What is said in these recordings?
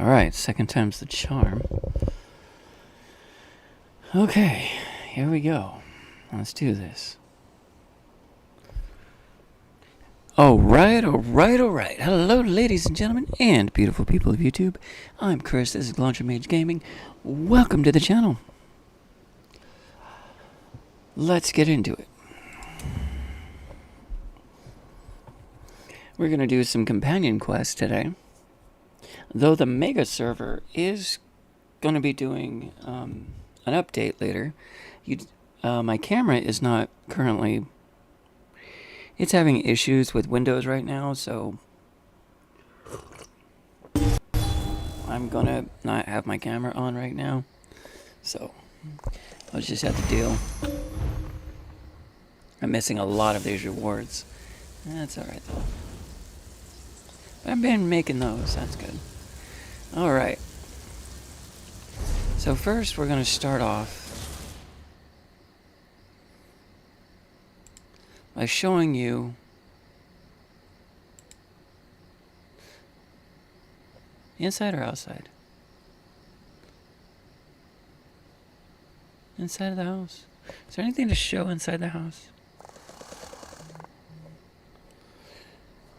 Alright, second time's the charm. Okay, here we go. Let's do this. Alright. Hello, ladies and gentlemen, and beautiful people of YouTube. I'm Chris, this is Launcher Mage Gaming. Welcome to the channel. Let's get into it. We're going to do some companion quests today. Though the mega server is going to be doing an update later. My camera is not currently... It's having issues with Windows right now, so I'm going to not have my camera on right now. So I'll just have to deal. I'm missing a lot of these rewards. That's alright though. I've been making those, that's good. Alright. So first we're going to start off by showing you inside or outside? Inside of the house? Is there anything to show inside the house?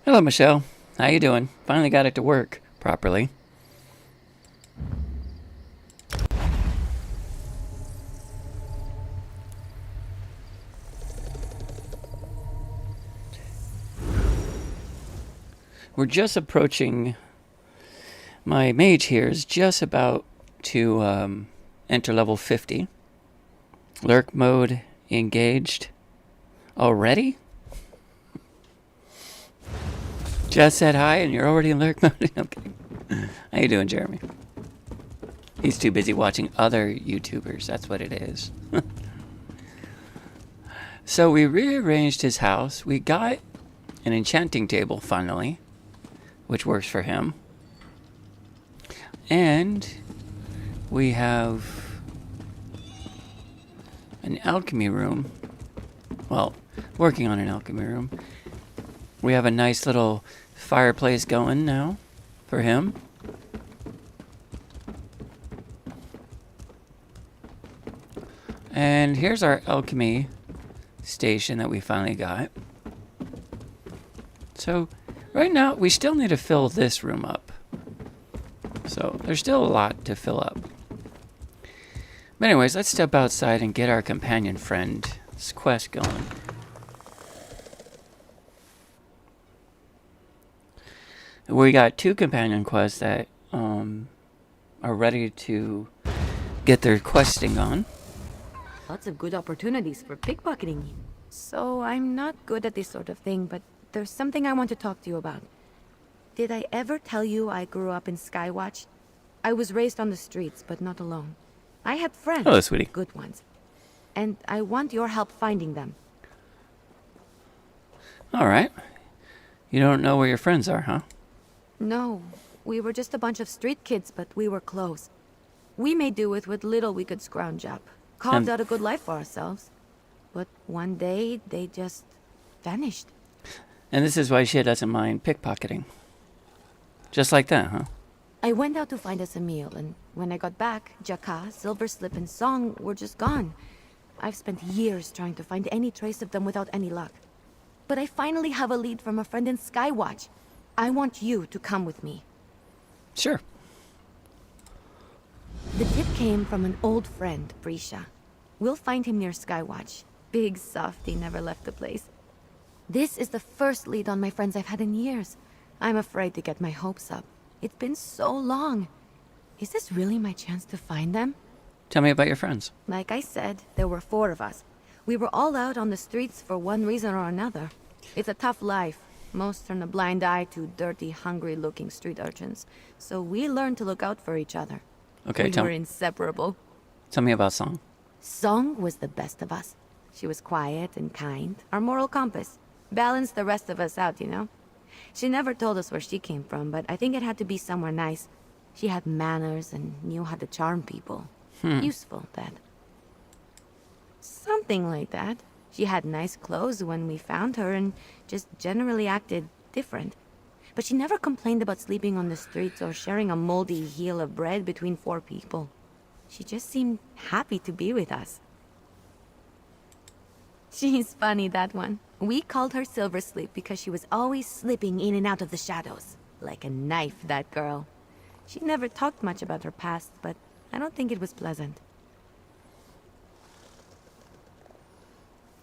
Hello, Michelle. How you doing? Finally got it to work properly. We're just approaching... My mage here is just about to enter level 50. Lurk mode engaged. Already? Just said hi and you're already in lurk mode? I'm kidding. How you doing, Jeremy? He's too busy watching other YouTubers. That's what it is. So we rearranged his house. We got an enchanting table finally, which works for him. And we have an alchemy room. Well, working on an alchemy room. We have a nice little fireplace going now for him. And here's our alchemy station that we finally got. So right now we still need to fill this room up. So there's still a lot to fill up. But anyways, let's step outside and get our companion friend's quest going. We got 2 companion quests that are ready to get their questing on. Lots of good opportunities for pickpocketing. So I'm not good at this sort of thing, but there's something I want to talk to you about. Did I ever tell you I grew up in Skywatch? I was raised on the streets, but not alone. I had friends. Hello, sweetie. Good ones. And I want your help finding them. Alright. You don't know where your friends are, huh? No, we were just a bunch of street kids, but we were close. We made do with what little we could scrounge up. Carved out a good life for ourselves. But one day, they just vanished. And this is why she doesn't mind pickpocketing. Just like that, huh? I went out to find us a meal, and when I got back, Jaka, Silver Slip, and Song were just gone. I've spent years trying to find any trace of them without any luck. But I finally have a lead from a friend in Skywatch. I want you to come with me. Sure. The tip came from an old friend, Prisha. We'll find him near Skywatch. Big softy, never left the place. This is the first lead on my friends I've had in years. I'm afraid to get my hopes up. It's been so long. Is this really my chance to find them? Tell me about your friends. Like I said, there were 4 of us. We were all out on the streets for one reason or another. It's a tough life. Most turn a blind eye to dirty, hungry-looking street urchins. So we learned to look out for each other. Okay, We were inseparable. tell me about Song. Song was the best of us. She was quiet and kind, our moral compass. Balanced the rest of us out, you know? She never told us where she came from, but I think it had to be somewhere nice. She had manners and knew how to charm people. Useful, that. Something like that. She had nice clothes when we found her and just generally acted different. but she never complained about sleeping on the streets or sharing a moldy heel of bread between 4 people. She just seemed happy to be with us. She's funny, that one. We called her Silver Sleep because she was always slipping in and out of the shadows. Like a knife, that girl. She never talked much about her past, but I don't think it was pleasant.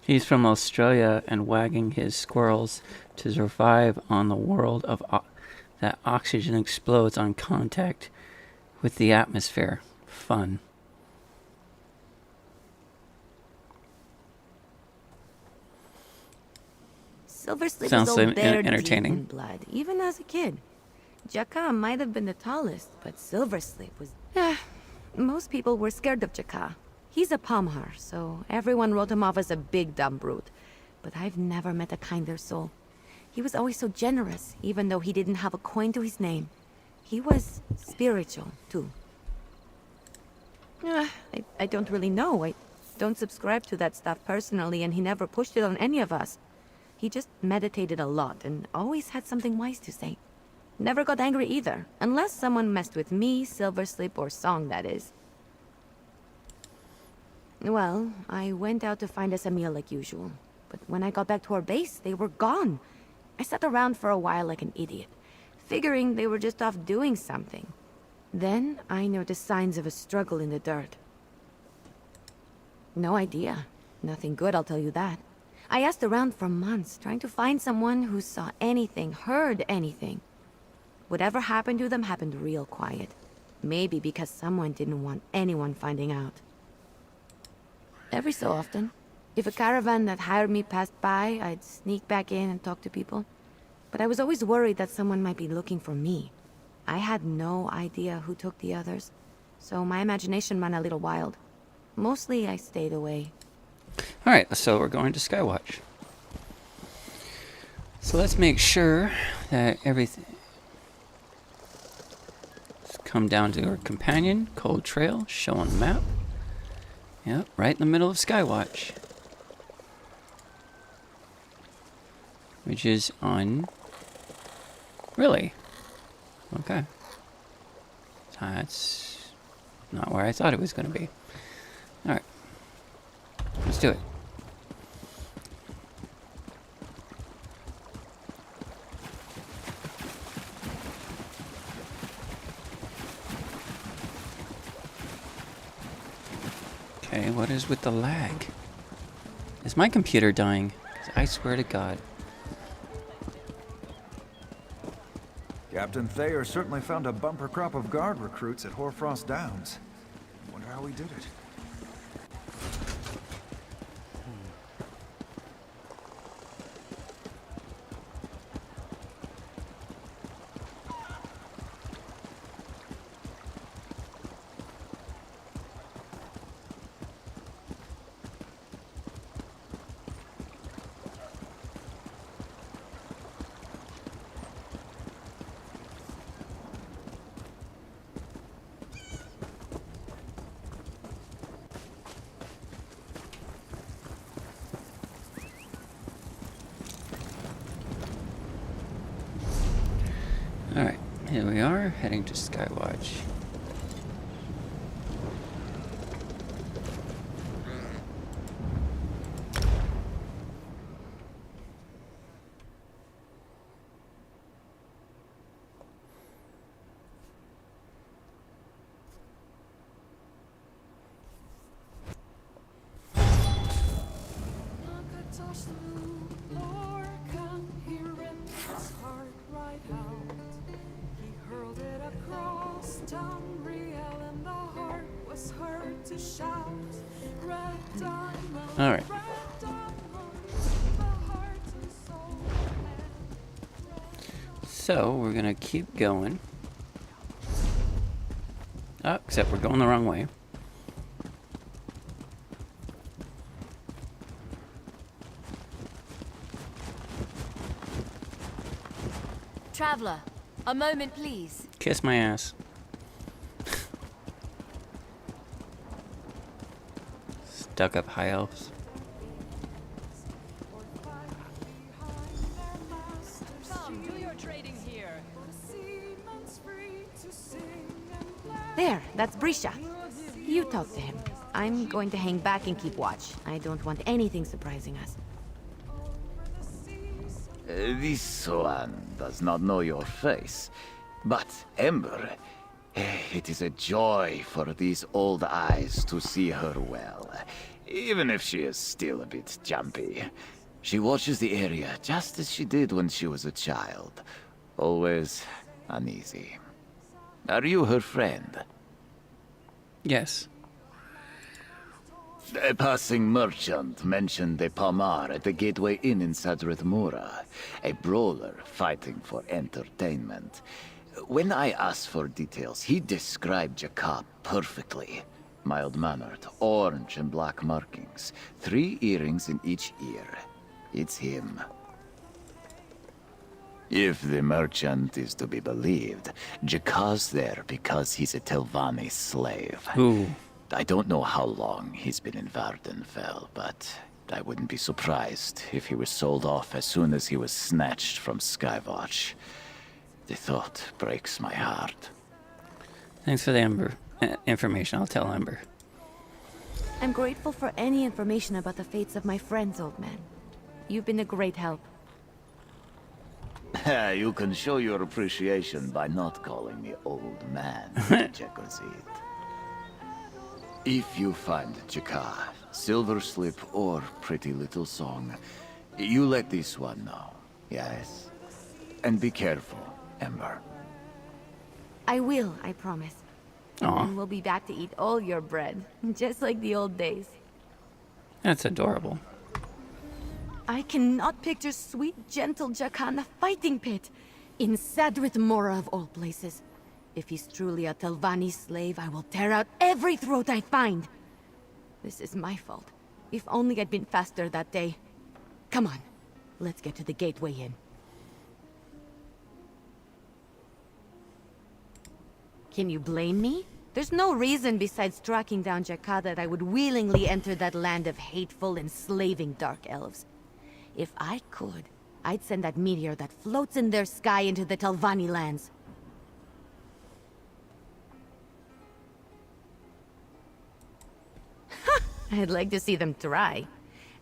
He's from Australia and wagging his squirrels to survive on the world of that oxygen explodes on contact with the atmosphere. Fun. Silver Sleep Sounds was all bare entertaining. deep in blood, even as a kid. Jaka might have been the tallest, but Silver Sleep was... Most people were scared of Jaka. He's a Palmar, so everyone wrote him off as a big dumb brute. But I've never met a kinder soul. He was always so generous, even though he didn't have a coin to his name. He was spiritual, too. I don't really know. I don't subscribe to that stuff personally, and he never pushed it on any of us. He just meditated a lot and always had something wise to say. Never got angry either, unless someone messed with me, Silver Sleep, or Song, that is. Well, I went out to find us a meal like usual. But when I got back to our base, they were gone. I sat around for a while like an idiot, figuring they were just off doing something. Then I noticed signs of a struggle in the dirt. No idea. Nothing good, I'll tell you that. I asked around for months, trying to find someone who saw anything, heard anything. Whatever happened to them happened real quiet. Maybe because someone didn't want anyone finding out. Every so often, if a caravan that hired me passed by, I'd sneak back in and talk to people. But I was always worried that someone might be looking for me. I had no idea who took the others, so my imagination ran a little wild. Mostly I stayed away. Alright, so we're going to Skywatch. So let's make sure that everything... Let's come down to our companion, Cold Trail, show on the map. Yep, right in the middle of Skywatch. Which is on... Really? Okay. That's not where I thought it was going to be. Alright. Let's do it. Okay, what is with the lag? Is my computer dying? 'Cause I swear to God. Captain Thayer certainly found a bumper crop of guard recruits at Hoarfrost Downs. Wonder how he did it. Alright, here we are, heading to Skywatch. Alright. So, we're gonna keep going. Oh, except we're going the wrong way. Traveler, a moment please. Kiss my ass. Stuck up high elves. Come, do your trading here. There, that's Brisha. You talk to him. I'm going to hang back and keep watch. I don't want anything surprising us. This one does not know your face. But, Ember, it is a joy for these old eyes to see her well. Even if she is still a bit jumpy. She watches the area just as she did when she was a child. Always uneasy. Are you her friend? Yes. A passing merchant mentioned a Palmar at the Gateway Inn in Sadrith Mura, a brawler fighting for entertainment. When I asked for details, he described Jakab perfectly. Mild-mannered, orange and black markings, 3 earrings in each ear. It's him. If the merchant is to be believed, Jakab's there because he's a Telvanni slave. Ooh. I don't know how long he's been in Vardenfell, but I wouldn't be surprised if he was sold off as soon as he was snatched from Skywatch. The thought breaks my heart. Thanks for the Ember information. I'll tell Ember. I'm grateful for any information about the fates of my friends, old man. You've been a great help. You can show your appreciation by not calling me old man, Jekozid. If you find Jakar, Silver Slip, or Pretty Little Song, you let this one know, yes? And be careful, Ember. I will, I promise. Aw, And we'll be back to eat all your bread, just like the old days. that's adorable. I cannot picture sweet, gentle Jakar in a fighting pit. In Sadrith Mora of all places. If he's truly a Telvanni slave, I will tear out every throat I find. This is my fault. If only I'd been faster that day. Come on, let's get to the Gateway Inn. Can you blame me? There's no reason besides tracking down Jakar that I would willingly enter that land of hateful, enslaving dark elves. If I could, I'd send that meteor that floats in their sky into the Telvanni lands. I'd like to see them try.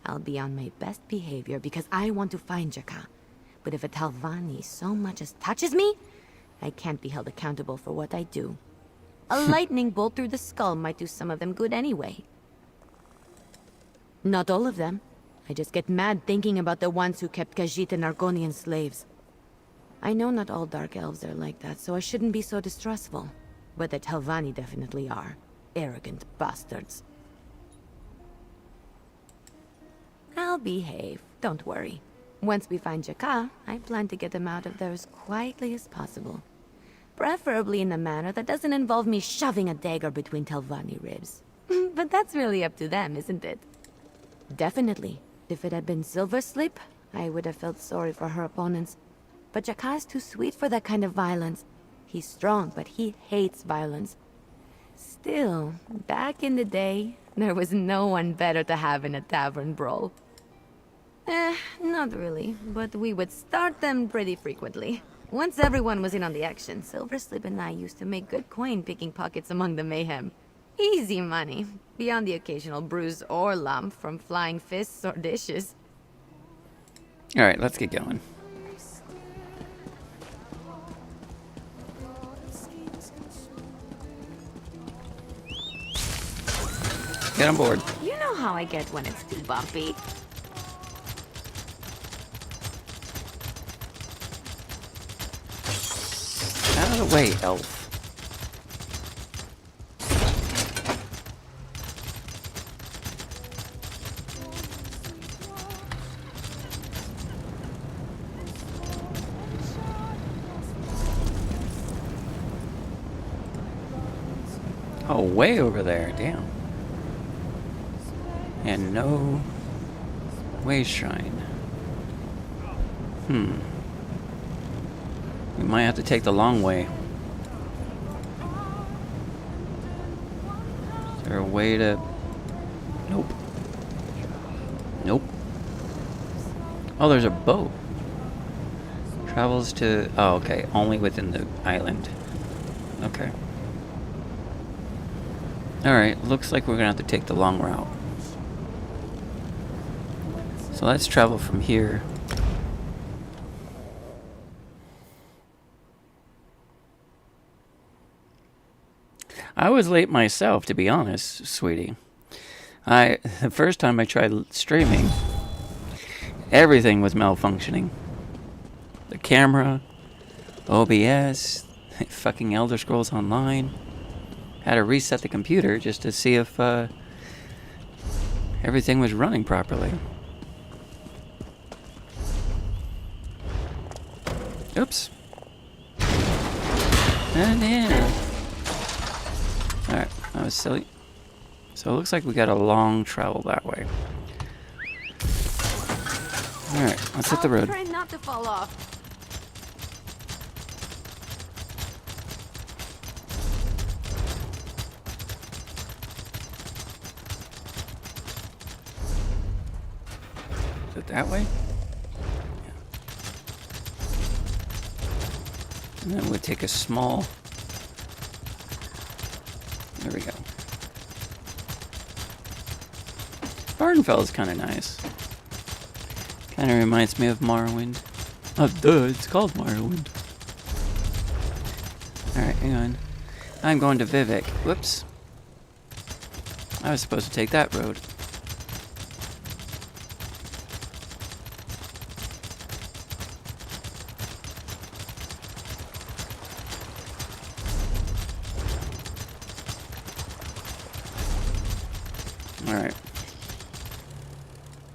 I'll be on my best behavior because I want to find Jakar. But if a Telvanni so much as touches me, I can't be held accountable for what I do. A lightning bolt through the skull might do some of them good anyway. Not all of them. I just get mad thinking about the ones who kept Khajiit and Argonian slaves. I know not all Dark Elves are like that, so I shouldn't be so distrustful. But the Telvanni definitely are. Arrogant bastards. I'll behave, don't worry. Once we find Jakar, I plan to get him out of there as quietly as possible. Preferably in a manner that doesn't involve me shoving a dagger between Telvanni ribs. But that's really up to them, isn't it? Definitely. If it had been Silver Slip, I would have felt sorry for her opponents. But Jakar's too sweet for that kind of violence. He's strong, but he hates violence. Still, back in the day, there was no one better to have in a tavern brawl. Not really, but we would start them pretty frequently. Once everyone was in on the action, Silver Slip and I used to make good coin picking pockets among the mayhem. Easy money, beyond the occasional bruise or lump from flying fists or dishes. Alright, let's get going. Get on board. You know how I get when it's too bumpy. Out of the way, elf. Oh, way over there, damn. And no way shrine. We might have to take the long way. Is there a way to... Nope. Nope. Oh, there's a boat. Travels to... Oh, okay. Only within the island. Okay. Alright, looks like we're gonna have to take the long route. So let's travel from here. I was late myself, to be honest, sweetie. The first time I tried streaming, everything was malfunctioning. The camera, OBS, fucking Elder Scrolls Online. Had to reset the computer just to see if everything was running properly. Oops. And yeah. Alright, that was silly. So it looks like we got a long travel that way. Alright, let's hit the road. Try not to fall off. Is it that way? Yeah. And then we'll take a small... There we go. Vardenfell is kind of nice. Kind of reminds me of Morrowind. Oh, duh, it's called Morrowind. Alright, hang on. I'm going to Vivek. Whoops. I was supposed to take that road. Alright.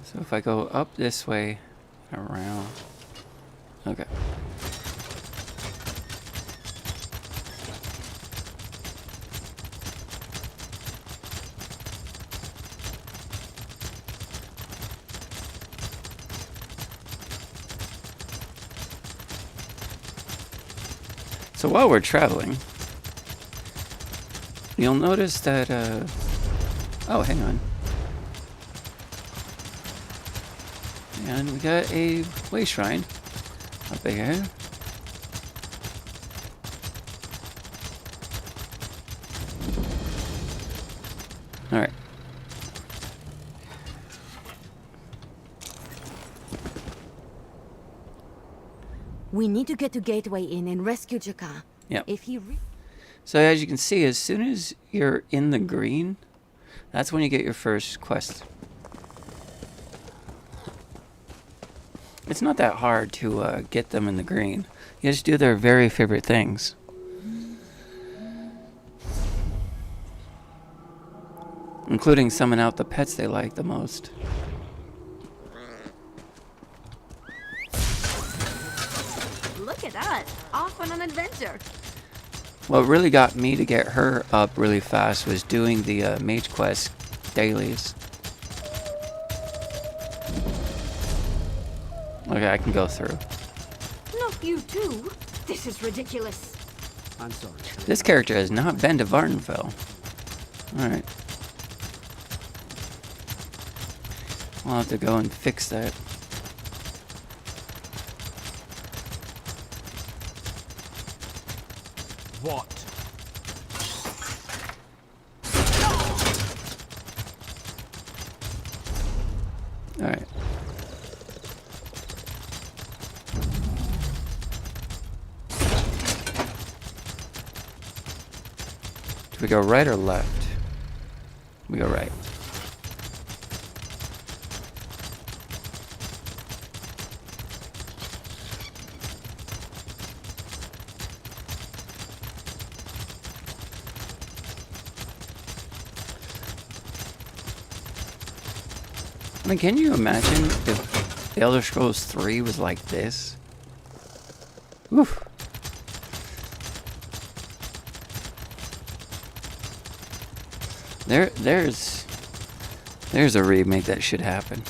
So if I go up this way, around. Okay. So while we're traveling, you'll notice that, oh, hang on. And we got a way shrine up here. Alright. We need to get to Gateway Inn and rescue Jaka. Yep. If he So as you can see, as soon as you're in the green, that's when you get your first quest. It's not that hard to get them in the green. You just do their very favorite things. Including summon out the pets they like the most. Look at us, off on an adventure. What really got me to get her up really fast was doing the mage quest dailies. Okay, I can go through. Not you too. This is ridiculous. I'm sorry. This character has not been to Vardenfell. Alright. I'll have to go and fix that. What? Alright. Do we go right or left? We go right. I mean, can you imagine if The Elder Scrolls 3 was like this? Oof. There's a remake that should happen.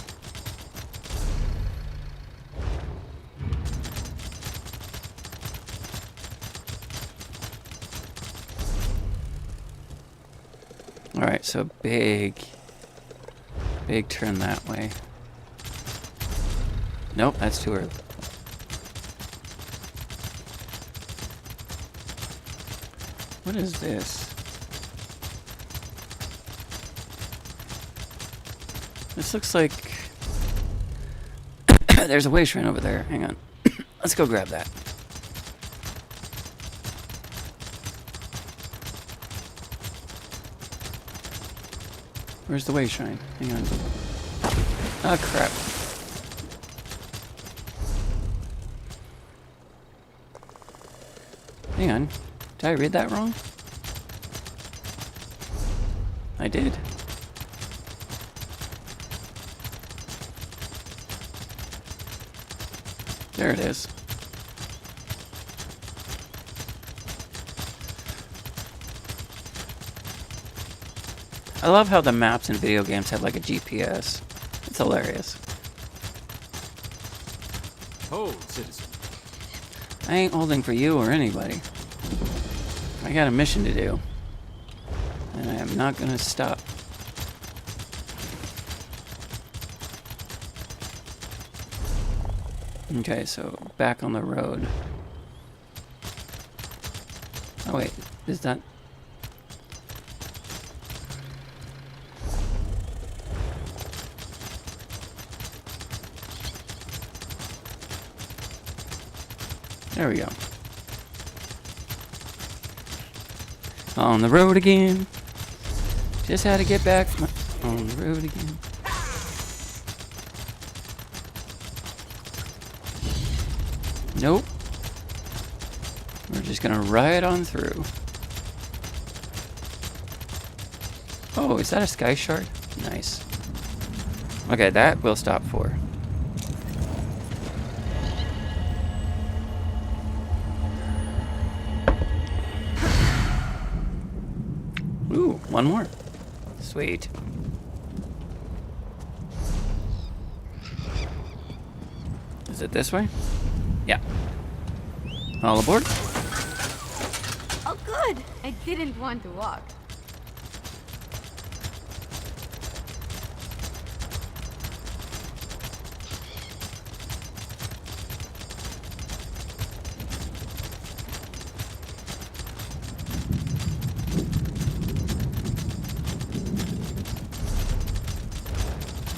Alright, so big turn that way. Nope, that's too early. What is this? This looks like there's a way shrine over there. Hang on. Let's go grab that. Where's the way shrine? Hang on. Oh, crap. Hang on. Did I read that wrong? I did. There it is. I love how the maps in video games have like a GPS. It's hilarious. Hold, citizen. I ain't holding for you or anybody. I got a mission to do. And I am not gonna stop. Okay, so back on the road. Oh wait, is that... There we go. On the road again. Just had to get back on the road again. Nope. We're just gonna ride on through. Oh, is that a sky shard? Nice. Okay, that we'll stop for. Ooh, one more. Sweet. Is it this way? Yeah. All aboard? Oh, good! I didn't want to walk.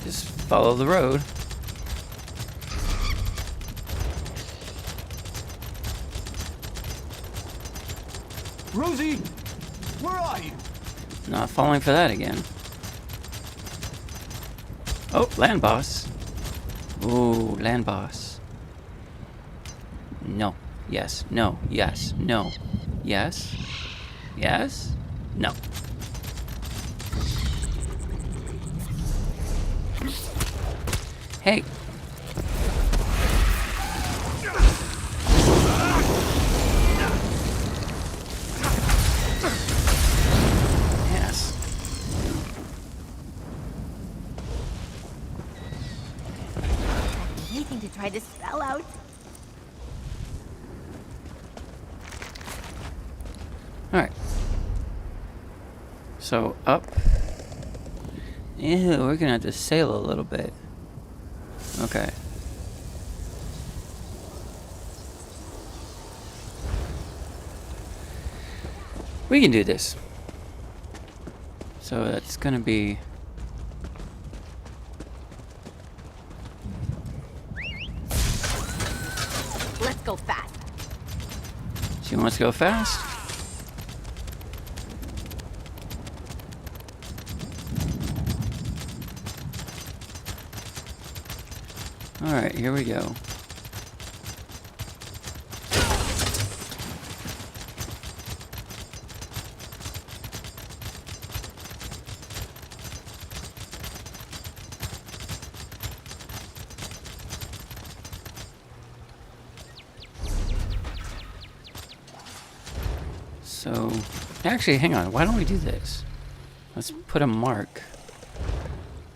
Just follow the road. Rosie, where are you? Not falling for that again. Oh, land boss. Ooh, land boss. No. Yes. No. Yes. No. Yes. Yes. No. Hey. Yes. Waiting to try this spell out. Alright. So, up. Ew, we're gonna have to sail a little bit. Okay. We can do this. So that's gonna be... Let's go fast. She wants to go fast? Alright, here we go. So, actually, hang on. Why don't we do this? Let's put a mark.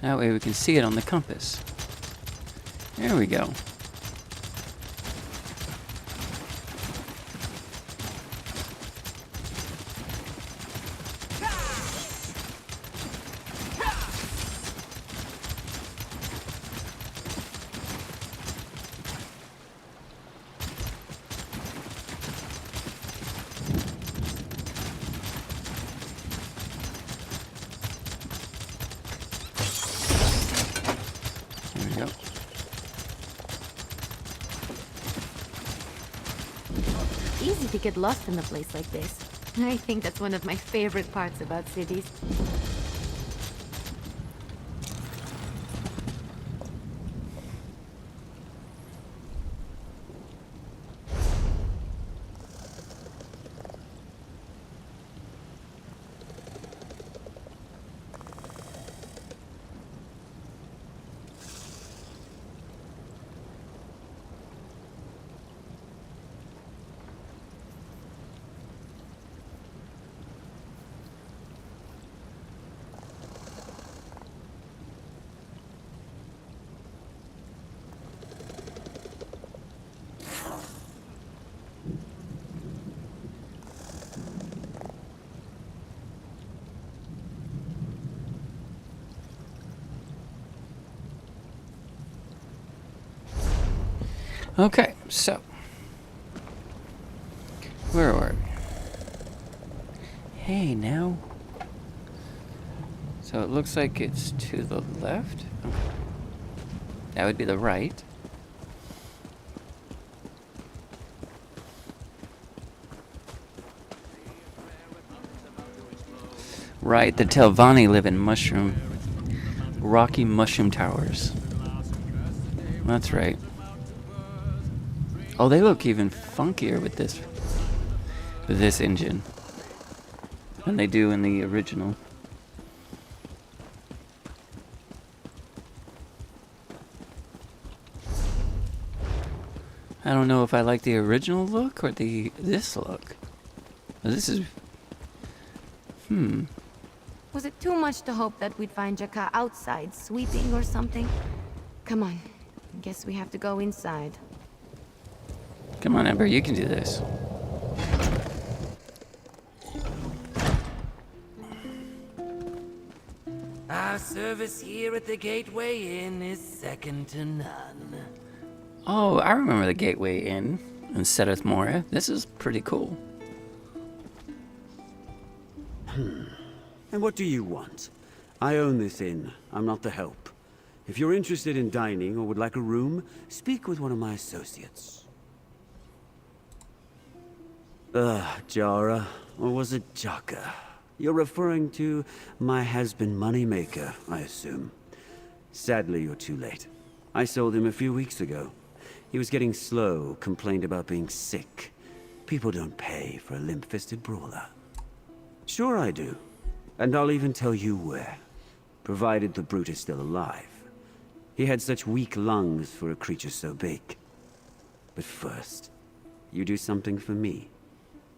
That way we can see it on the compass. There we go. go. Easy to get lost in a place like this. I think that's one of my favorite parts about cities. Okay, so where are we? Hey, now. So it looks like it's to the left. Okay. That would be the right. Right, the Telvanni live in rocky mushroom towers. That's right. Oh, they look even funkier with this engine than they do in the original. I don't know if I like the original look or this look. This is Was it too much to hope that we'd find Jaka outside, sweeping or something? Come on. Guess we have to go inside. Come on, Ember, you can do this. Our service here at the Gateway Inn is second to none. Oh, I remember the Gateway Inn in Sedith Mora. This is pretty cool. And what do you want? I own this inn. I'm not the help. If you're interested in dining or would like a room, speak with one of my associates. Jara. Or was it Jaka? You're referring to my has-been moneymaker, I assume. Sadly, you're too late. I sold him a few weeks ago. He was getting slow, complained about being sick. People don't pay for a limp-fisted brawler. Sure I do. And I'll even tell you where. Provided the brute is still alive. He had such weak lungs for a creature so big. But first, you do something for me.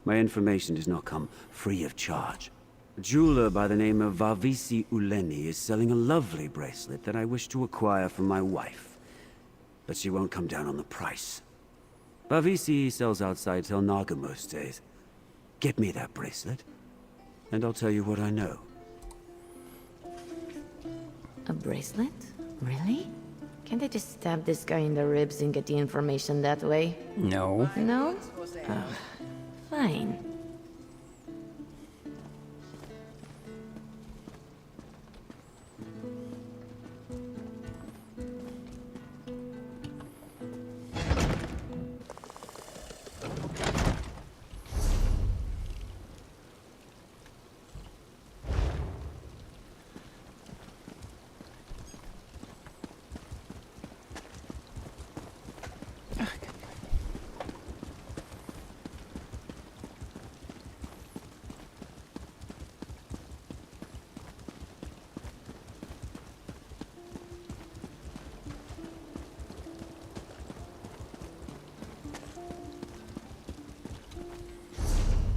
My information does not come free of charge. A jeweler by the name of Vavisi Uleni is selling a lovely bracelet that I wish to acquire for my wife. But she won't come down on the price. Vavisi sells outside till Naga most days. Get me that bracelet, and I'll tell you what I know. A bracelet? Really? Can't I just stab this guy in the ribs and get the information that way? No. No? Ugh. Fine.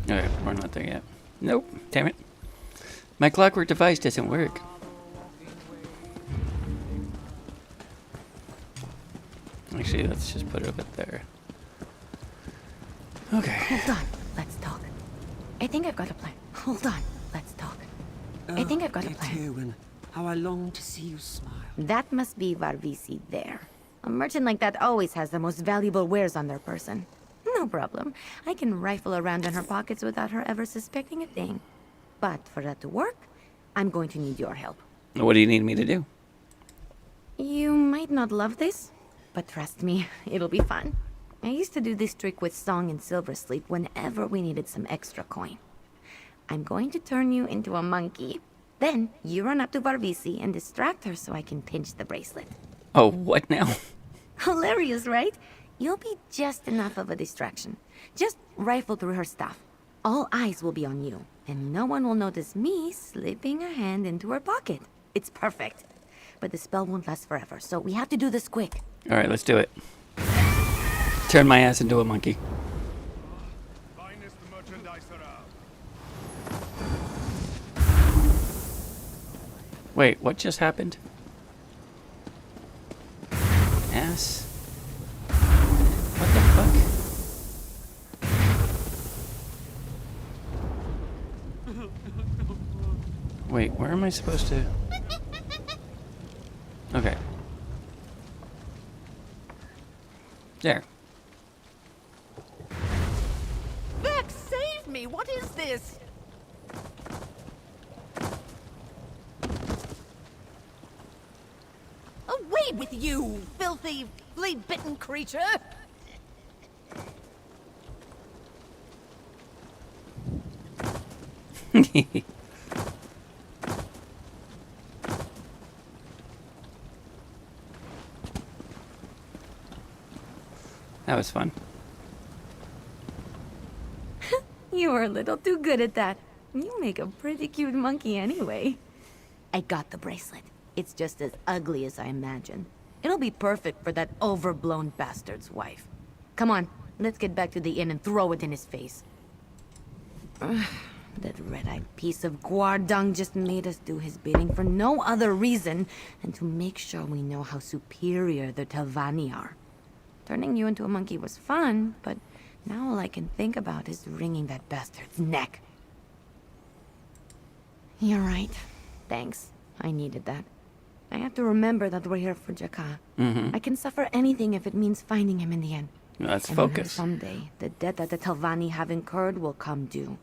Alright, we're not there yet. Nope, damn it. My clockwork device doesn't work. Actually, let's just put it up there. Okay. Hold on. Let's talk. I think I've got a plan. Hold on. Let's talk. I think I've got a plan. And how I long to see you smile. That must be Varvisi there. A merchant like that always has the most valuable wares on their person. No problem. I can rifle around in her pockets without her ever suspecting a thing. But for that to work, I'm going to need your help. What do you need me to do? You might might not love this, but trust me, it'll be fun. I used to do this trick with Song and Silversleep whenever we needed some extra coin. I'm going to turn you into a monkey. Then you run up to Varvisi and distract her so I can pinch the bracelet. Oh, what now? Hilarious, right? You'll be just enough of a distraction. Just rifle through her stuff. All eyes will be on you, and no one will notice me slipping a hand into her pocket. It's perfect. But the spell won't last forever, so we have to do this quick. All right, let's do it. Turn my ass into a monkey. Wait, what just happened? Ass? What the fuck? Wait, where am I supposed to... Okay. There. Vex, save me! What is this? Away with you, filthy, flea-bitten creature! That was fun. You were a little too good at that. You make a pretty cute monkey anyway. I got the bracelet. It's just as ugly as I imagined. It'll be perfect for that overblown bastard's wife. Come on, let's get back to the inn and throw it in his face. Ugh, that red-eyed piece of guar dung just made us do his bidding for no other reason than to make sure we know how superior the Telvanni are. Turning you into a monkey was fun, but now all I can think about is wringing that bastard's neck. You're right. Thanks. I needed that. I have to remember that we're here for Jaka. I can suffer anything if it means finding him in the end. Let's And then focus. someday, the debt that the Telvanni have incurred will come due.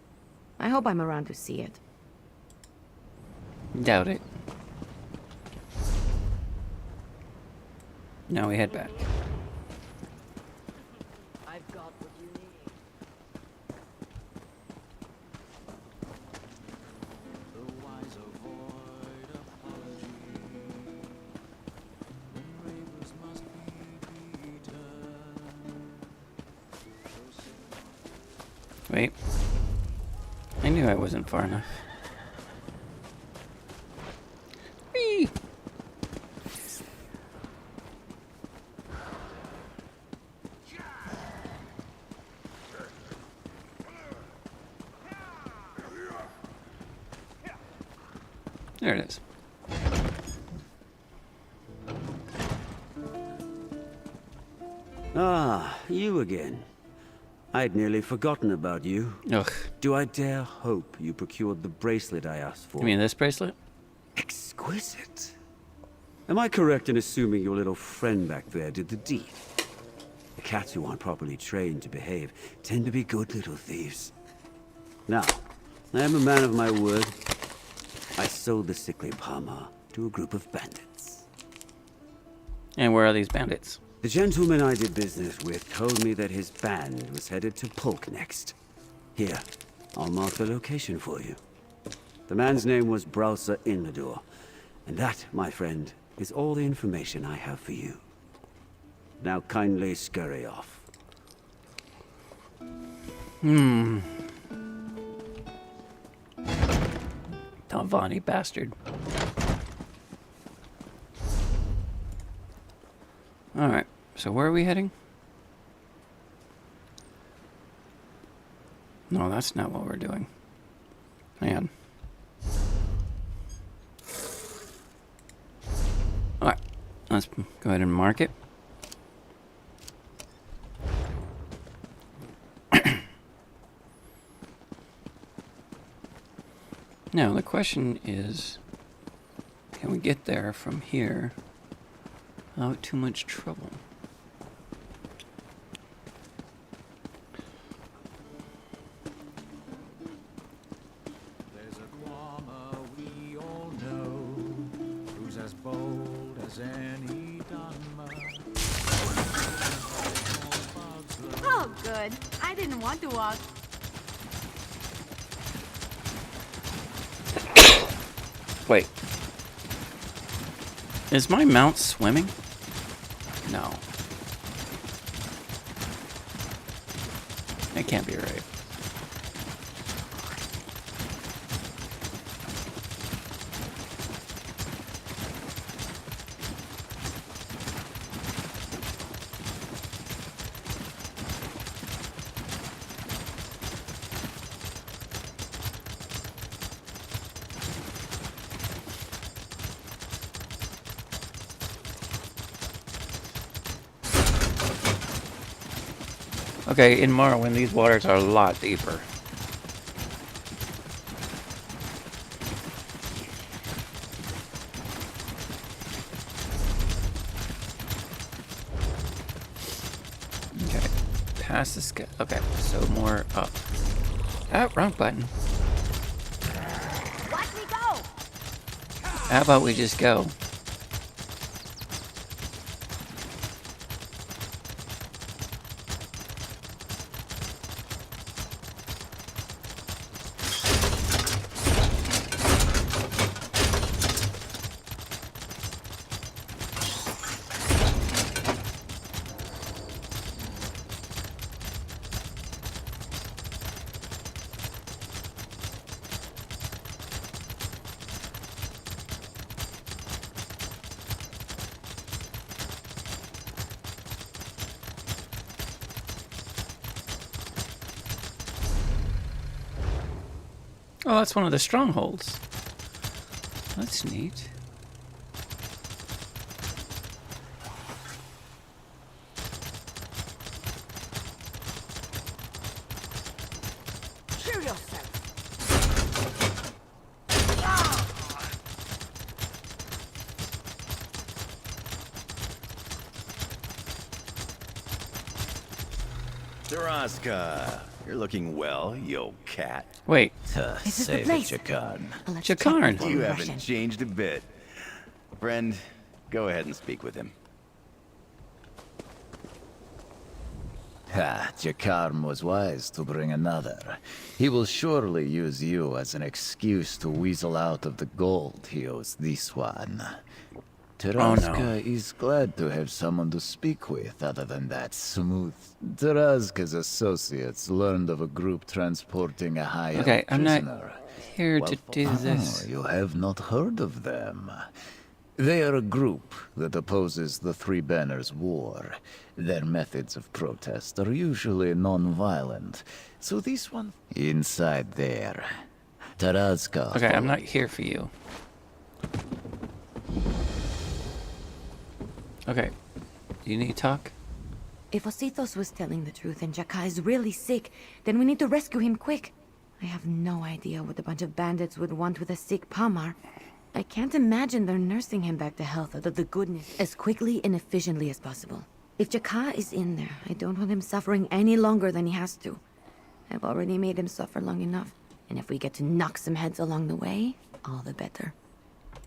I hope I'm around to see it. Doubt it. Now we head back. I've got what you need. The wise avoid apology. When ravers must be beaten. Wait. I knew I wasn't far enough. Whee! There it is. Ah, you again. I'd nearly forgotten about you. Ugh. Do I dare hope you procured the bracelet I asked for? You mean this bracelet? Exquisite. Am I correct in assuming your little friend back there did the deed? The cats who aren't properly trained to behave tend to be good little thieves. Now, I am a man of my word. I sold the sickly Palmer to a group of bandits. And where are these bandits? The gentleman I did business with told me that his band was headed to Polk next. Here, I'll mark the location for you. The man's name was Browser Inmador, and that, my friend, is all the information I have for you. Now kindly scurry off. Telvanni bastard. Alright, so where are we heading? No, that's not what we're doing. Hang on. Alright, let's go ahead and mark it. Now, the question is, can we get there from here without too much trouble? There's a Quama we all know, who's as bold as any Oh, good. I didn't want to walk. Wait. Is my mount swimming? No. It can't be right. Okay, in Morrowind, these waters are a lot deeper. Okay, past the sky. Okay, so more up. Ah, wrong button. Watch me go! How about we just go? Oh, that's one of the strongholds. That's neat. Shoot yourself! Daraska, you're looking well, yo cat. Wait, This is the Save it, place. Jakarn. Let's check Jakarn. before You we haven't rush in. changed a bit. Friend, go ahead and speak with him. Ha, Jakarn was wise to bring another. He will surely use you as an excuse to weasel out of the gold he owes this one. Taraska is glad to have someone to speak with other than that smooth. Taraska's associates learned of a group transporting a high okay, I'm not prisoner. here to do this. Oh, you have not heard of them. They are a group that opposes the Three Banners War. Their methods of protest are usually non-violent. So this one... Inside there. Taraska... Okay, I'm not here for you. Okay, do you need to talk? If Ositos was telling the truth and Jaka is really sick, then we need to rescue him quick. I have no idea what a bunch of bandits would want with a sick Pamar. I can't imagine they're nursing him back to health out of the goodness as quickly and efficiently as possible. If Jaka is in there, I don't want him suffering any longer than he has to. I've already made him suffer long enough, and if we get to knock some heads along the way, all the better.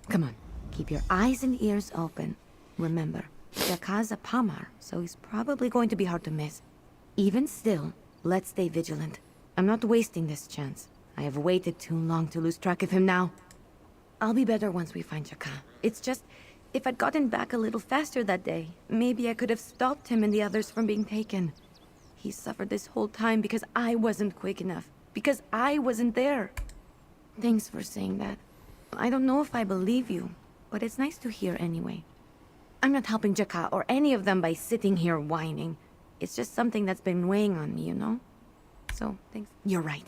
Come on, keep your eyes and ears open. Remember, Jaka's a Pamar, so he's probably going to be hard to miss. Even still, let's stay vigilant. I'm not wasting this chance. I have waited too long to lose track of him now. I'll be better once we find Jaka. It's just, if I'd gotten back a little faster that day, maybe I could have stopped him and the others from being taken. He suffered this whole time because I wasn't quick enough. Because I wasn't there. Thanks for saying that. I don't know if I believe you, but it's nice to hear anyway. I'm not helping Jaka or any of them by sitting here whining. It's just something that's been weighing on me, you know? So, thanks. You're right.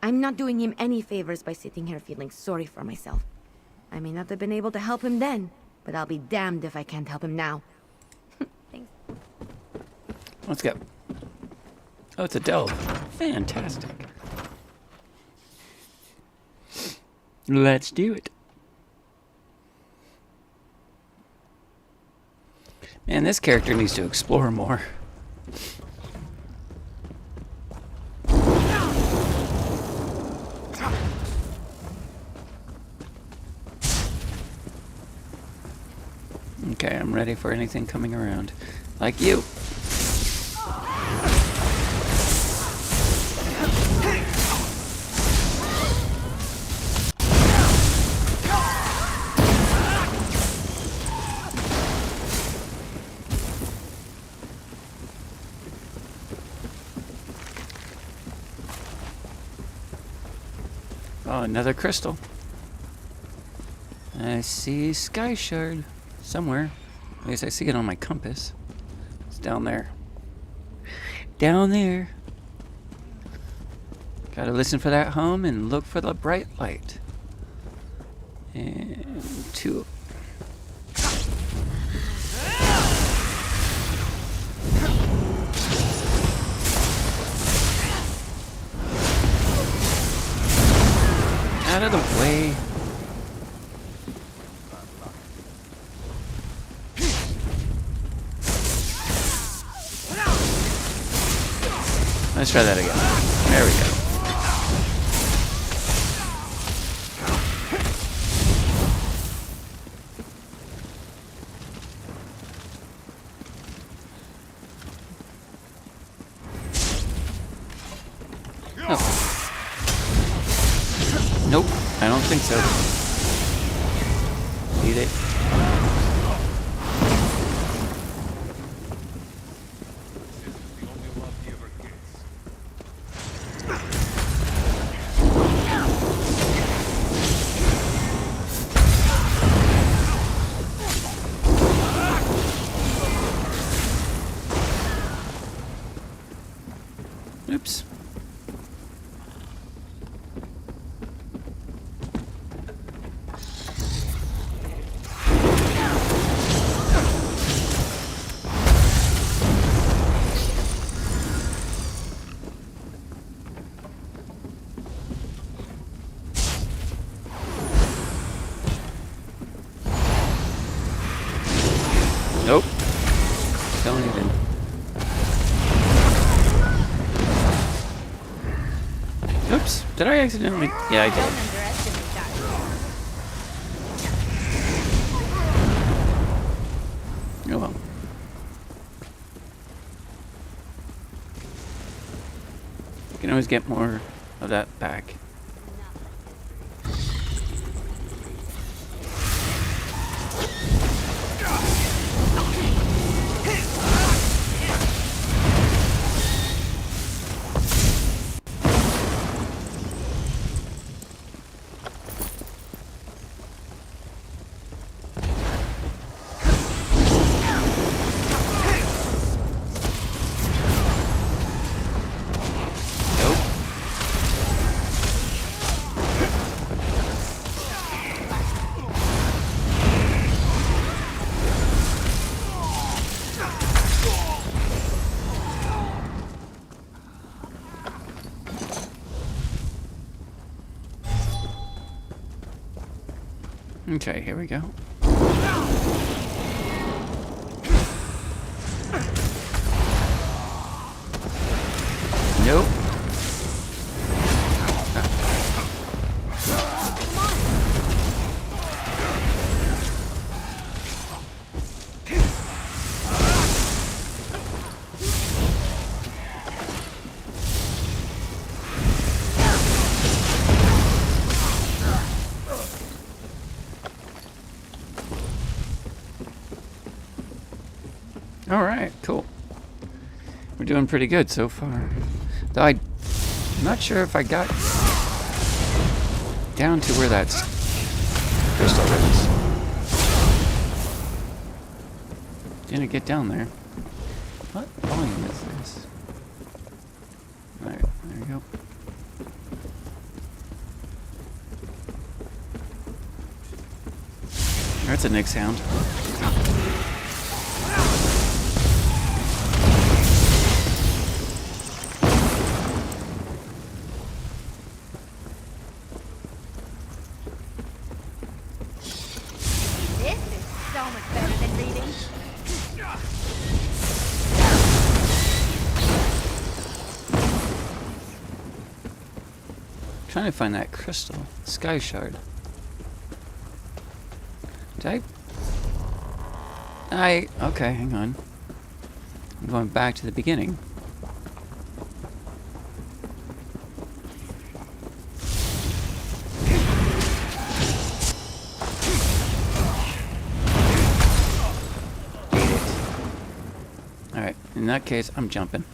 I'm not doing him any favors by sitting here feeling sorry for myself. I may not have been able to help him then, but I'll be damned if I can't help him now. Thanks. Let's go. Oh, it's a delve. Fantastic. Let's do it. Man, this character needs to explore more. Okay, I'm ready. ready for anything coming around. Like you. Oh, another crystal. I see Sky Shard somewhere. At least I see it on my compass. It's down there. Down there. Gotta listen for that hum and look for the bright light. And 2. Out of the way. Let's try that again. There we go. Oh. Nope, I don't think so. Eat it. Oops. Nope. Don't even. Oops. Did I accidentally? Yeah, I did. Oh well. You can always get more of that back. Okay, here we go. Nope. Alright, cool. We're doing pretty good so far. Though I'm not sure if I got down to where that crystal is. Didn't get down there. What volume is this? Alright, there we go. That's a Nick sound. Trying to find that crystal. Sky Shard. Did Okay, hang on. I'm going back to the beginning. Alright, in that case, I'm jumping.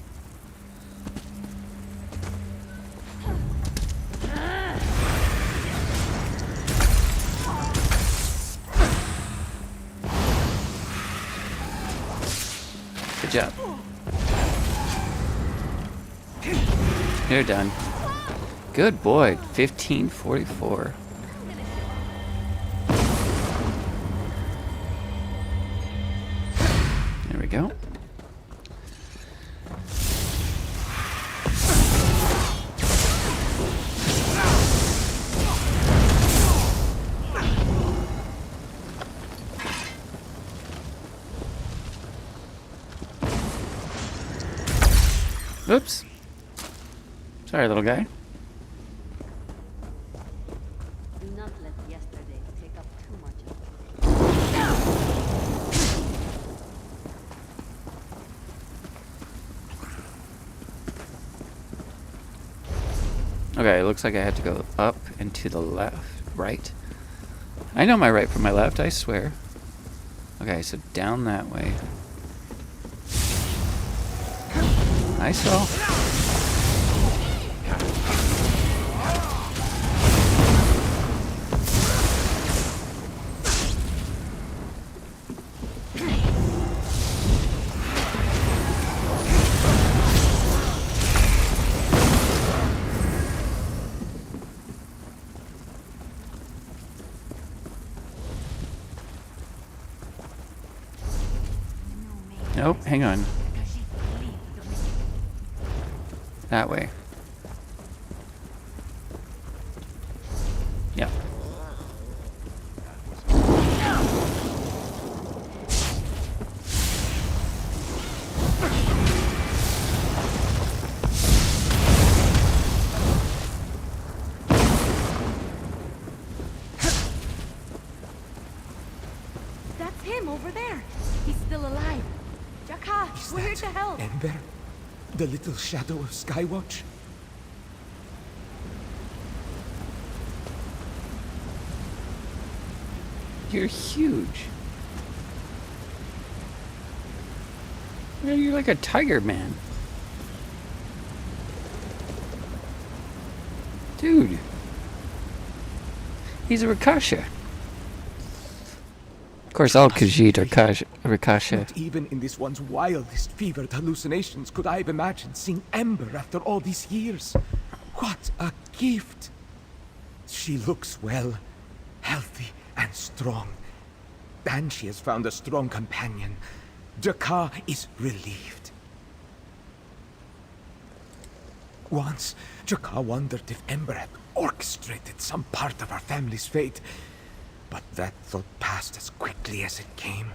Good job. You're done. Good boy. 1544. There we go. Oops. Sorry, little guy. Do not let yesterday take up too much of Okay, it looks like I have to go up and to the left. Right? I know my right from my left, I swear. Okay, so down that way. I saw. Nope, hang on. That way. Yeah. That's him over there. He's still alive. Jaka, we're here to help. Ember? The little shadow of Skywatch? You're huge. You're like a tiger man. Dude. He's a Rakasha. Of course, all Khajiit are Rakasha. Not even in this one's wildest fevered hallucinations could I have imagined seeing Ember after all these years. What a gift! She looks well, healthy and strong. And she has found a strong companion. Jaka is relieved. Once, Jaka wondered if Ember had orchestrated some part of our family's fate. But that thought passed as quickly as it came.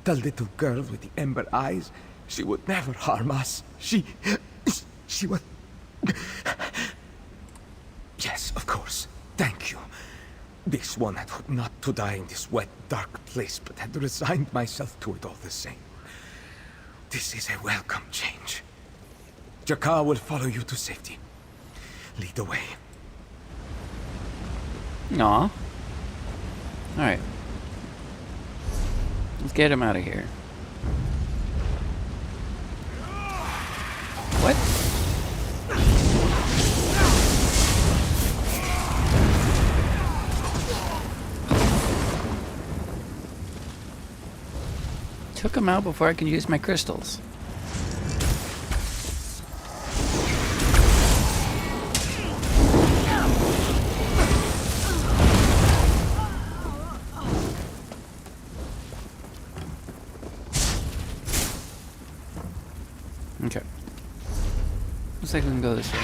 The little girl with the ember eyes, she would never harm us. She would... Yes, of course. Thank you. This one had hoped not to die in this wet, dark place, but had resigned myself to it all the same. This is a welcome change. Jaka will follow you to safety. Lead the way. Aw. Alright. Let's get him out of here. What? Took him out before I can use my crystals. Okay. Looks like we can go this way.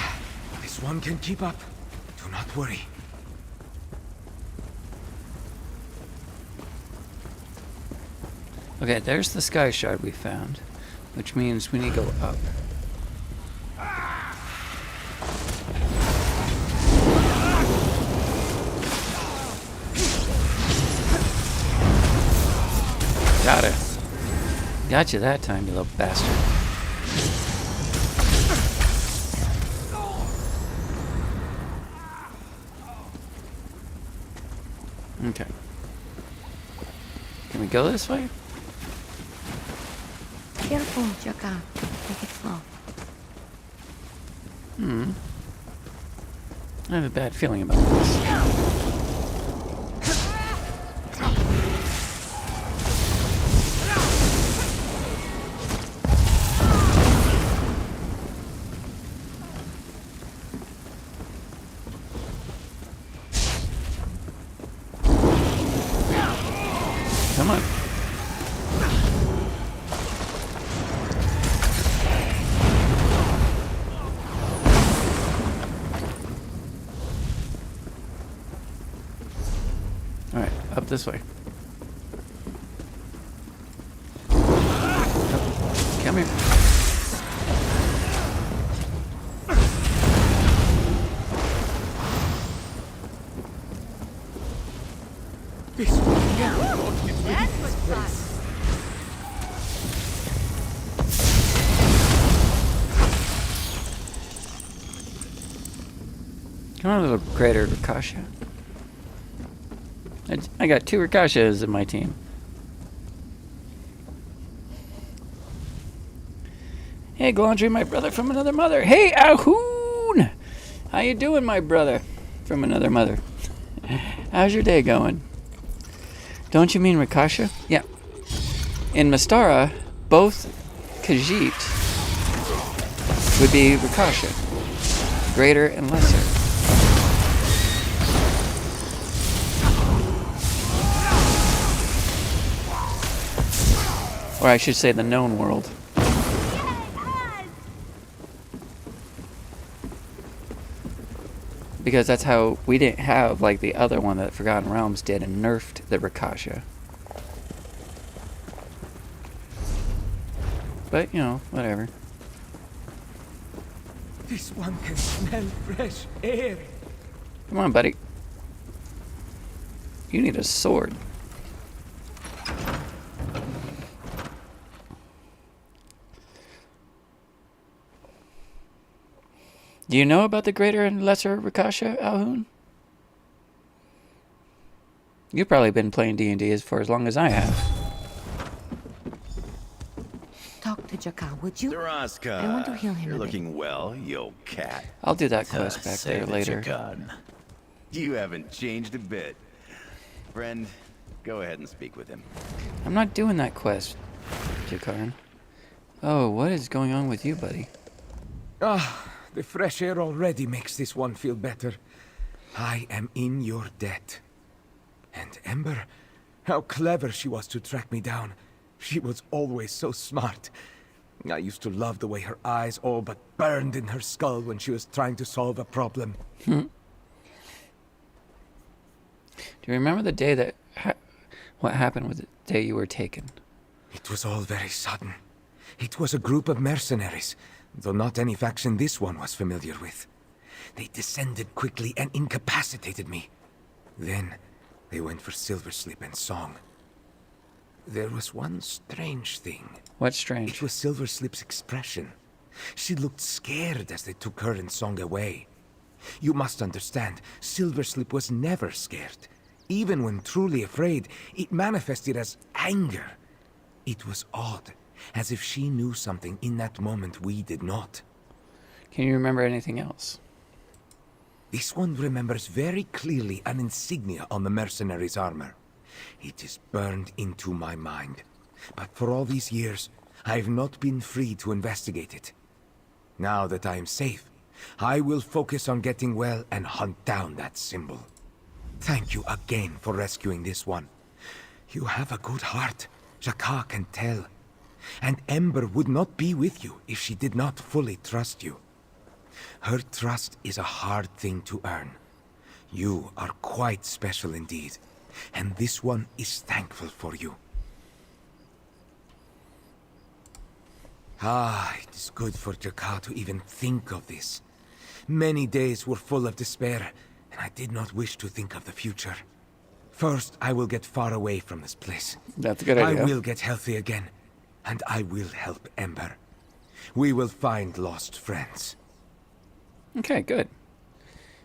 This one can keep up. Do not worry. Okay, there's the sky shard we found, which means we need to go up. Got it. Got you that time, you little bastard. Okay. Can we go this way? Careful, Jaka. Take it slow. I have a bad feeling about this. Come on. Alright, up this way. Oh, come here. This one never got me to this place. Come on, little greater Rakasha. I got 2 Rakashas in my team. Hey, Glandry, my brother from another mother. Hey, Ahoon! How you doing, my brother from another mother? How's your day going? Don't you mean Rakasha? Yeah. In Mastara, both Khajiit would be Rakasha. Greater and lesser. Or I should say the known world. Because that's how we didn't have like the other one that Forgotten Realms did and nerfed the Rakasha. But, you know, whatever. This one can smell fresh air. Come on, buddy. You need a sword. Do you know about the greater and lesser Rakasha, Alhoon? You've probably been playing D&D for as long as I have. Talk to Jaka, would you? Daraska, I want to heal him. you're looking well, you old cat. I'll do that quest back Save there it, later. Jakan. You haven't changed a bit. Friend, go ahead and speak with him. I'm not doing that quest, Jakarn. Oh, what is going on with you, buddy? Ah, the fresh air already makes this one feel better. I am in your debt. And Ember, how clever she was to track me down. She was always so smart. I used to love the way her eyes all but burned in her skull when she was trying to solve a problem. Do you remember the day that... what happened with the day you were taken? It was all very sudden. It was a group of mercenaries, though not any faction this one was familiar with. They descended quickly and incapacitated me. Then, they went for Silverslip and Song. There was one strange thing. What's strange? It was Silverslip's expression. She looked scared as they took her and Song away. You must understand, Silverslip was never scared. Even when truly afraid, it manifested as anger. It was odd, as if she knew something in that moment we did not. Can you remember anything else? This one remembers very clearly an insignia on the mercenary's armor. It is burned into my mind. But for all these years, I have not been free to investigate it. Now that I am safe, I will focus on getting well and hunt down that symbol. Thank you again for rescuing this one. You have a good heart, Jaka can tell. And Ember would not be with you if she did not fully trust you. Her trust is a hard thing to earn. You are quite special indeed, and this one is thankful for you. Ah, it is good for Jaka to even think of this. Many days were full of despair, and I did not wish to think of the future. First, I will get far away from this place. That's a good idea. I will get healthy again. and I will help Ember. We will find lost friends. Okay, good.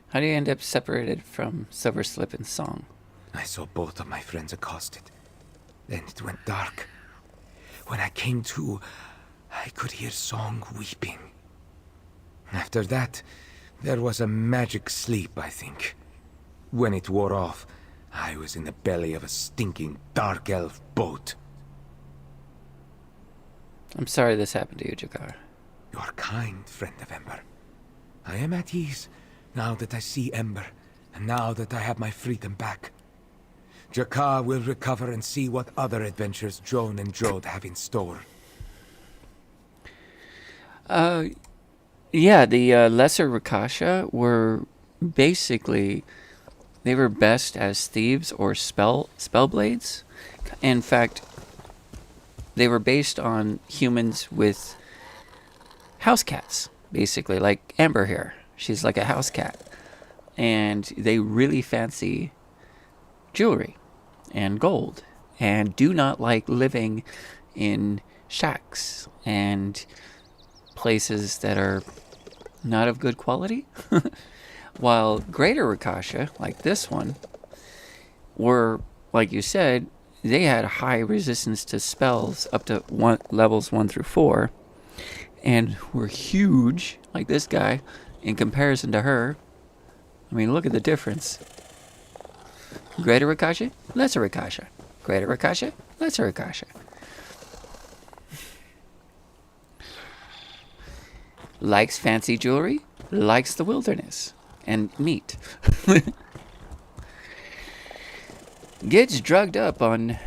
How do you end up separated from Silver Slip and Song? I saw both of my friends accosted. Then it went dark. When I came to, I could hear Song weeping. After that, there was a magic sleep, I think. When it wore off, I was in the belly of a stinking dark elf boat. I'm sorry this happened to you, Jakar. You are kind, friend of Ember. I am at ease now that I see Ember, and now that I have my freedom back. Jakar will recover and see what other adventures Joan and Jode have in store. Yeah, the Lesser Rakasha were basically, they were best as thieves or spellblades. In fact, they were based on humans with house cats, basically, like Ember here. She's like a house cat. And they really fancy jewelry and gold and do not like living in shacks and places that are not of good quality. While Greater Rakasha, like this one, were, like you said, they had high resistance to spells up to levels 1 through 4, and were huge, like this guy, in comparison to her. I mean, look at the difference. Greater Rakasha, Lesser Rakasha. Greater Rakasha, Lesser Rakasha. Likes fancy jewelry, likes the wilderness and meat. Gets drugged up on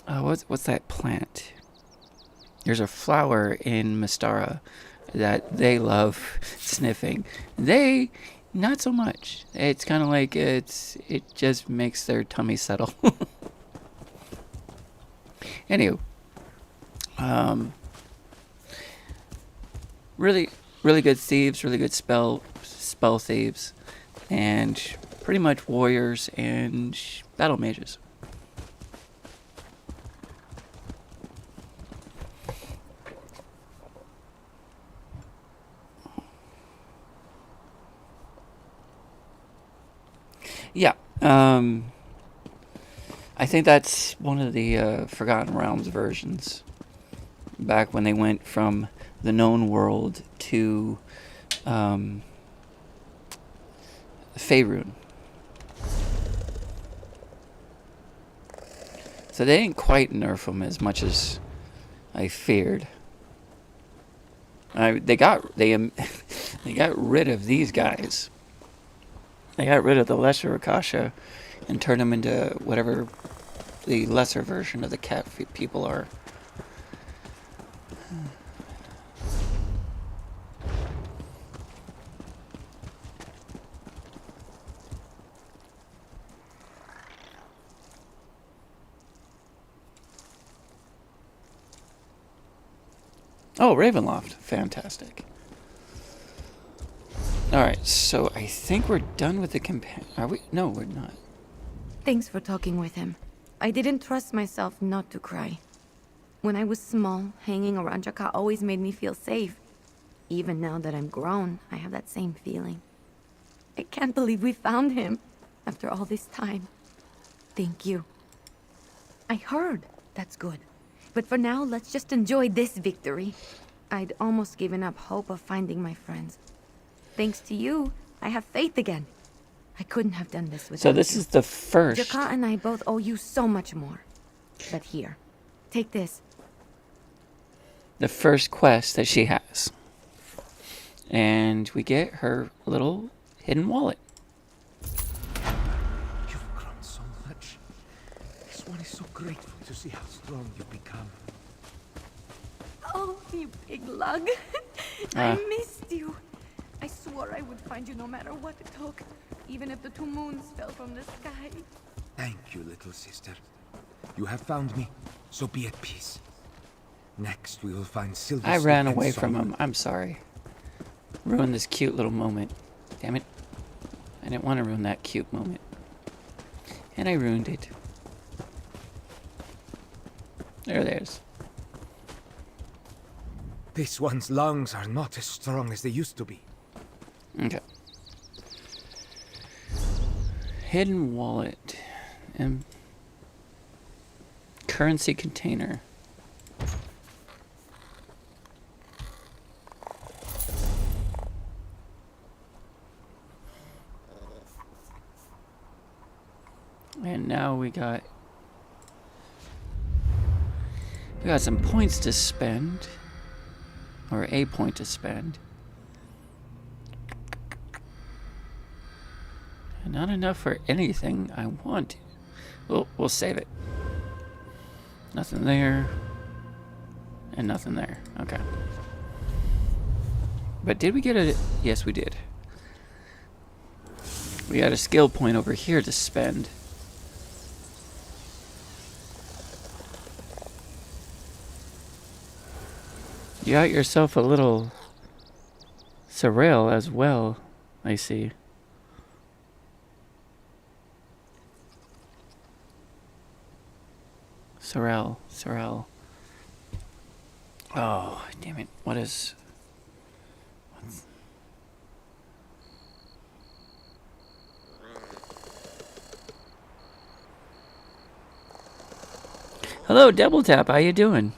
what's that plant? There's a flower in Mystara that they love sniffing. They not so much. It's kind of like it just makes their tummy settle. Anywho, really good thieves, really good spell thieves, and pretty much warriors and battle mages. Yeah, I think that's one of the Forgotten Realms versions. Back when they went from the known world to Faerun. So they didn't quite nerf them as much as I feared. They got rid of these guys. They got rid of the Lesser Akasha and turned them into whatever the lesser version of the cat people are. Oh, Ravenloft. Fantastic. Alright, so I think we're done with the companion. Are we? No, we're not. Thanks for talking with him. I didn't trust myself not to cry. When I was small, hanging around Jaka always made me feel safe. Even now that I'm grown, I have that same feeling. I can't believe we found him after all this time. Thank you. I heard. That's good. But for now, let's just enjoy this victory. I'd almost given up hope of finding my friends. Thanks to you, I have faith again. I couldn't have done this without you. So this is the first. Jaka and I both owe you so much more. But here, take this. The first quest that she has. And we get her little hidden wallet. You've grown so much. This one is so grateful to see how strong you've become. Oh, you big lug. I missed you. I swore I would find you no matter what it took. Even if the 2 moons fell from the sky. Thank you, little sister. You have found me, so be at peace. Next, we will find Silver. I ran away from him. I'm sorry. Ruined this cute little moment. Damn it. I didn't want to ruin that cute moment. And I ruined it. There it is. This one's lungs are not as strong as they used to be. Okay. Hidden wallet. And currency container. And now we got some points to spend, or a point to spend. And not enough for anything I want. We'll save it. Nothing there, and nothing there. Okay. But did we get a? Yes, we did. We got a skill point over here to spend. You got yourself a little Sorrel as well, I see. Sorrel. Oh, damn it. What's... Hello, Double Tap. How you doing?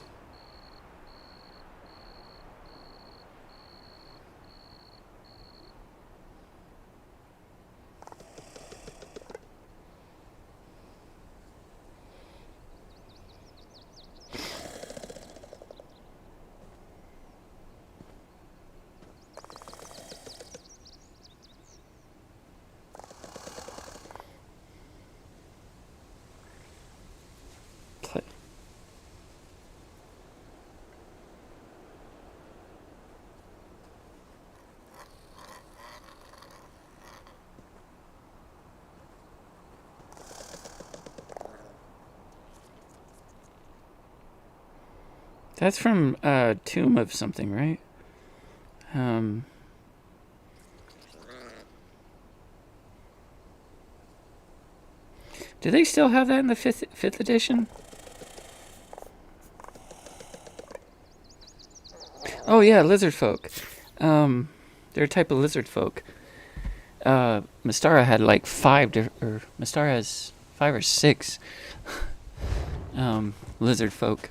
That's from Tomb of something, right? Do they still have that in the fifth edition? Oh yeah, lizard folk. They're a type of lizard folk. Mystara had like Mystara has 5 or 6 lizard folk.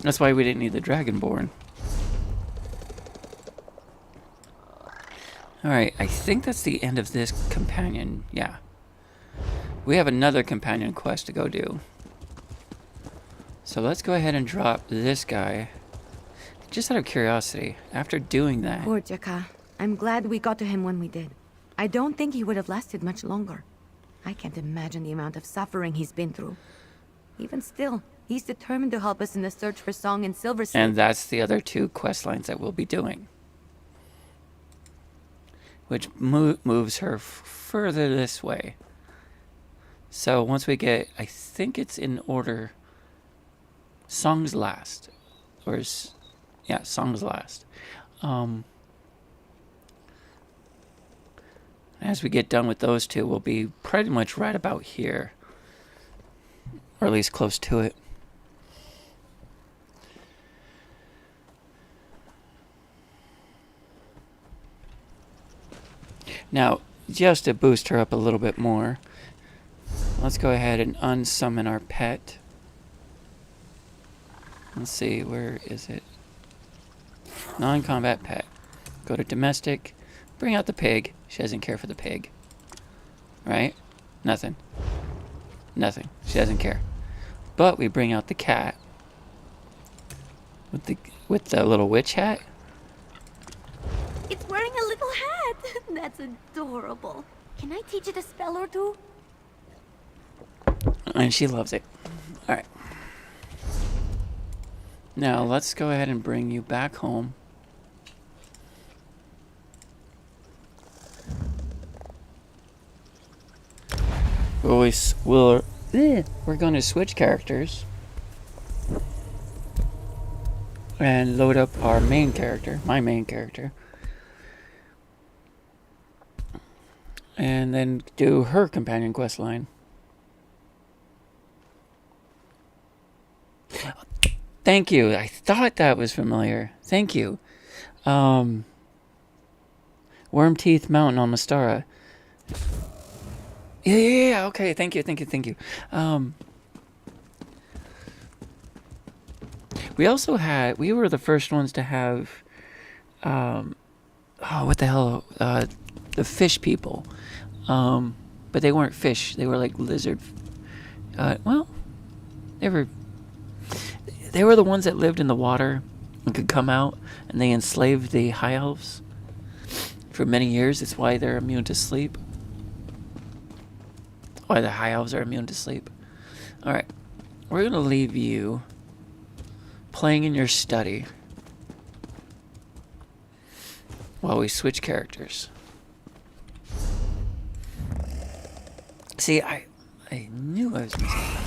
That's why we didn't need the Dragonborn. Alright, I think that's the end of this companion. Yeah. We have another companion quest to go do. So let's go ahead and drop this guy. Just out of curiosity, after doing that... Poor Jaka. I'm glad we got to him when we did. I don't think he would have lasted much longer. I can't imagine the amount of suffering he's been through. Even still, he's determined to help us in the search for Song and Silversmith. And that's the other 2 quest lines that we'll be doing. Which moves her further this way. So once we get, I think it's in order, Song's last. Yeah, Song's last. As we get done with those 2, we'll be pretty much right about here. Or at least close to it. Now, just to boost her up a little bit more, let's go ahead and unsummon our pet. Let's see, where is it? Non-combat pet. Go to domestic, bring out the pig. She doesn't care for the pig. Right? Nothing. Nothing. She doesn't care. But we bring out the cat. With the little witch hat. It's wearing a little hat. That's adorable. Can I teach it a spell or two? And she loves it. Alright. Now, let's go ahead and bring you back home. We're going to switch characters. And load up our main character. My main character. And then do her companion quest line. Thank you. I thought that was familiar. Thank you. Worm Teeth Mountain on Mastara. Yeah. Okay. Thank you. We were the first ones to have, what the hell? The fish people. But they weren't fish. They were like lizard. Well, they were the ones that lived in the water and could come out, and they enslaved the high elves for many years. That's why they're immune to sleep. Why the high elves are immune to sleep. Alright. We're going to leave you playing in your study while we switch characters. See, I knew I was missing something.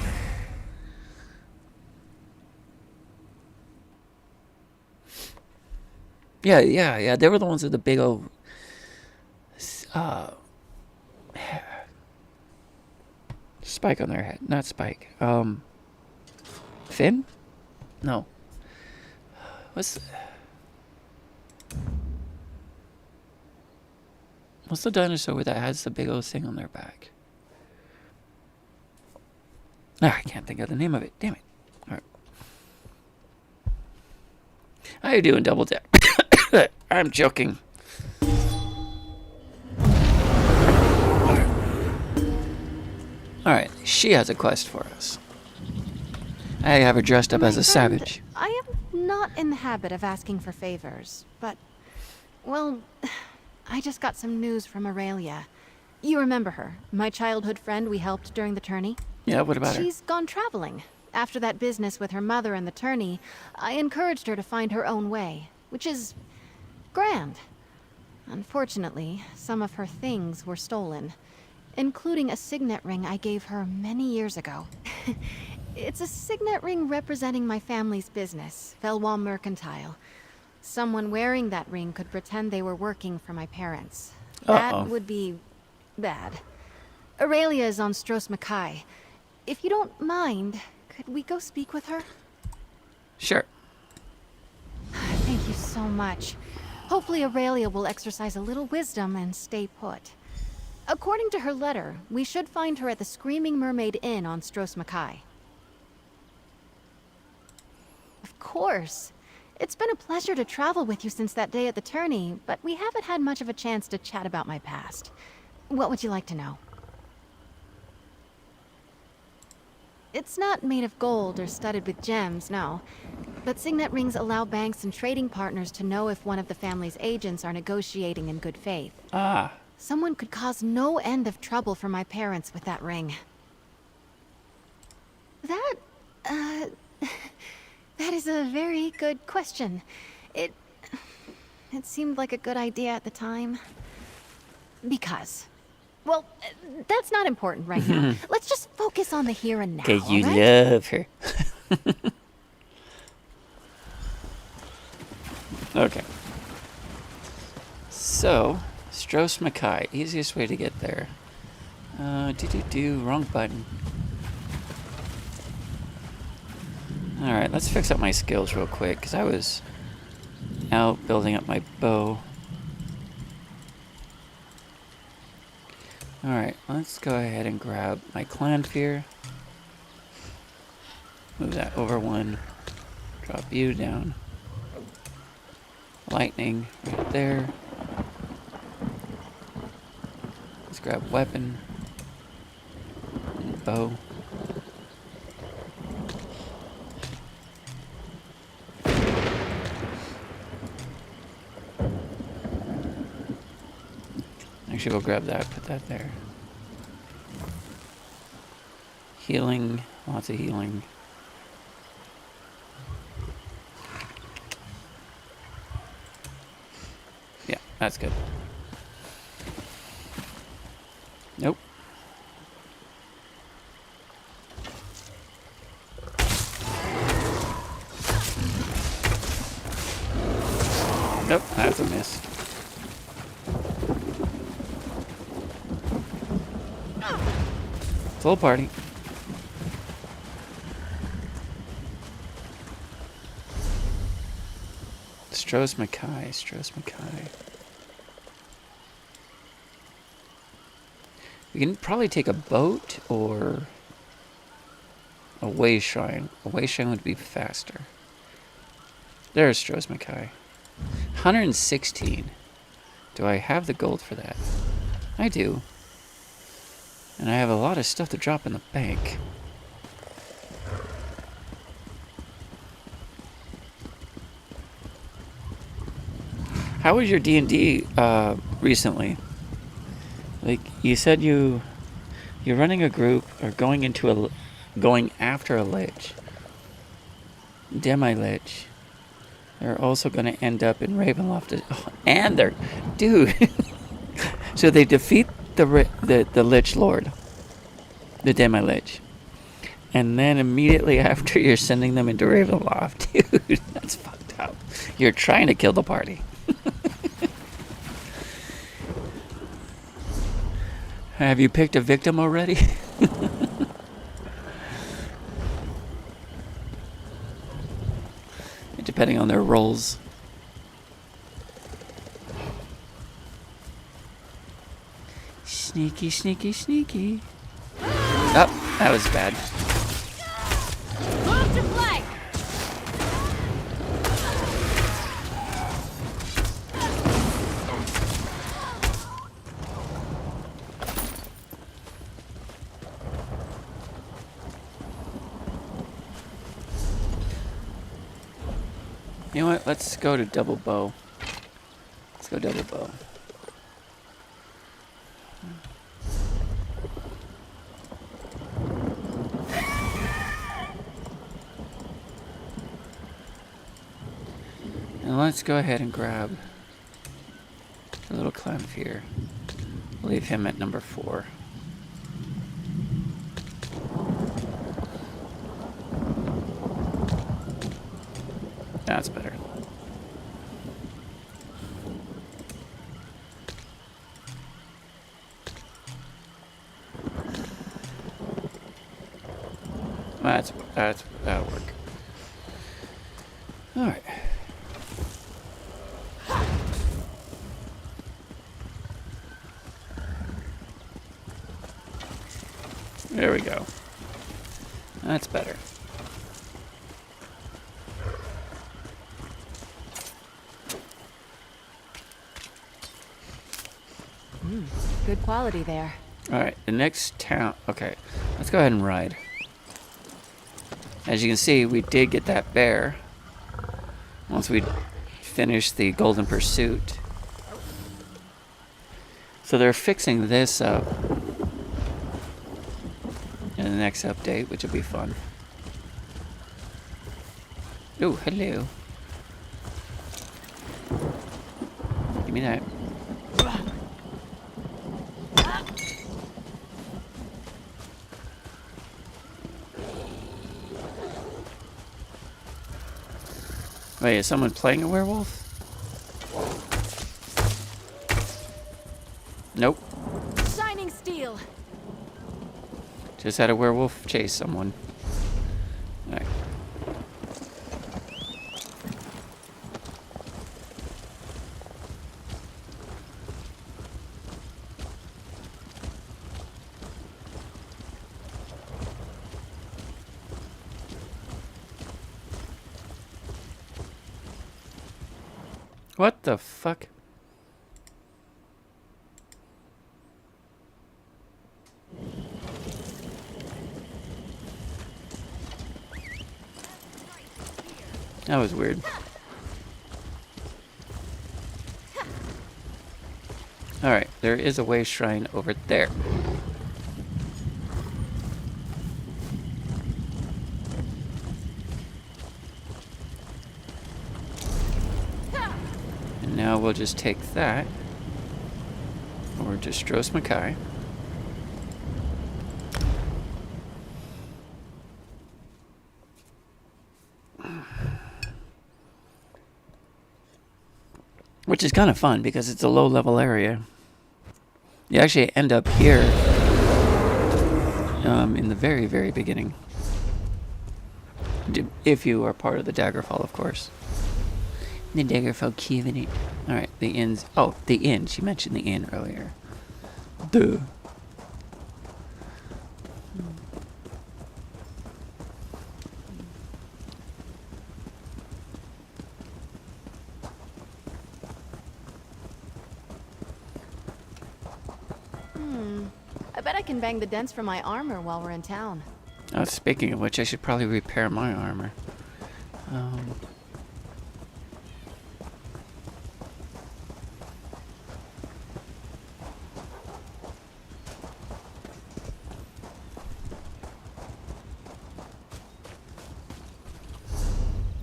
Yeah. They were the ones with the big old spike on their head. Not spike. Fin? No. What's the dinosaur that has the big old thing on their back? I can't think of the name of it. Damn it. All right. How you doing, Double Deck? I'm joking. Alright, she has a quest for us. I have her dressed up as a savage. I am not in the habit of asking for favors, but, well, I just got some news from Aurelia. You remember her, my childhood friend we helped during the tourney? Yeah, what about her? She's gone traveling. After that business with her mother and the tourney, I encouraged her to find her own way, which is grand. Unfortunately, some of her things were stolen, including a signet ring I gave her many years ago. It's a signet ring representing my family's business, Felwall Mercantile. Someone wearing that ring could pretend they were working for my parents. That would be bad. Aurelia is on Stros Mackay. If you don't mind, could we go speak with her? Sure. Thank you so much. Hopefully Aurelia will exercise a little wisdom and stay put. According to her letter, we should find her at the Screaming Mermaid Inn on Stros Mackay. Of course. It's been a pleasure to travel with you since that day at the tourney, but we haven't had much of a chance to chat about my past. What would you like to know? It's not made of gold or studded with gems, no. But signet rings allow banks and trading partners to know if one of the family's agents are negotiating in good faith. Someone could cause no end of trouble for my parents with that ring. That is a very good question. It seemed like a good idea at the time. Because... well, that's not important right now. Let's just focus on the here and now, Okay, you right? love her. Okay. So, Stros Mackay, easiest way to get there. Wrong button. Alright, let's fix up my skills real quick, because I was out building up my bow. Alright, let's go ahead and grab my clan fear. Move that over one. Drop you down. Lightning right there. Let's grab weapon. And bow. Actually, we'll grab that, put that there. Healing, lots of healing. Yeah, that's good. Nope. Nope, that's a miss. Full party. Stros Mackay. We can probably take a boat or a way shrine. A way shrine would be faster. There's Stros Mackay. 116. Do I have the gold for that? I do. And I have a lot of stuff to drop in the bank. How was your D&D recently? Like you said, you're running a group or going after a lich, demi-lich. They're also going to end up in Ravenloft, and they're, dude. So they defeat the Lich Lord, the demi-lich, and then immediately after you're sending them into Ravenloft, dude. That's fucked up. You're trying to kill the party. Have you picked a victim already? Depending on their roles. Sneaky, sneaky, sneaky. Oh, that was bad. Move to flank! You know what? Let's go to double bow. Let's go double bow. And let's go ahead and grab a little clamp here. Leave him at number 4. That's better. That'll work. All right. There we go. That's better. Good quality there. All right, the next town. Okay, let's go ahead and ride. As you can see, we did get that bear once we finished the Golden Pursuit. So they're fixing this up in the next update, which will be fun. Oh, hello. Give me that. Wait, is someone playing a werewolf? Nope. Shining steel. Just had a werewolf chase someone. Alright. What the fuck? That was weird. Alright, there is a way shrine over there. And now we'll just take that over to Stros Mackay. Which is kind of fun because it's a low level area. You actually end up here in the very, very beginning. If you are part of the Daggerfall, of course. The Daggerfall community. Alright, the inn's... Oh, the inn. She mentioned the inn earlier. Duh. I bet I can bang the dents from my armor while we're in town. Speaking of which, I should probably repair my armor.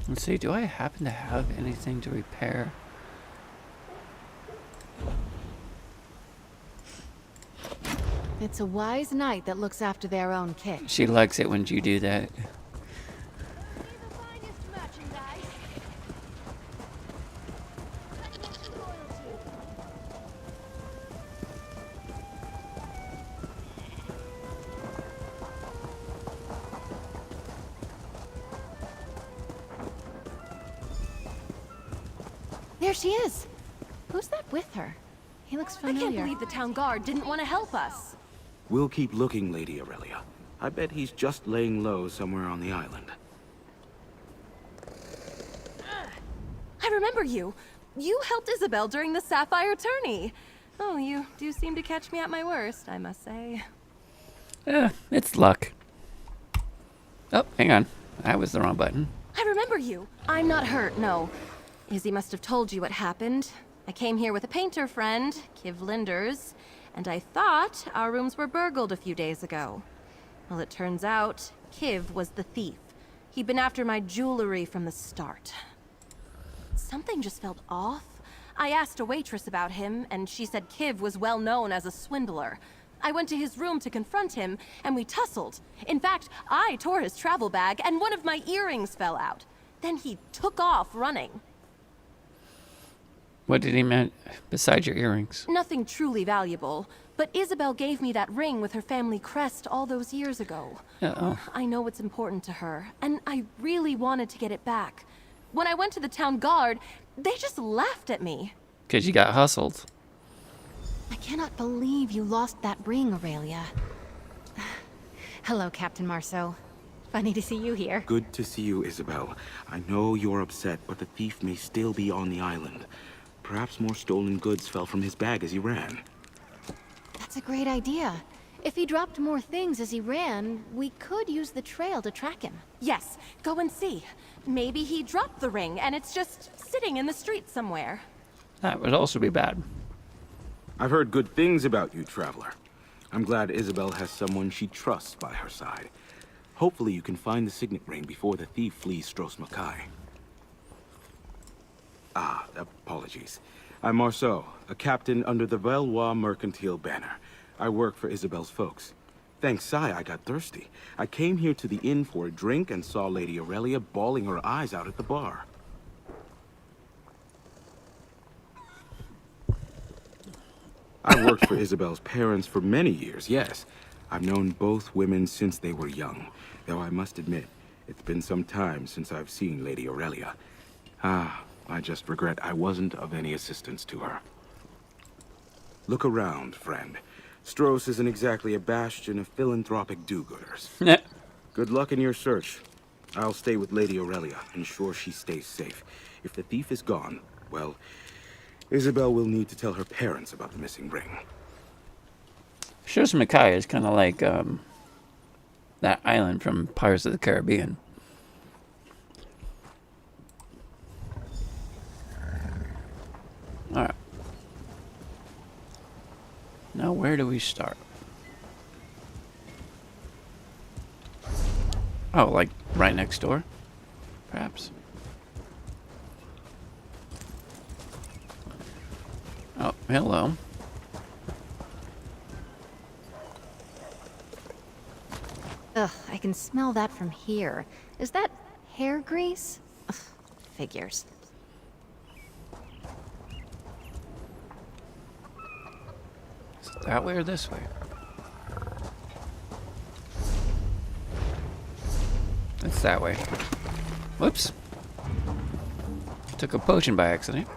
Let's see, do I happen to have anything to repair? It's a wise knight that looks after their own kit. She likes it when you do that. There she is. Who's that with her? He looks familiar. I can't believe the town guard didn't want to help us. We'll keep looking, Lady Aurelia. I bet he's just laying low somewhere on the island. I remember you. You helped Isabel during the Sapphire tourney. Oh, you do seem to catch me at my worst, I must say. It's luck. Oh, hang on. That was the wrong button. I remember you. I'm not hurt, no. Izzy must have told you what happened. I came here with a painter friend, Kiv Linders, and I thought our rooms were burgled a few days ago. Well, it turns out Kiv was the thief. He'd been after my jewelry from the start. Something just felt off. I asked a waitress about him, and she said Kiv was well known as a swindler. I went to his room to confront him, and we tussled. In fact, I tore his travel bag, and one of my earrings fell out. Then he took off running. What did he mean besides your earrings? Nothing truly valuable, but Isabel gave me that ring with her family crest all those years ago. Uh-oh. I know it's important to her, and I really wanted to get it back. When I went to the town guard, they just laughed at me. 'Cause you got hustled. I cannot believe you lost that ring, Aurelia. Hello, Captain Marceau. Funny to see you here. Good to see you, Isabel. I know you're upset, but the thief may still be on the island. Perhaps more stolen goods fell from his bag as he ran. That's a great idea. If he dropped more things as he ran, we could use the trail to track him. Yes, go and see. Maybe he dropped the ring and it's just sitting in the street somewhere. That would also be bad. I've heard good things about you, Traveler. I'm glad Isabel has someone she trusts by her side. Hopefully you can find the signet ring before the thief flees Stros Makai. Apologies. I'm Marceau, a captain under the Valois Mercantile banner. I work for Isabel's folks. Thanks, Sai, I got thirsty. I came here to the inn for a drink and saw Lady Aurelia bawling her eyes out at the bar. I worked for Isabel's parents for many years, yes. I've known both women since they were young, though I must admit, it's been some time since I've seen Lady Aurelia. I just regret I wasn't of any assistance to her. Look around, friend. Stros isn't exactly a bastion of philanthropic do-gooders. Good luck in your search. I'll stay with Lady Aurelia, ensure she stays safe. If the thief is gone, well, Isabel will need to tell her parents about the missing ring. Stros Makai is kind of like that island from Pirates of the Caribbean. Alright. Now where do we start? Oh, like right next door? Perhaps. Oh, hello. Ugh, I can smell that from here. Is that hair grease? Ugh, figures. Is it that way or this way? It's that way. Whoops. Took a potion by accident.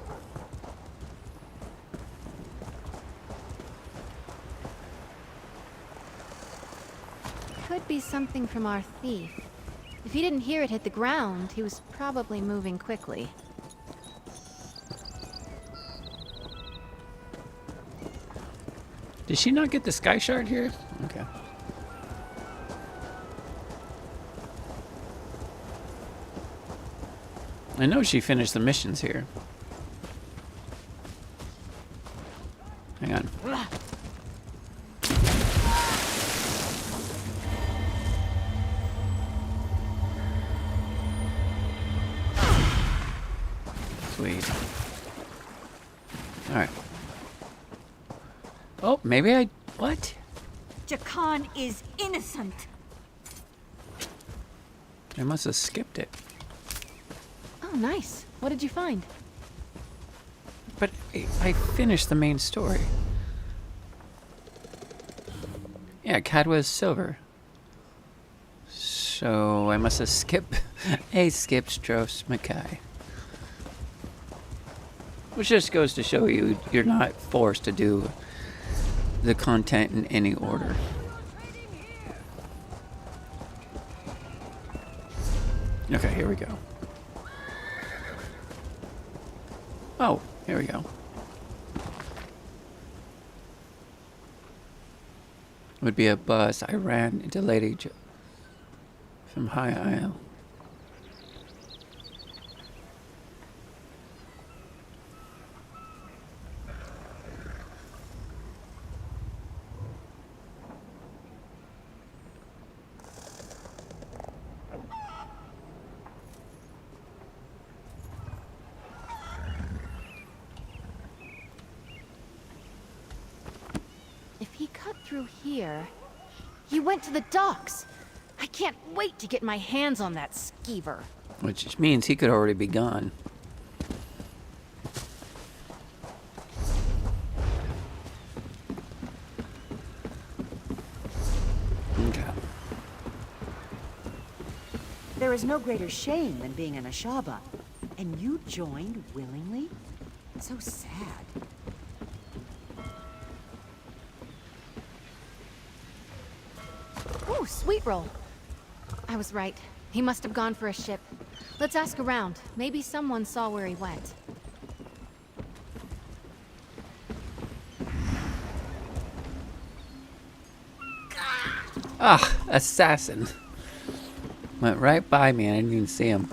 Could be something from our thief. If he didn't hear it hit the ground, he was probably moving quickly. Did she not get the sky shard here? Okay. I know she finished the missions here. Hang on. Sweet. Alright. Oh, maybe I... What? Jakan is innocent. I must have skipped it. Oh, nice. What did you find? But I finished the main story. Yeah, Cadwa's silver. So I must have skipped... I skipped Dros Mackay. Which just goes to show you, you're not forced to do the content in any order. Okay, here we go. Oh, here we go. Would be a bus. I ran into Lady from High Isle. If he cut through here, he went to the docks. I can't wait to get my hands on that skeever. Which means he could already be gone. Okay. There is no greater shame than being an Ashaba. And you joined willingly? So sad. Ooh, sweet roll. I was right. He must have gone for a ship. Let's ask around. Maybe someone saw where he went. Ah, assassin. Went right by me and I didn't even see him.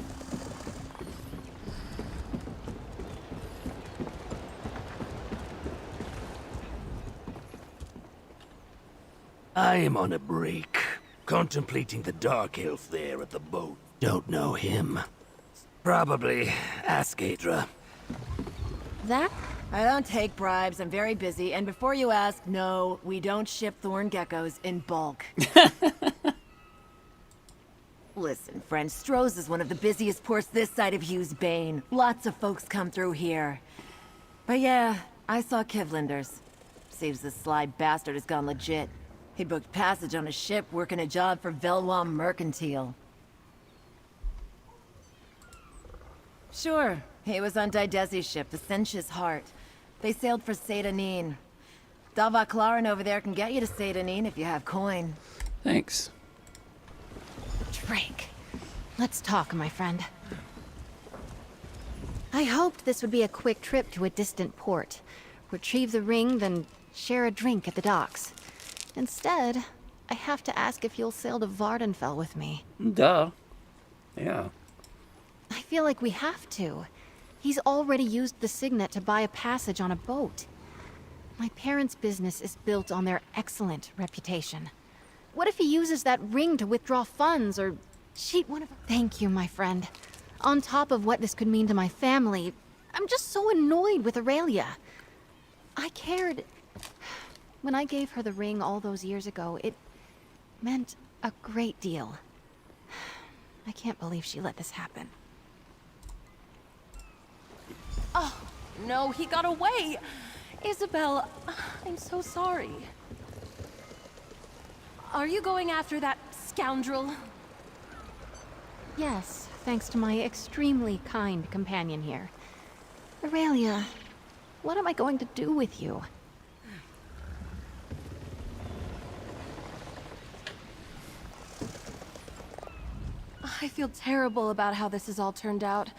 I am on a break, contemplating the dark elf there at the boat. Don't know him. Probably ask Adra. That? I don't take bribes, I'm very busy, and before you ask, no, we don't ship thorn geckos in bulk. Listen, friend, Stroh's is one of the busiest ports this side of Hughes Bane. Lots of folks come through here. But yeah, I saw Kivlinder's. Seems this sly bastard has gone legit. He booked passage on a ship working a job for Velwam Mercantile. Sure, he was on Didesi's ship, the Sench's Heart. They sailed for Sedanine. Dava Clarin over there can get you to Sedanine if you have coin. Thanks. Drake. Let's talk, my friend. I hoped this would be a quick trip to a distant port. Retrieve the ring, then share a drink at the docks. Instead, I have to ask if you'll sail to Vardenfell with me. Duh. Yeah. I feel like we have to. He's already used the signet to buy a passage on a boat. My parents' business is built on their excellent reputation. What if he uses that ring to withdraw funds or cheat one of... Thank you, my friend. On top of what this could mean to my family, I'm just so annoyed with Aurelia. I cared... When I gave her the ring all those years ago, it meant a great deal. I can't believe she let this happen. Oh, no, he got away! Isabel, I'm so sorry. Are you going after that scoundrel? Yes, thanks to my extremely kind companion here. Aurelia, what am I going to do with you? I feel terrible about how this has all turned out.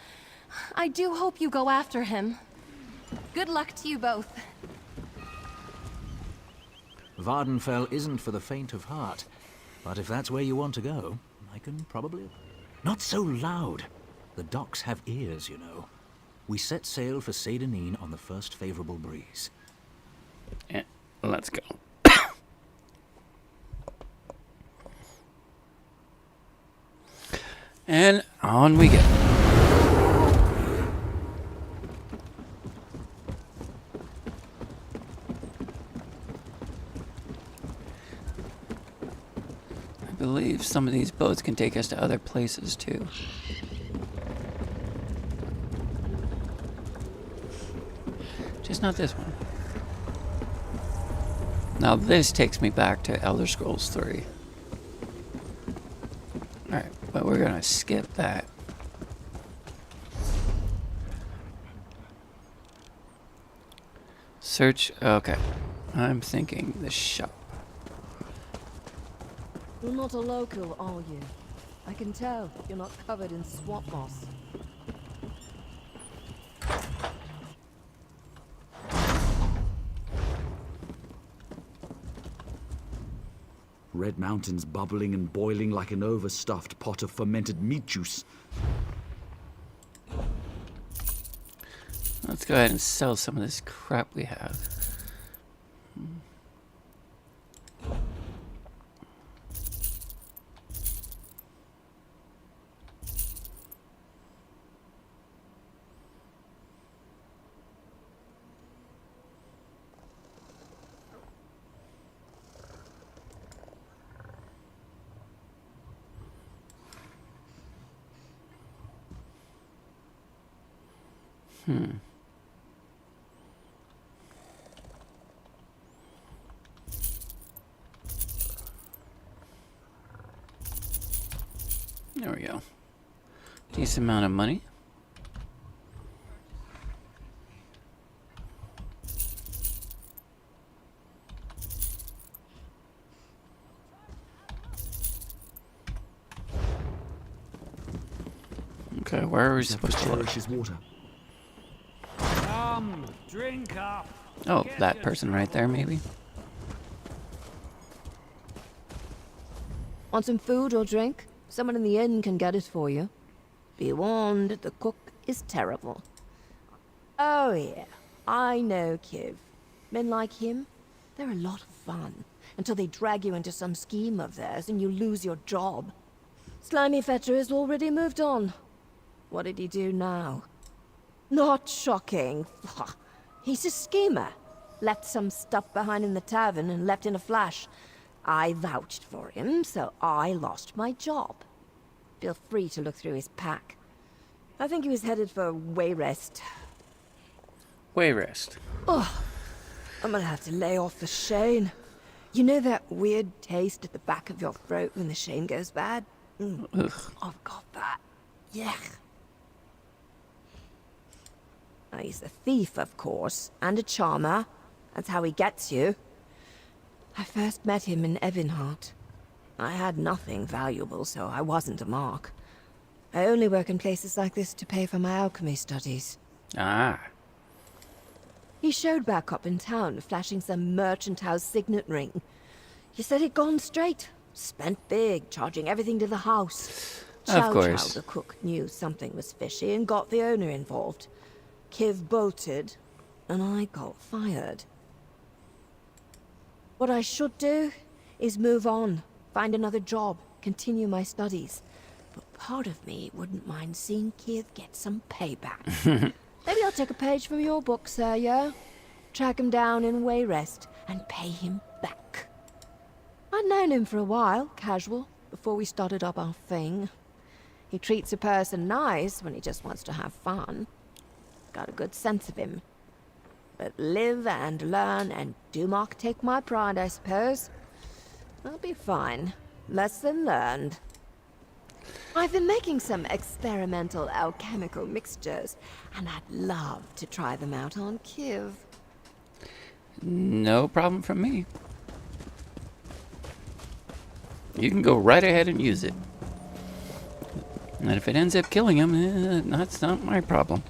I do hope you go after him. Good luck to you both. Vardenfell isn't for the faint of heart, but if that's where you want to go, I can probably... Not so loud. The docks have ears, you know. We set sail for Seydenine on the first favorable breeze. Let's go. And on we go. I believe some of these boats can take us to other places too. Just not this one. Now this takes me back to Elder Scrolls 3. Alright, but we're gonna skip that. Search, okay. I'm thinking the shop. You're not a local, are you? I can tell you're not covered in swamp moss. Red Mountain's bubbling and boiling like an overstuffed pot of fermented meat juice. Let's go ahead and sell some of this crap we have. There we go. Decent amount of money. Okay, where are we supposed to look? Water. Come, drink up. Oh, that person right there, maybe? Want some food or drink? Someone in the inn can get it for you. Be warned, the cook is terrible. Oh yeah, I know Kiv. Men like him, they're a lot of fun. Until they drag you into some scheme of theirs and you lose your job. Slimy Fetter has already moved on. What did he do now? Not shocking. He's a schemer. Left some stuff behind in the tavern and left in a flash. I vouched for him, so I lost my job. Feel free to look through his pack. I think he was headed for Wayrest. Wayrest. Oh, I'm gonna have to lay off the Shane. You know that weird taste at the back of your throat when the Shane goes bad? I've got that. Yeah. Now, he's a thief, of course, and a charmer. That's how he gets you. I first met him in Evinhart. I had nothing valuable, so I wasn't a mark. I only work in places like this to pay for my alchemy studies. Ah. He showed back up in town, flashing some merchant house signet ring. He said he'd gone straight. Spent big, charging everything to the house. Of course. Chow, the cook, knew something was fishy and got the owner involved. Kiv bolted, and I got fired. What I should do is move on, find another job, continue my studies. But part of me wouldn't mind seeing Kiv get some payback. Maybe I'll take a page from your book, sir, yeah? Track him down in Wayrest and pay him back. I'd known him for a while, casual, before we started up our thing. He treats a person nice when he just wants to have fun. Got a good sense of him. But live and learn and do Mark take my pride, I suppose. I'll be fine. Lesson learned. I've been making some experimental alchemical mixtures, and I'd love to try them out on Kiv. No problem from me. You can go right ahead and use it. And if it ends up killing him, that's not my problem.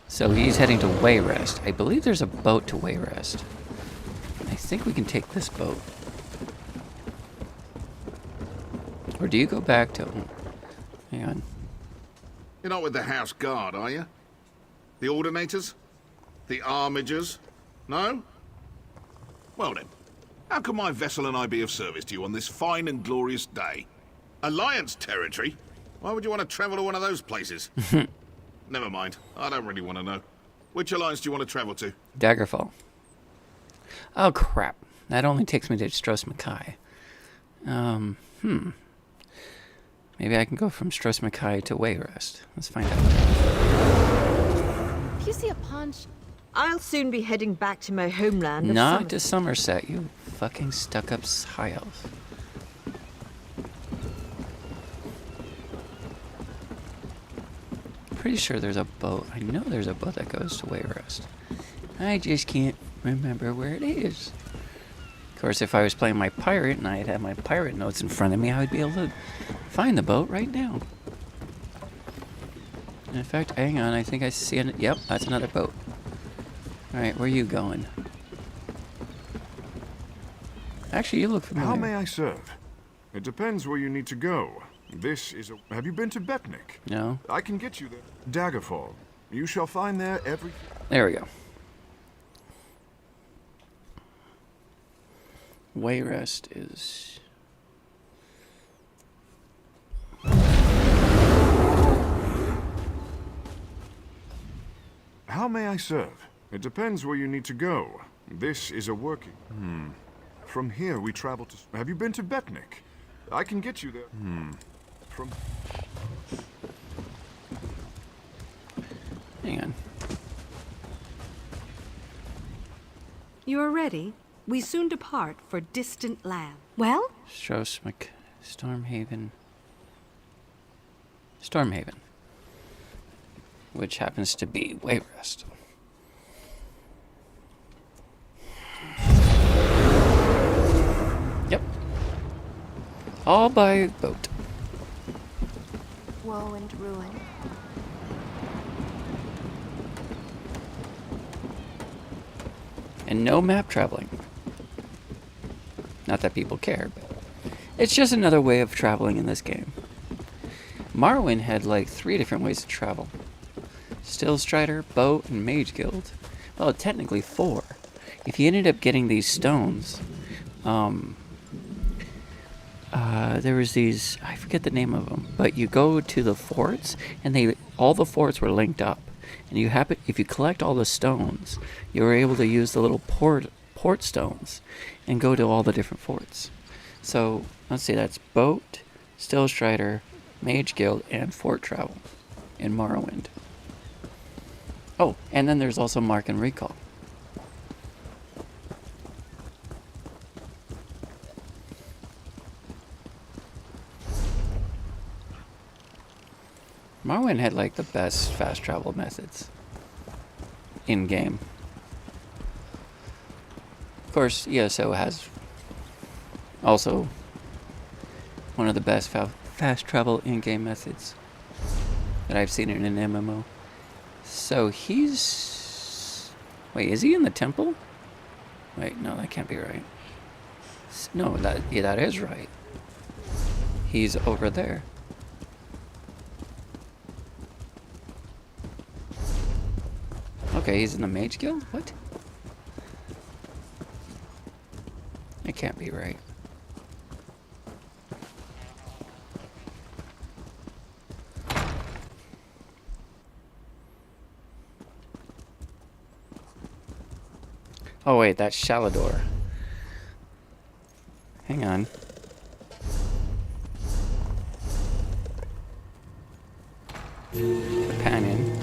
So he's heading to Wayrest. I believe there's a boat to Wayrest. I think we can take this boat. Or do you go back to... Hang on. You're not with the house guard, are you? The ordinators? The armigers? No? Well then, how can my vessel and I be of service to you on this fine and glorious day? Alliance territory? Why would you want to travel to one of those places? Never mind, I don't really want to know. Which alliance do you want to travel to? Daggerfall. Oh crap. That only takes me to Stros Mackay. Maybe I can go from Stros Mackay to Wayrest. Let's find out. If you see a paunch, I'll soon be heading back to my homeland of Not to Somerset, you fucking stuck-up high elf. Pretty sure there's a boat. I know there's a boat that goes to Wayrest. I just can't remember where it is. Of course, if I was playing my pirate and I had my pirate notes in front of me, I would be able to find the boat right now. In fact, hang on, I think I see it. Yep, that's another boat. Alright, where are you going? Actually, you look familiar. How may I serve? It depends where you need to go. This is a... Have you been to Betnik? No. I can get you there. Daggerfall. You shall find there every... There we go. Wayrest is... How may I serve? It depends where you need to go. This is a working... From here we travel to... Have you been to Betnik? I can get you there. From... Hang on. You are ready? We soon depart for distant land. Well? Stormhaven. Stormhaven. Which happens to be Wayrest. Yep. All by boat. Woe and ruin. And no map traveling. Not that people care, but it's just another way of traveling in this game. Morrowind had like 3 different ways to travel. Stillstrider, boat, and Mage Guild. Well, technically 4. If you ended up getting these stones, there was these, I forget the name of them, but you go to the forts, and all the forts were linked up. And if you collect all the stones, you're able to use the little port stones and go to all the different forts. So, let's see, that's boat, Stillstrider, Mage Guild, and fort travel in Morrowind. Oh, and then there's also Mark and Recall. Morrowind had like the best fast travel methods in game. Of course, ESO has also one of the best fast travel in-game methods that I've seen in an MMO. So he's... Wait, is he in the temple? Wait, no, that can't be right. No, that is right. He's over there. Okay, he's in the Mage Guild? What? It can't be right. Oh wait, that's Shalador. Hang on. Companion.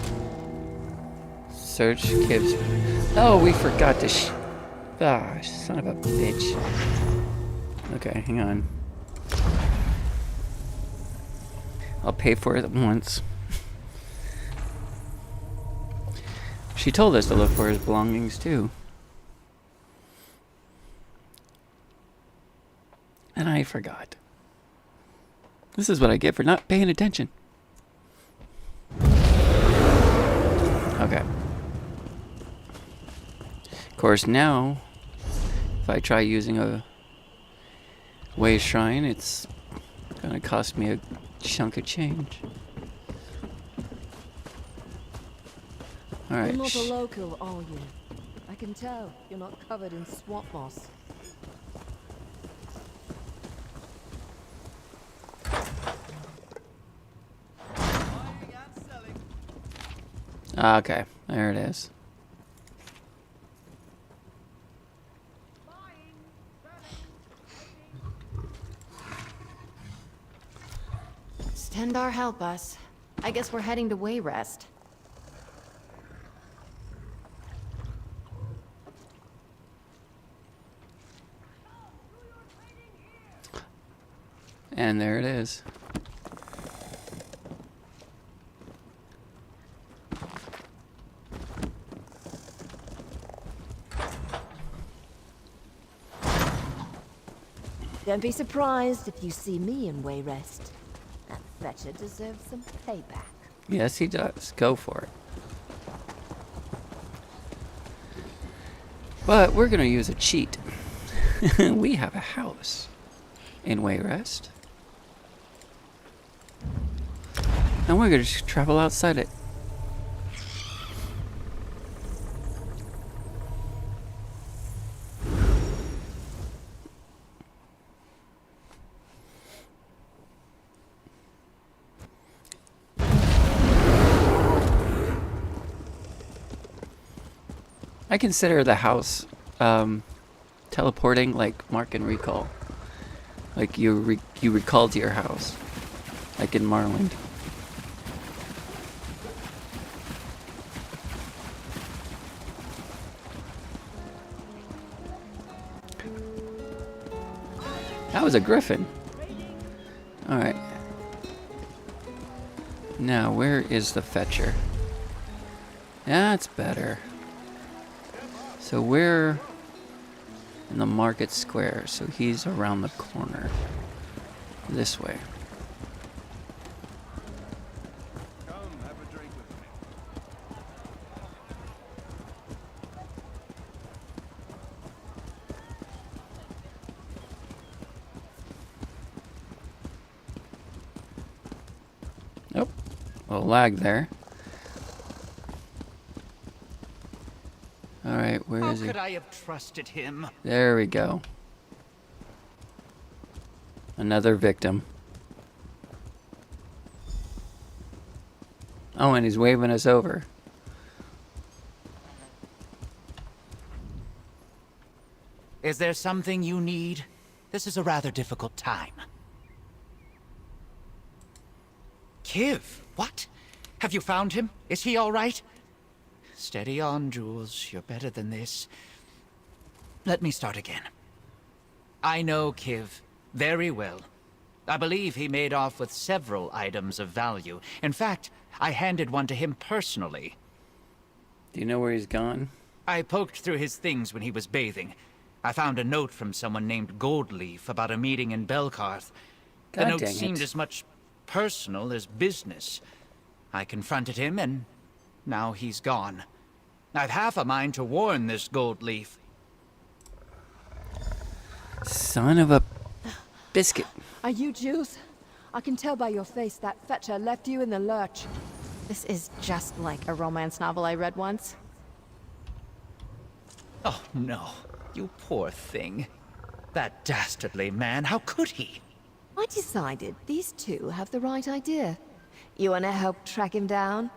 Search Kiv's... Oh, we forgot to Ah, son of a bitch. Okay, hang on. I'll pay for it once. She told us to look for his belongings, too. And I forgot. This is what I get for not paying attention. Okay. Of course, now, if I try using a way shrine, it's gonna cost me a chunk of change. Alright. You're not a local, are you? I can tell. You're not covered in swamp moss. Okay, there it is. Stendar help us. I guess we're heading to Wayrest. And there it is. Don't be surprised if you see me in Wayrest. That fetcher deserves some payback. Yes, he does. Go for it. But we're going to use a cheat. We have a house in Wayrest. And we're going to travel outside it. I consider the house teleporting like Mark and Recall. Like you recall to your house, like in Marland. That was a griffin. Alright. Now, where is the fetcher? That's better. So we're in the market square, so he's around the corner. This way. Nope. A little lag there. Alright, where is he? How could I have trusted him? There we go. Another victim. Oh, and he's waving us over. Is there something you need? This is a rather difficult time. Kiv, what? Have you found him? Is he all right? Steady on, Jules. You're better than this. Let me start again. I know Kiv very well. I believe he made off with several items of value. In fact, I handed one to him personally. Do you know where he's gone? I poked through his things when he was bathing. I found a note from someone named Goldleaf about a meeting in Belkarth. The God note dang seemed it. as much personal as business. I confronted him, and now he's gone. I've half a mind to warn this Goldleaf. Son of a biscuit. Are you Jules? I can tell by your face that fetcher left you in the lurch. This is just like a romance novel I read once. Oh, no. You poor thing. That dastardly man, how could he? I decided these two have the right idea. You wanna help track him down?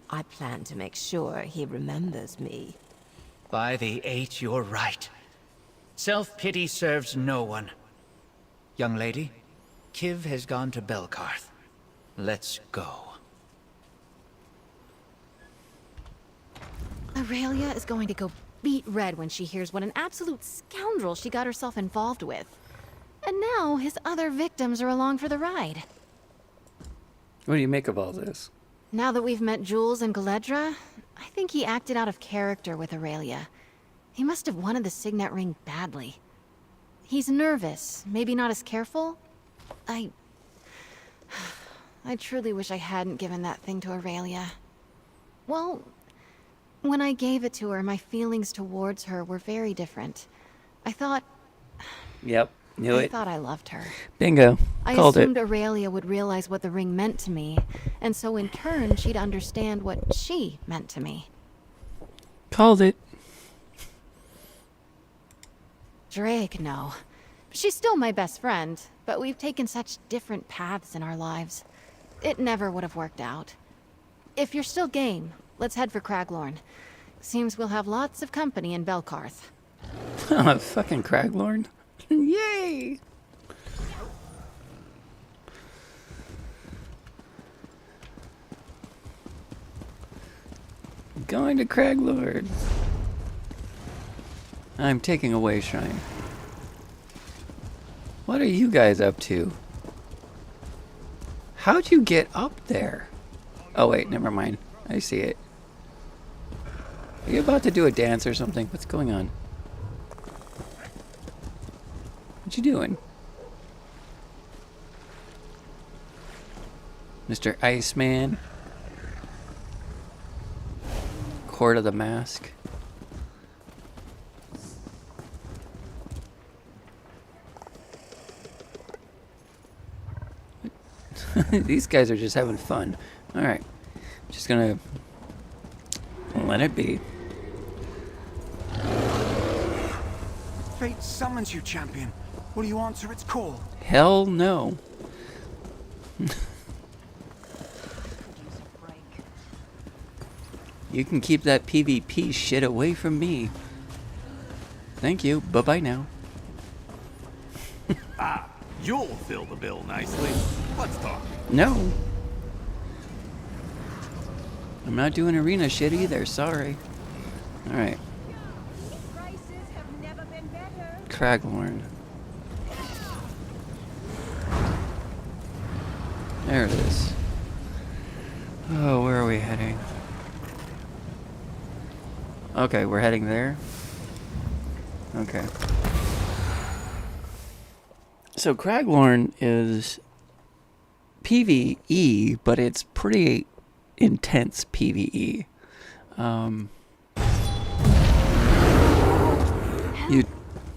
I plan to make sure he remembers me. By the 8, you're right. Self-pity serves no one. Young lady, Kiv has gone to Belkarth. Let's go. Aurelia is going to go beet red when she hears what an absolute scoundrel she got herself involved with. And now his other victims are along for the ride. What do you make of all this? Now that we've met Jules and Galedra, I think he acted out of character with Aurelia. He must have wanted the signet ring badly. He's nervous, maybe not as careful. I truly wish I hadn't given that thing to Aurelia. Well, when I gave it to her, my feelings towards her were very different. I thought... Yep, knew I it. thought I loved her. Bingo. I Called assumed it. Aurelia would realize what the ring meant to me, and so in turn she'd understand what she meant to me. Called it. Drake, no. She's still my best friend, but we've taken such different paths in our lives. It never would have worked out. If you're still game, let's head for Craglorn. Seems we'll have lots of company in Belkarth. Fucking Craglorn. Yay! Going to Craglord. I'm taking away Shrine. What are you guys up to? How'd you get up there? Oh wait, never mind. I see it. Are you about to do a dance or something? What's going on? What you doing? Mr. Iceman? Court of the Mask? These guys are just having fun. Alright. Just gonna let it be. Fate summons you, champion. Will you answer its call? Hell no. You can keep that PvP shit away from me. Thank you. Bye-bye now. You'll fill the bill nicely. Let's talk. No. I'm not doing arena shit either. Sorry. Alright. Craglorn. There it is. Oh, where are we heading? Okay, we're heading there. Okay. So Craglorn is PvE, but it's pretty intense PvE. You...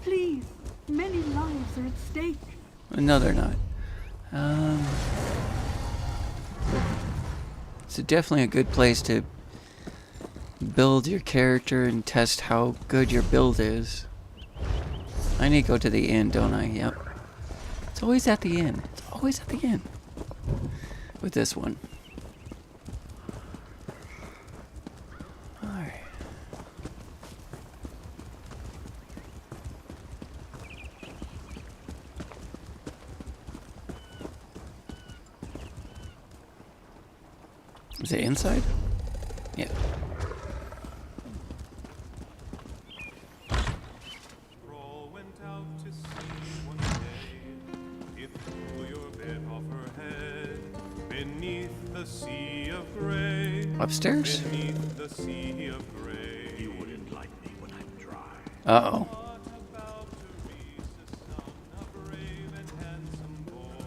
Please, many lives are at stake. No, they're not. It's definitely a good place to build your character and test how good your build is. I need to go to the inn, don't I? Yep. It's always at the inn. It's always at the inn. With this one. Alright. Is it inside? Yeah. Upstairs? You wouldn't like me when I'm dry. Uh-oh.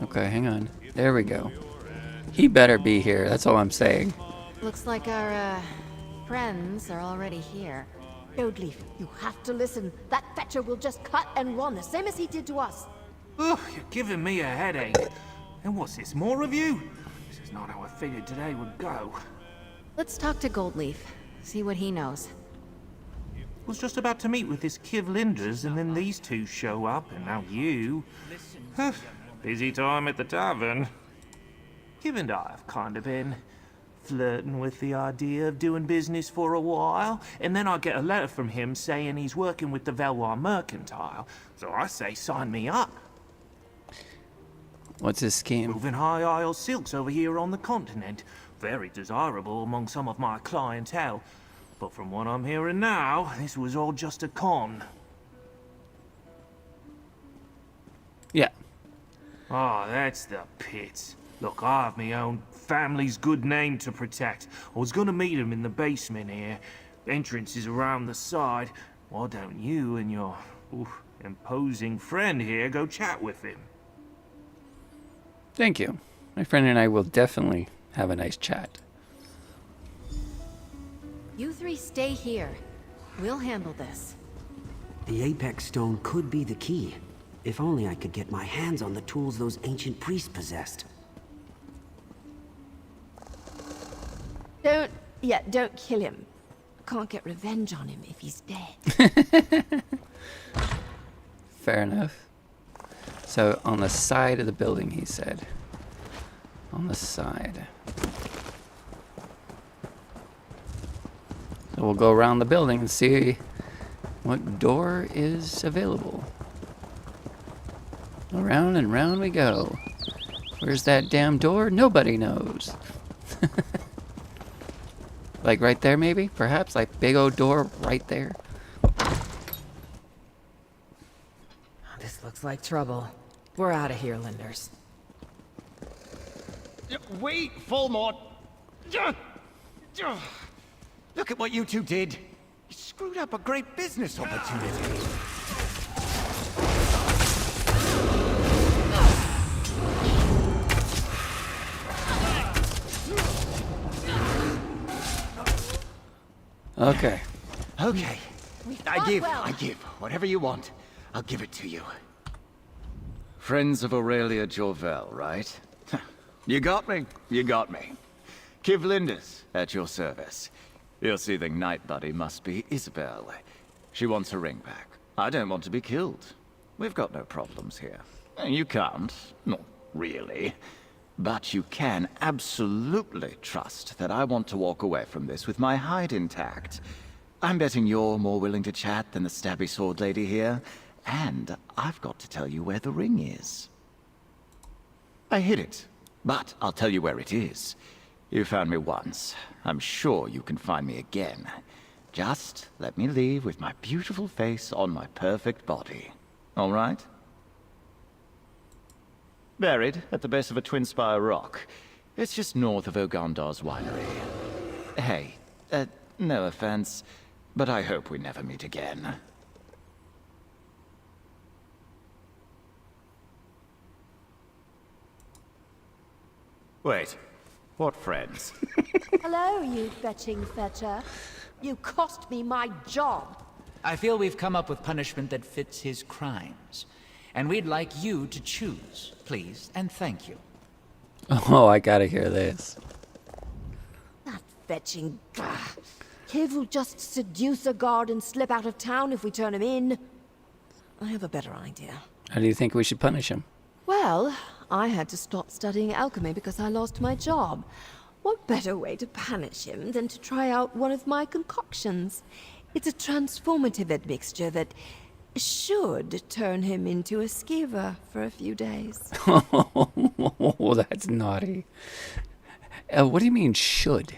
Okay, hang on. There we go. He better be here, that's all I'm saying. Looks like our, friends are already here. Goldleaf, you have to listen. That fetcher will just cut and run, the same as he did to us. Ugh, you're giving me a headache. And what's this, more of you? This is not how I figured today would go. Let's talk to Goldleaf, see what he knows. Was just about to meet with this Kiv Linders, and then these two show up, and now you. Busy time at the tavern. Kiv and I have kind of been flirting with the idea of doing business for a while, and then I get a letter from him saying he's working with the Valois Mercantile. So I say, sign me up. What's his scheme? Moving high Isle silks over here on the continent. Very desirable among some of my clientele. But from what I'm hearing now, this was all just a con. Yeah. Oh, that's the pit. Look, I have my own family's good name to protect. I was gonna meet him in the basement here. Entrance is around the side. Why don't you and your imposing friend here go chat with him? Thank you. My friend and I will definitely have a nice chat. You three stay here. We'll handle this. The Apex Stone could be the key. If only I could get my hands on the tools those ancient priests possessed. Don't kill him. I can't get revenge on him if he's dead. Fair enough. So, on the side of the building, he said. On the side. So we'll go around the building and see what door is available. Around and round we go. Where's that damn door? Nobody knows. Like right there, maybe? Perhaps? Like big old door right there? This looks like trouble. We're out of here, Linders. Wait, Fulmore! Look at what you two did. You screwed up a great business opportunity. Okay. Okay. I give. Whatever you want, I'll give it to you. Friends of Aurelia Jorvel, right? You got me. You got me. Kiv Linders, at your service. Your soothing night buddy must be Isabel. She wants her ring back. I don't want to be killed. We've got no problems here. You can't. Not really. But you can absolutely trust that I want to walk away from this with my hide intact. I'm betting you're more willing to chat than the stabby sword lady here. And I've got to tell you where the ring is. I hid it, but I'll tell you where it is. You found me once. I'm sure you can find me again. Just let me leave with my beautiful face on my perfect body. All right? Buried at the base of a twin-spire rock. It's just north of Ogandar's winery. Hey, no offense, but I hope we never meet again. Wait, what friends? Hello, you fetching fetcher. You cost me my job. I feel we've come up with punishment that fits his crimes. And we'd like you to choose, please, and thank you. Oh, I gotta hear this. That fetching... Kiv will just seduce a guard and slip out of town if we turn him in. I have a better idea. How do you think we should punish him? Well, I had to stop studying alchemy because I lost my job. What better way to punish him than to try out one of my concoctions? It's a transformative admixture that should turn him into a skeever for a few days. Oh, that's naughty. What do you mean, should?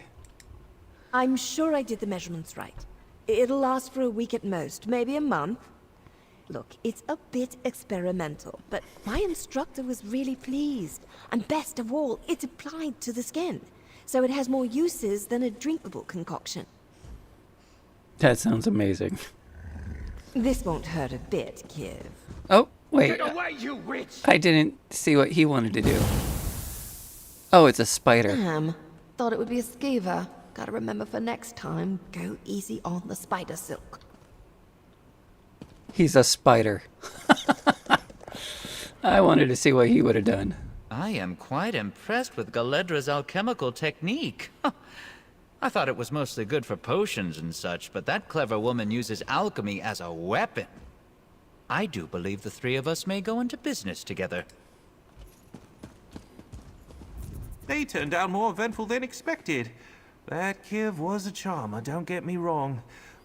I'm sure I did the measurements right. It'll last for a week at most, maybe a month. Look, it's a bit experimental, but my instructor was really pleased. And best of all, it's applied to the skin, so it has more uses than a drinkable concoction. That sounds amazing. This won't hurt a bit, Kiv. Oh, wait. Get away, you witch! I didn't see what he wanted to do. Oh, it's a spider. Damn. Thought it would be a skeever. Gotta remember for next time, go easy on the spider silk. He's a spider. I wanted to see what he would have done. I am quite impressed with Galedra's alchemical technique. I thought it was mostly good for potions and such, but that clever woman uses alchemy as a weapon. I do believe the three of us may go into business together. They turned out more eventful than expected. That Kiv was a charmer, don't get me wrong.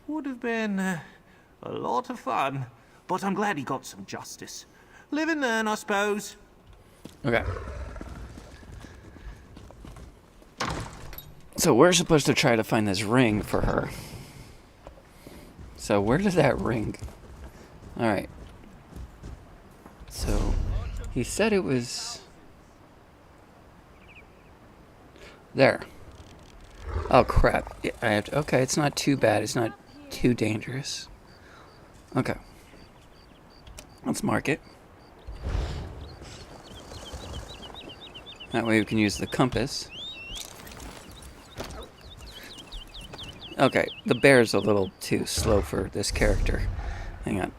Would have been a lot of fun, but I'm glad he got some justice. Live and learn, I suppose. Okay. So we're supposed to try to find this ring for her. So where did that ring? Alright. So he said it was there. Oh crap. Yeah, I have to, okay, it's not too bad. It's not too dangerous. Okay. Let's mark it. That way we can use the compass. Okay, the bear's a little too slow for this character. Hang on.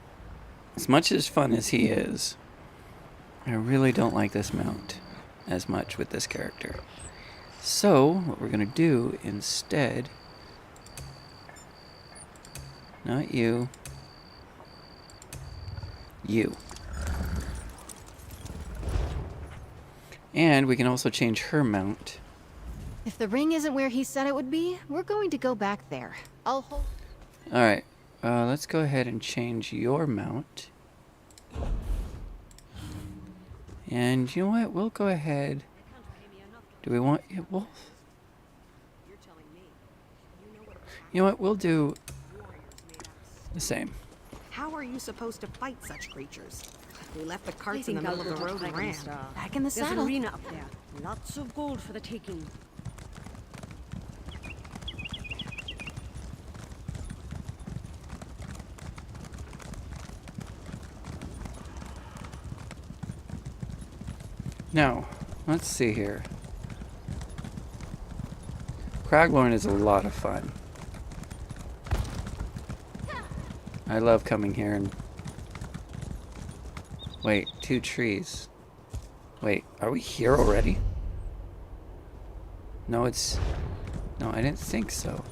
As much as fun as he is, I really don't like this mount as much with this character. So, what we're going to do instead... Not you. You. And we can also change her mount. If the ring isn't where he said it would be, we're going to go back there. I'll hold... Alright, let's go ahead and change your mount. And you know what? We'll go ahead. Do we want... Wolf? You know what? We'll do the same. How are you supposed to fight such creatures? We left the carts in the middle of the road and ran. Back in the There's an saddle. arena up there. Lots of gold for the taking. Now, let's see here. Craglorn is a lot of fun. I love coming here and... Wait, 2 trees. Wait, are we here already? No, it's... No, I didn't think so.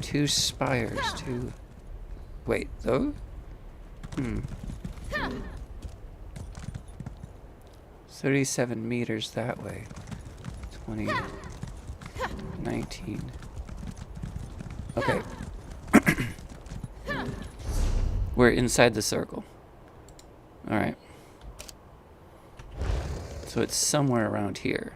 2 spires, 2... Wait, those? 37 meters that way. 20... 19... Okay. We're inside the circle. Alright. So it's somewhere around here.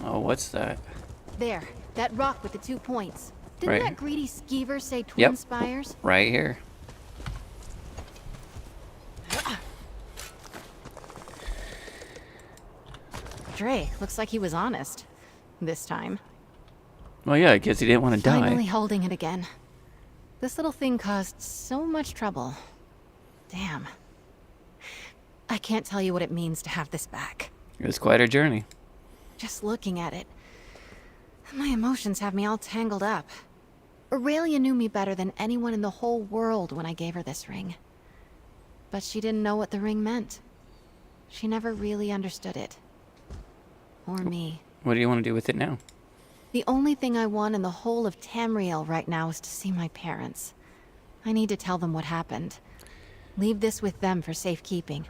Oh, what's that? There, that rock with the 2 points. Didn't Right. that greedy skeever say twin Yep. spires? Right here. Drake, looks like he was honest. This time. Well, yeah, I guess he didn't want to die. Finally holding it again. This little thing caused so much trouble. Damn. I can't tell you what it means to have this back. It was quite a journey. Just looking at it, my emotions have me all tangled up. Aurelia knew me better than anyone in the whole world when I gave her this ring. But she didn't know what the ring meant. She never really understood it. Or me. What do you want to do with it now? The only thing I want in the whole of Tamriel right now is to see my parents. I need to tell them what happened. Leave this with them for safekeeping.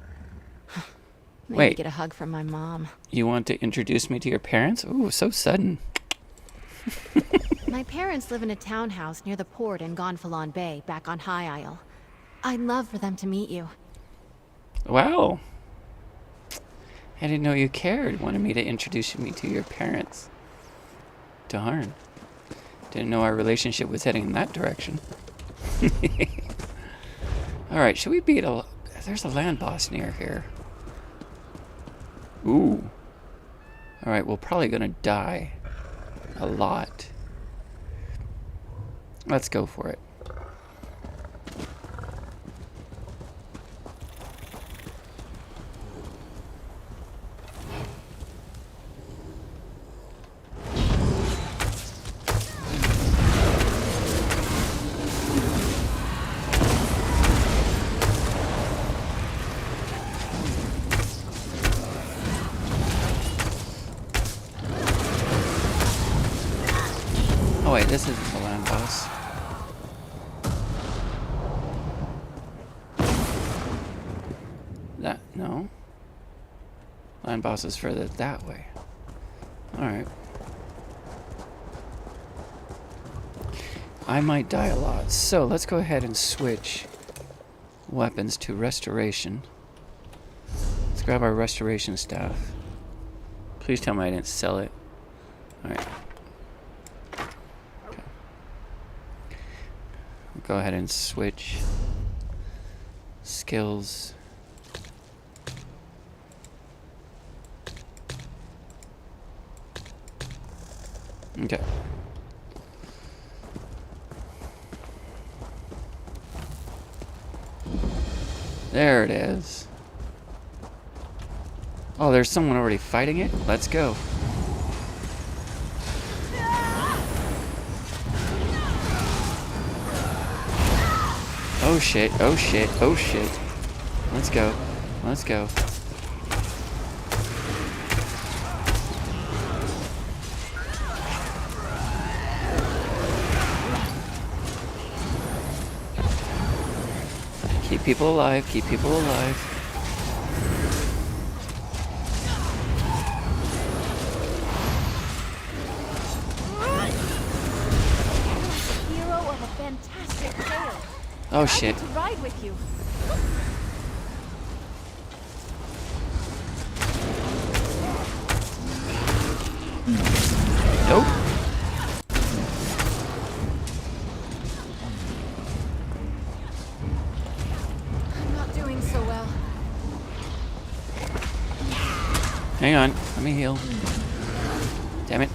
Maybe Wait. get a hug from my mom. You want to introduce me to your parents? Ooh, so sudden. My parents live in a townhouse near the port in Gonfalon Bay, back on High Isle. I'd love for them to meet you. Wow. I didn't know you cared. Wanted me to introduce me to your parents. Darn. Didn't know our relationship was heading in that direction. Alright, should we beat a... There's a land boss near here. Ooh. Alright, we're probably gonna die. A lot. Let's go for it. Oh wait, this isn't the land boss. That, no. Land boss is further that way. Alright. I might die a lot, so let's go ahead and switch weapons to restoration. Let's grab our restoration staff. Please tell me I didn't sell it. Alright. Okay. Go ahead and switch. Skills. Okay. There it is. Oh, there's someone already fighting it? Let's go. Oh shit, oh shit, oh shit. Let's go. Let's go. Keep people alive, keep people alive. Hero of a fantastic tale. Oh shit. To ride with you. Nope. I'm not doing so well. Hang on, let me heal. Damn it.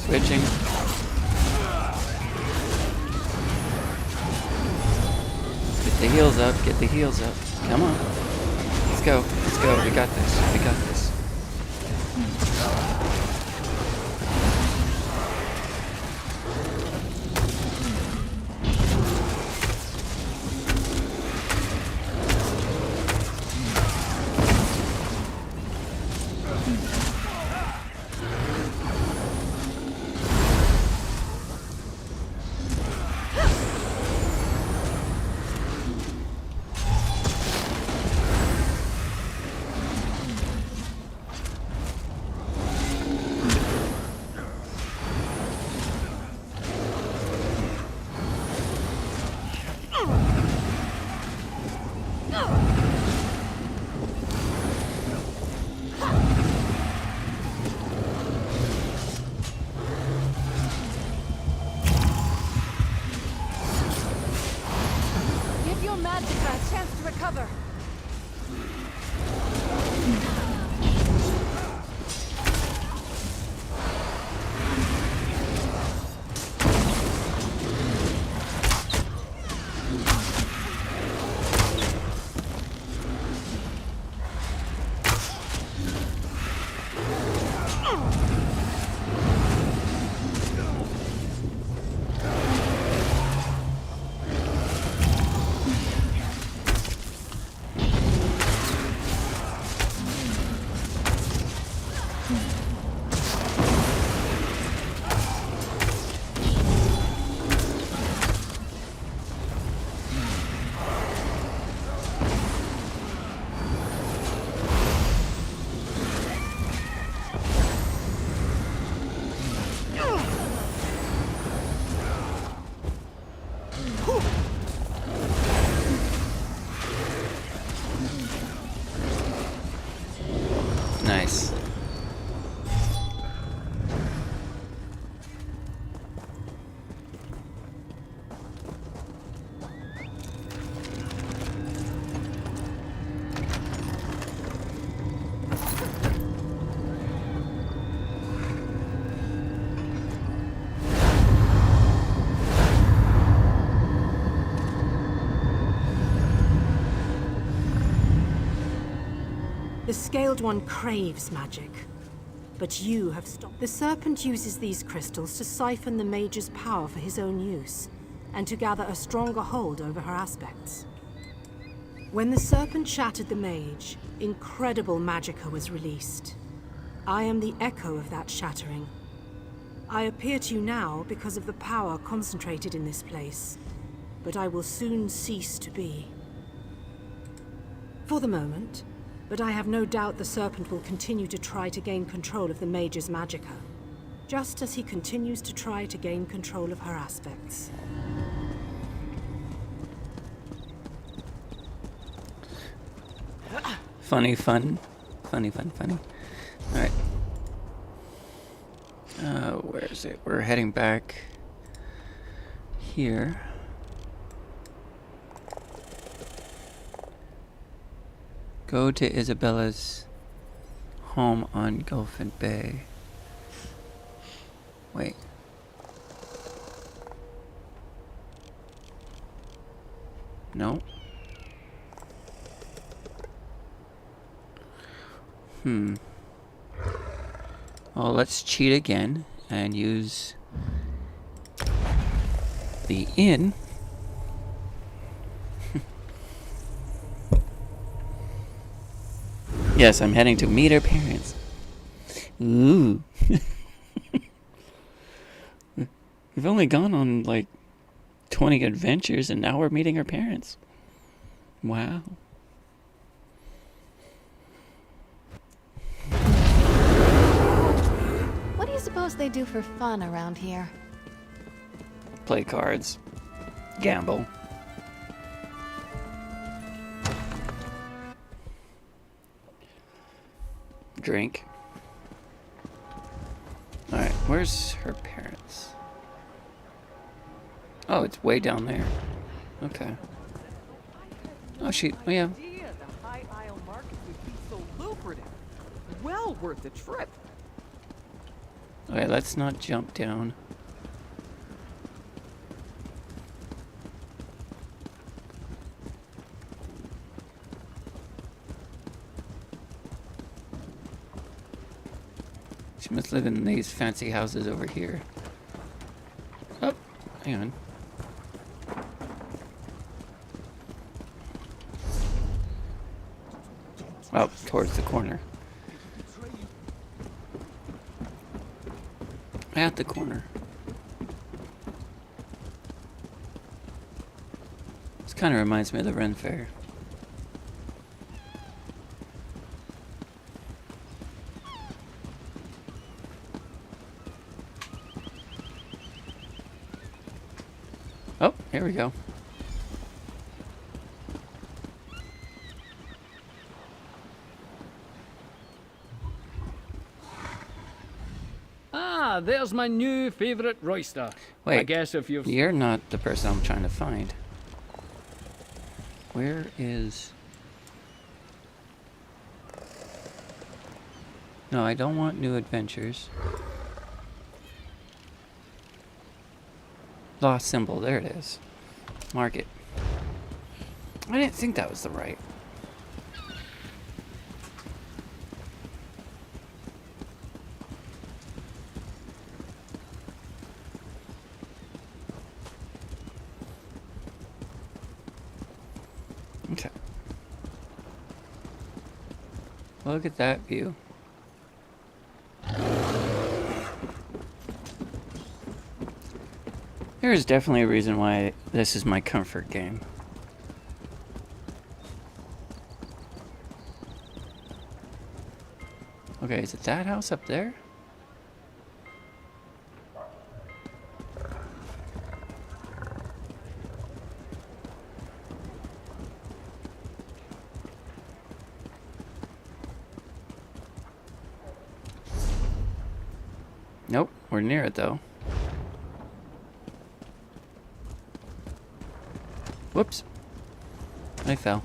Switching. Get the heals up, get the heals up. Come on. Let's go, let's go. We got this, we got this. Give your magicka a chance to recover. Nice. The Scaled One craves magic. But you have stopped. The Serpent uses these crystals to siphon the Mage's power for his own use, and to gather a stronger hold over her aspects. When the Serpent shattered the Mage, incredible magicka was released. I am the echo of that shattering. I appear to you now because of the power concentrated in this place, but I will soon cease to be. For the moment, but I have no doubt the Serpent will continue to try to gain control of the Mage's magicka, just as he continues to try to gain control of her aspects. Funny, fun. Funny, fun, funny. Alright. Where is it? We're heading back here. Go to Isabella's home on Gulfin Bay. Wait. No. Well, let's cheat again and use the inn. Yes, I'm heading to meet her parents. Ooh. We've only gone on like 20 adventures and now we're meeting her parents. Wow. What do you suppose they do for fun around here? Play cards. Gamble. Drink. Alright, where's her parents? Oh, it's way down there. Okay. Oh, oh yeah. The high Isle market would be so lucrative. Well worth the trip. Okay, let's not jump down. She must live in these fancy houses over here. Oh, hang on. Oh, towards the corner. At the corner. This kind of reminds me of the Ren Fair. Oh, here we go. Ah, there's my new favorite roister. Wait, I guess if you've... You're not the person I'm trying to find. Where is... No, I don't want new adventures. Lost symbol, there it is. Market. I didn't think that was the right. Okay. Look at that view. There is definitely a reason why this is my comfort game. Okay, is it that house up there? Nope, we're near it though. Whoops. I fell.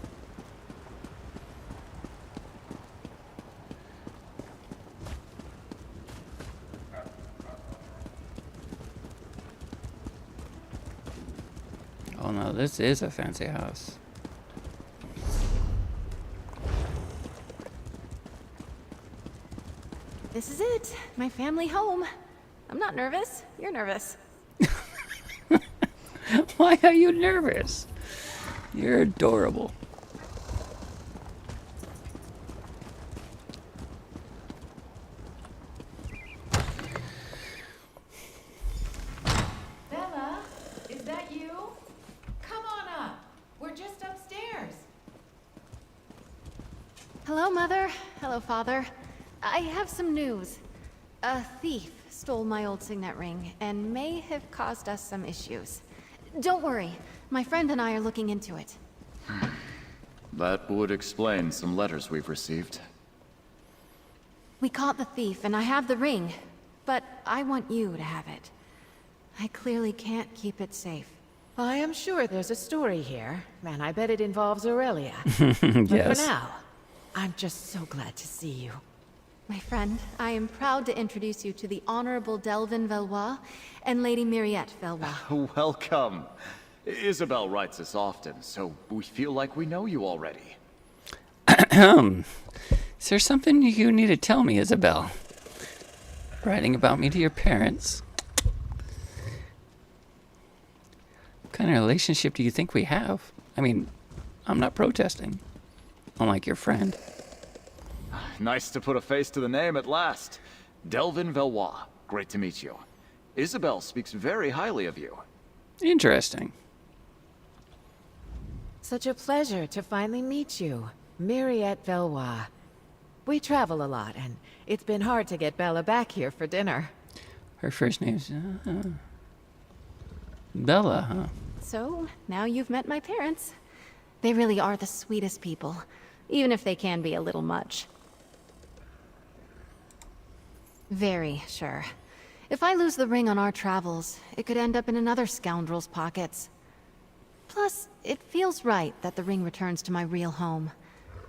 Oh no, this is a fancy house. This is it. My family home. I'm not nervous. You're nervous. Why are you nervous? You're adorable. Bella, is that you? Come on up. We're just upstairs. Hello, Mother. Hello, Father. I have some news. A thief stole my old signet ring and may have caused us some issues. Don't worry. My friend and I are looking into it. That would explain some letters we've received. We caught the thief and I have the ring, but I want you to have it. I clearly can't keep it safe. I am sure there's a story here, and I bet it involves Aurelia. Yes. But for now, I'm just so glad to see you. My friend, I am proud to introduce you to the Honorable Delvin Valois and Lady Mariette Valois. Welcome. Isabel writes us often, so we feel like we know you already. Is there something you need to tell me, Isabel? Writing about me to your parents? What kind of relationship do you think we have? I mean, I'm not protesting. Unlike your friend. Nice to put a face to the name at last. Delvin Valois. Great to meet you. Isabel speaks very highly of you. Interesting. Such a pleasure to finally meet you, Mariette Valois. We travel a lot, and it's been hard to get Bella back here for dinner. Her first name's Bella, huh? So, now you've met my parents. They really are the sweetest people, even if they can be a little much. Very sure. If I lose the ring on our travels, it could end up in another scoundrel's pockets. Plus, it feels right that the ring returns to my real home,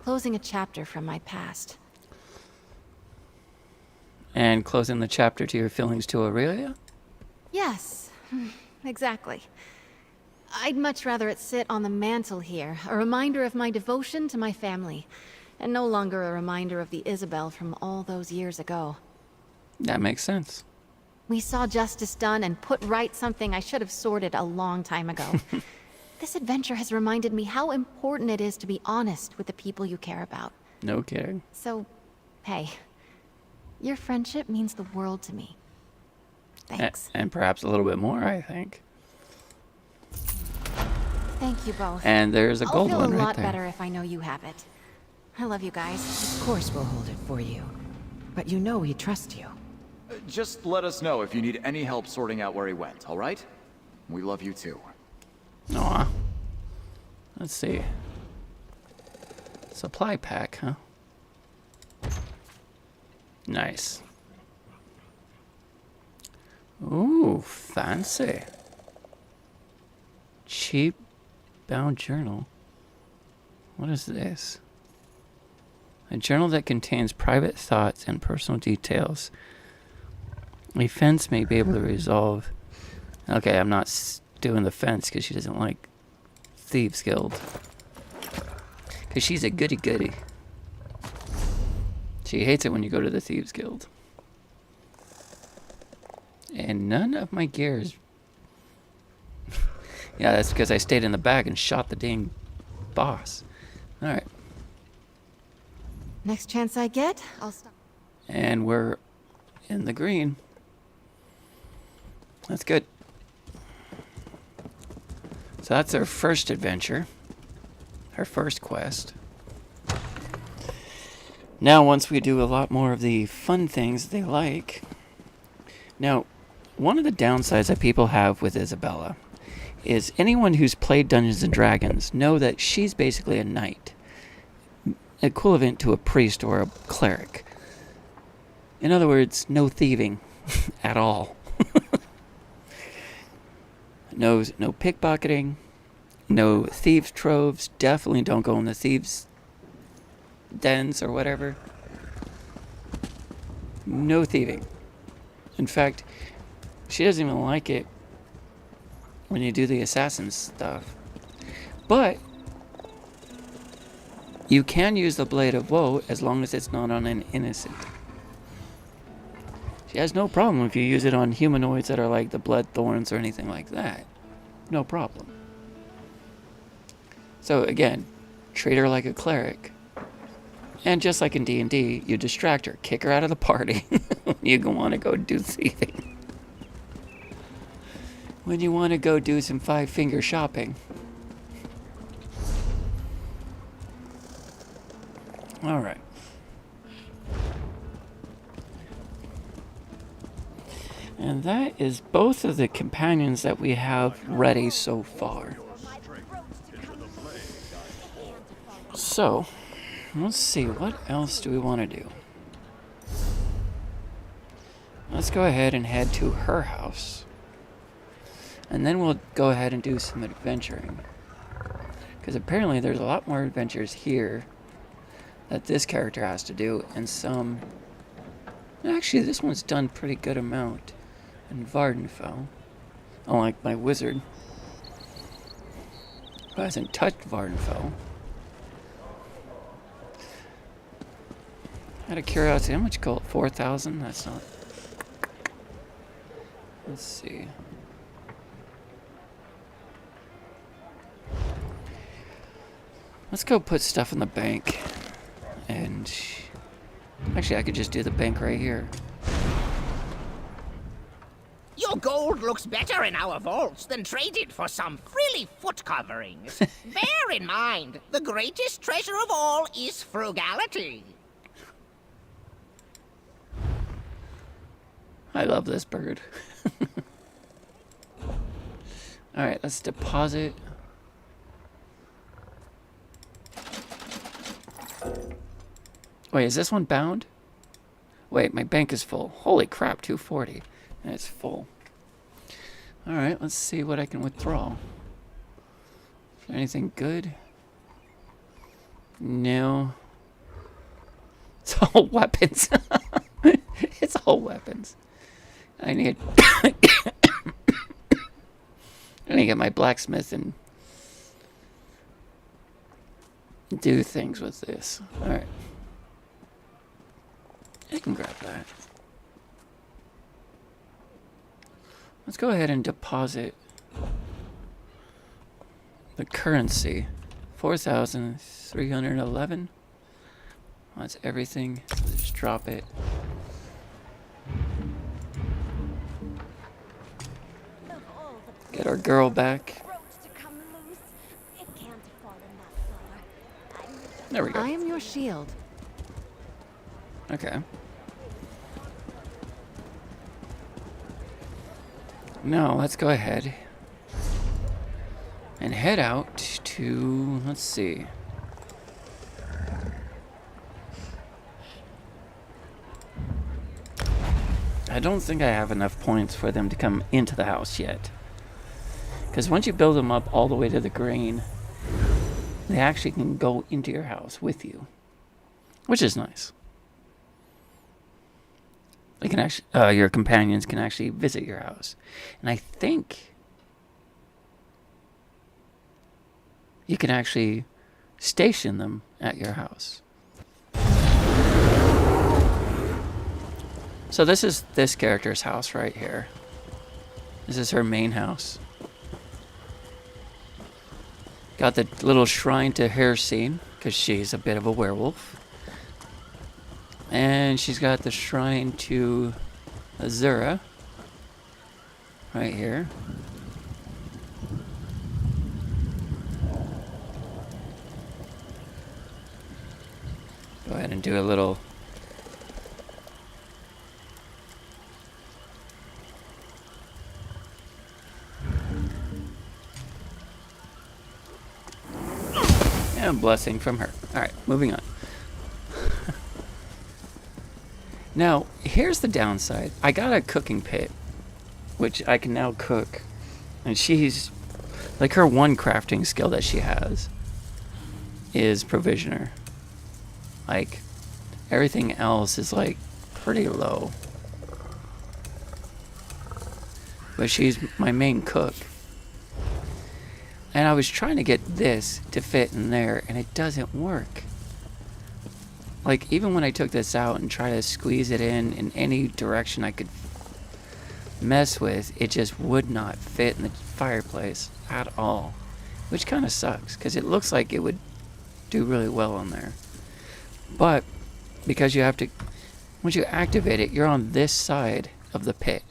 closing a chapter from my past. And closing the chapter to your feelings to Aurelia? Yes, exactly. I'd much rather it sit on the mantle here, a reminder of my devotion to my family, and no longer a reminder of the Isabel from all those years ago. That makes sense. We saw justice done and put right something I should have sorted a long time ago. This adventure has reminded me how important it is to be honest with the people you care about. No kidding. So, hey, your friendship means the world to me. Thanks. And perhaps a little bit more, I think. Thank you both. And there's a gold one I'll feel a right lot there. better if I know you have it. I love you guys. Of course we'll hold it for you. But you know we trust you. Just let us know if you need any help sorting out where he went, all right? We love you too. Aw. Let's see. Supply pack, huh? Nice. Ooh, fancy. Cheap bound journal. What is this? A journal that contains private thoughts and personal details. A fence may be able to resolve. Okay, I'm not doing the fence because she doesn't like Thieves Guild. Because she's a goody-goody. She hates it when you go to the Thieves Guild. And none of my gears. Yeah, that's because I stayed in the back and shot the dang boss. Alright. Next chance I get, I'll stop. And we're in the green. That's good. So that's our first adventure. Our first quest. Now, once we do a lot more of the fun things they like. Now, one of the downsides that people have with Isabella is anyone who's played Dungeons and Dragons know that she's basically a knight. Equivalent to a priest or a cleric. In other words, no thieving at all. No pickpocketing, no thieves' troves. Definitely don't go in the thieves' dens or whatever. No thieving. In fact, she doesn't even like it when you do the assassin stuff. But you can use the Blade of Woe as long as it's not on an innocent. She has no problem if you use it on humanoids that are like the blood thorns or anything like that. No problem. So again, treat her like a cleric. And just like in D&D, you distract her, kick her out of the party when you want to go do thieving. When you want to go do some five-finger shopping. Alright. And that is both of the companions that we have ready so far. So, let's see, what else do we want to do? Let's go ahead and head to her house. And then we'll go ahead and do some adventuring. Because apparently there's a lot more adventures here that this character has to do, and some... Actually, this one's done pretty good amount in Vardenfell. Unlike my wizard, who hasn't touched Vardenfell. Out of curiosity, how much gold? 4,000? That's not... Let's see. Let's go put stuff in the bank. And... Actually, I could just do the bank right here. Your gold looks better in our vaults than traded for some frilly foot coverings. Bear in mind, the greatest treasure of all is frugality. I love this bird. Alright, let's deposit. Wait, is this one bound? Wait, my bank is full. Holy crap, 240. And it's full. Alright, let's see what I can withdraw. Is there anything good? No. It's all weapons. It's all weapons. I need I need to get my blacksmith and do things with this. Alright. I can grab that. Let's go ahead and deposit the currency. 4,311. That's everything. Just drop it. Get our girl back. There we go. I am your shield. Okay. Now, let's go ahead and head out to, let's see. I don't think I have enough points for them to come into the house yet. Because once you build them up all the way to the green, they actually can go into your house with you, which is nice. They can actually, your companions can actually visit your house, and I think you can actually station them at your house. So this is this character's house right here. This is her main house. Got the little shrine to her scene, because she's a bit of a werewolf. And she's got the shrine to Azura right here. Go ahead and do a little and a blessing from her. Alright, moving on. Now, here's the downside. I got a cooking pit, which I can now cook. And she's, like, her one crafting skill that she has is provisioner. Like, everything else is, like, pretty low. But she's my main cook. And I was trying to get this to fit in there, and it doesn't work. like, even when I took this out and tried to squeeze it in any direction I could mess with, it just would not fit in the fireplace at all, which kind of sucks because it looks like it would do really well on there. But because you have to, once you activate it, you're on this side of the pit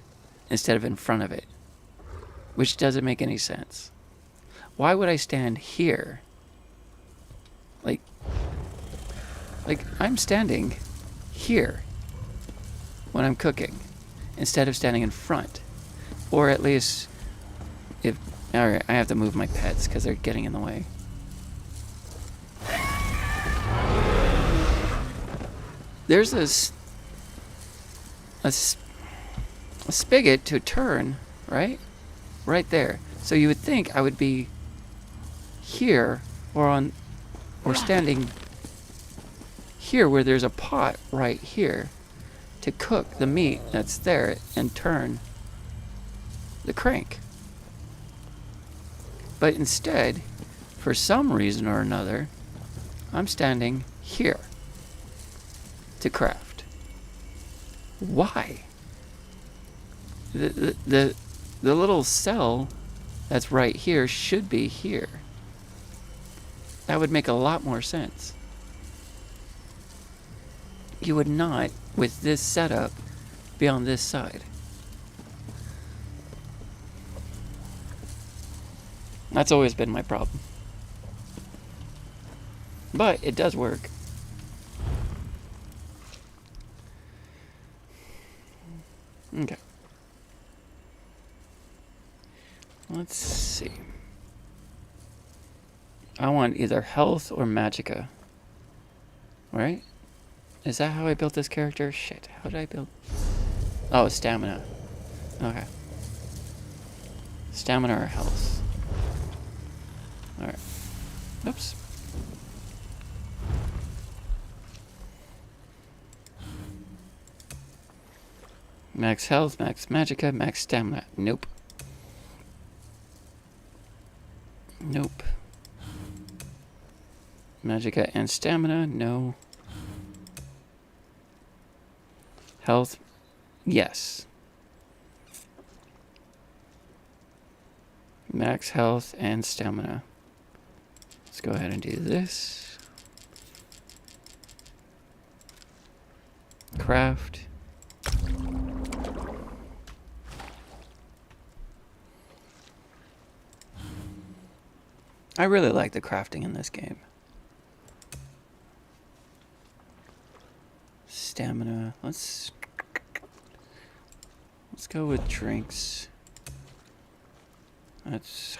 instead of in front of it, which doesn't make any sense. Why would I stand here? Like I'm standing here when I'm cooking instead of standing in front. Or at least if... Alright, I have to move my pets because they're getting in the way. There's a spigot to turn, right? Right there. So you would think I would be here or standing here where there's a pot right here to cook the meat that's there and turn the crank. But instead, for some reason or another, I'm standing here to craft. Why? The little cell that's right here should be here. That would make a lot more sense. You would not, with this setup, be on this side. That's always been my problem. But it does work. Okay. Let's see. I want either health or magicka. Right? Is that how I built this character? Shit, how did I build... Oh, stamina. Okay. Stamina or health. Alright. Oops. Max health, max magicka, max stamina. Nope. Nope. Magicka and stamina, no. Health, yes. Max health and stamina. Let's go ahead and do this. Craft. I really like the crafting in this game. Stamina. Let's go with drinks. That's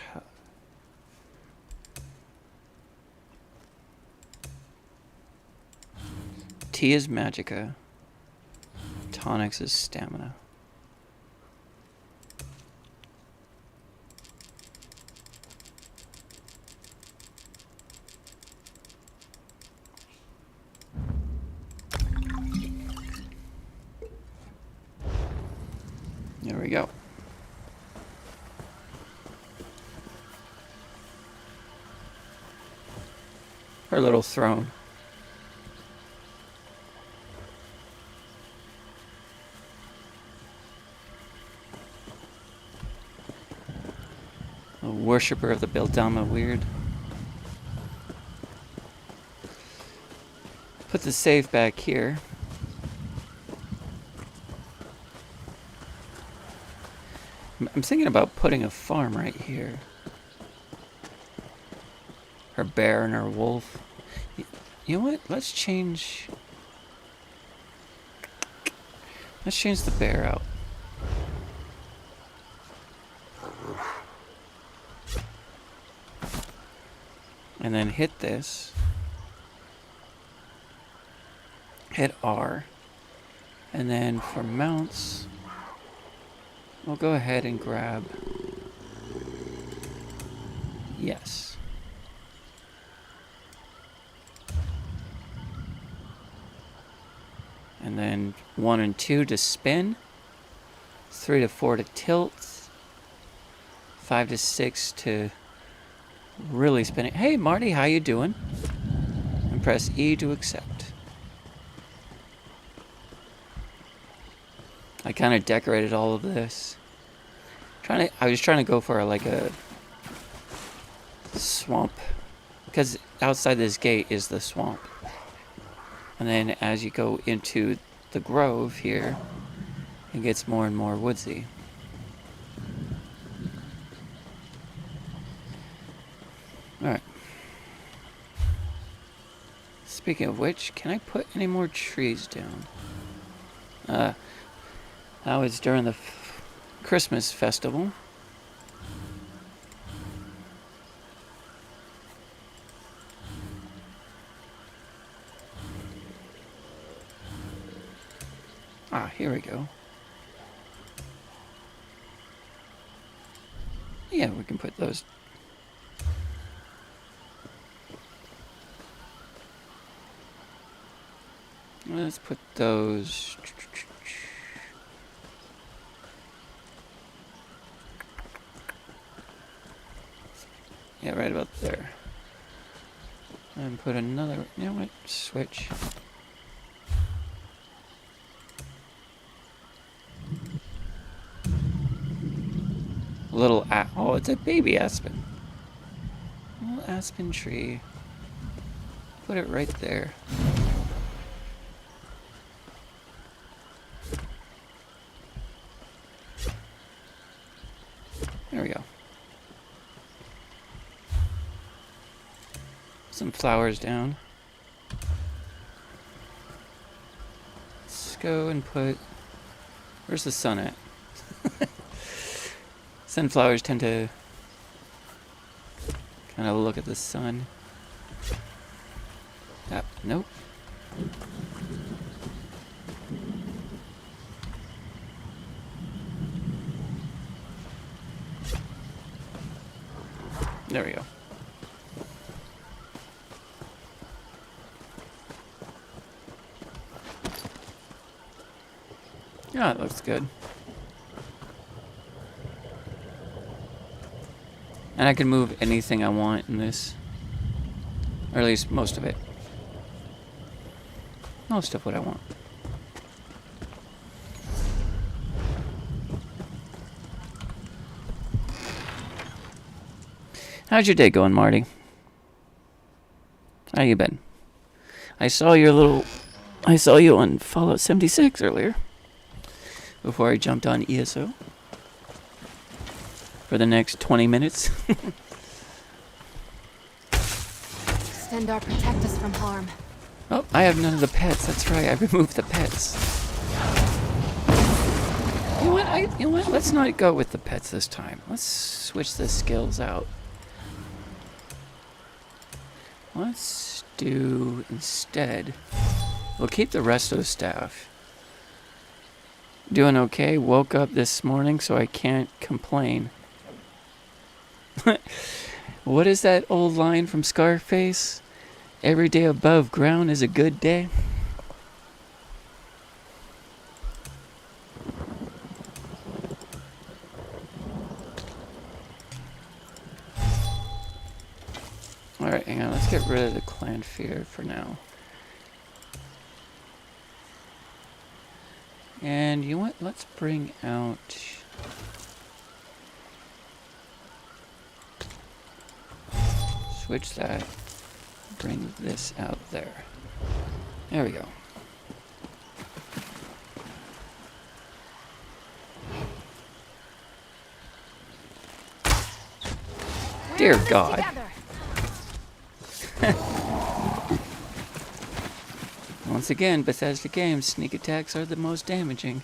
tea is magicka. Tonics is stamina. There we go. Her little throne. A worshipper of the Beldama weird. Put the save back here. I'm thinking about putting a farm right here. Her bear and her wolf. You know what? Let's change the bear out. And then hit this. Hit R. And then for mounts, we'll go ahead and grab... Yes. And then 1 and 2 to spin. 3 to 4 to tilt. 5 to 6 to really spin it. Hey Marty, how you doing? And press E to accept. I kind of decorated all of this. I was trying to go for like a swamp, because outside this gate is the swamp. And then as you go into the grove here, it gets more and more woodsy. Alright. Speaking of which, can I put any more trees down? That was during the Christmas festival. Ah, here we go. Yeah, we can put those. Let's put those. Yeah, right about there. And put another. You know what? Switch. Little oh, it's a baby aspen. Little aspen tree. Put it right there. There we go. Some flowers down. Let's go and put. Where's the sun at? Sunflowers tend to kind of look at the sun. Ah, nope. There we go. Yeah, it looks good. And I can move anything I want in this. Or at least most of it. Most of what I want. How's your day going, Marty? How you been? I saw you on Fallout 76 earlier. Before I jumped on ESO. For the next 20 minutes. Stendarr, protect us from harm. Oh, I have none of the pets. That's right. I removed the pets. You know what? Let's not go with the pets this time. Let's switch the skills out. Let's do instead. We'll keep the resto staff. Doing okay. Woke up this morning, so I can't complain. What is that old line from Scarface? Every day above ground is a good day. Alright, hang on. Let's get rid of the clan fear for now. And you know what? Let's bring out... Switch that. Bring this out there. There we go. Dear God. Once again, Bethesda games, sneak attacks are the most damaging.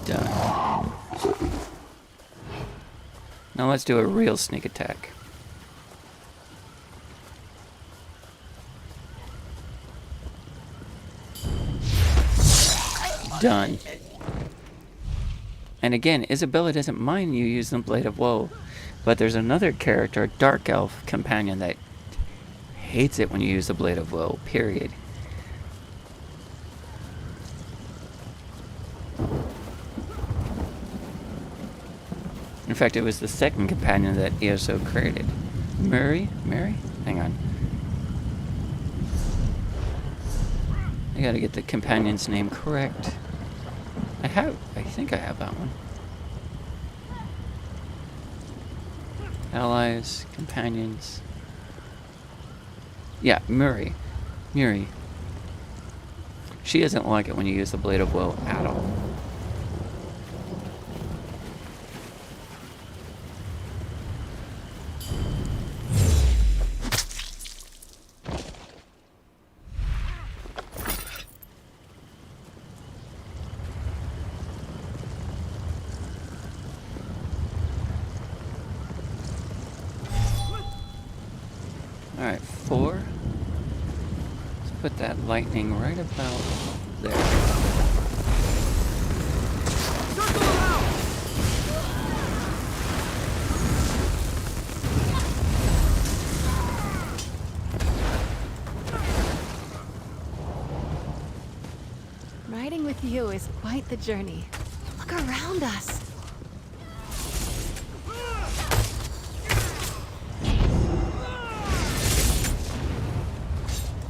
Done. Now let's do a real sneak attack. Done. And again, Isabella doesn't mind you using the Blade of Woe, but there's another character, a Dark Elf companion, that hates it when you use the Blade of Woe, period. In fact, it was the second companion that ESO created. Mary? Hang on. I gotta get the companion's name correct. I think I have that one. Allies, companions. Yeah, Murray. She doesn't like it when you use the Blade of Woe at all. Alright, 4. Let's put that lightning right about there. Riding with you is quite the journey. Look around us.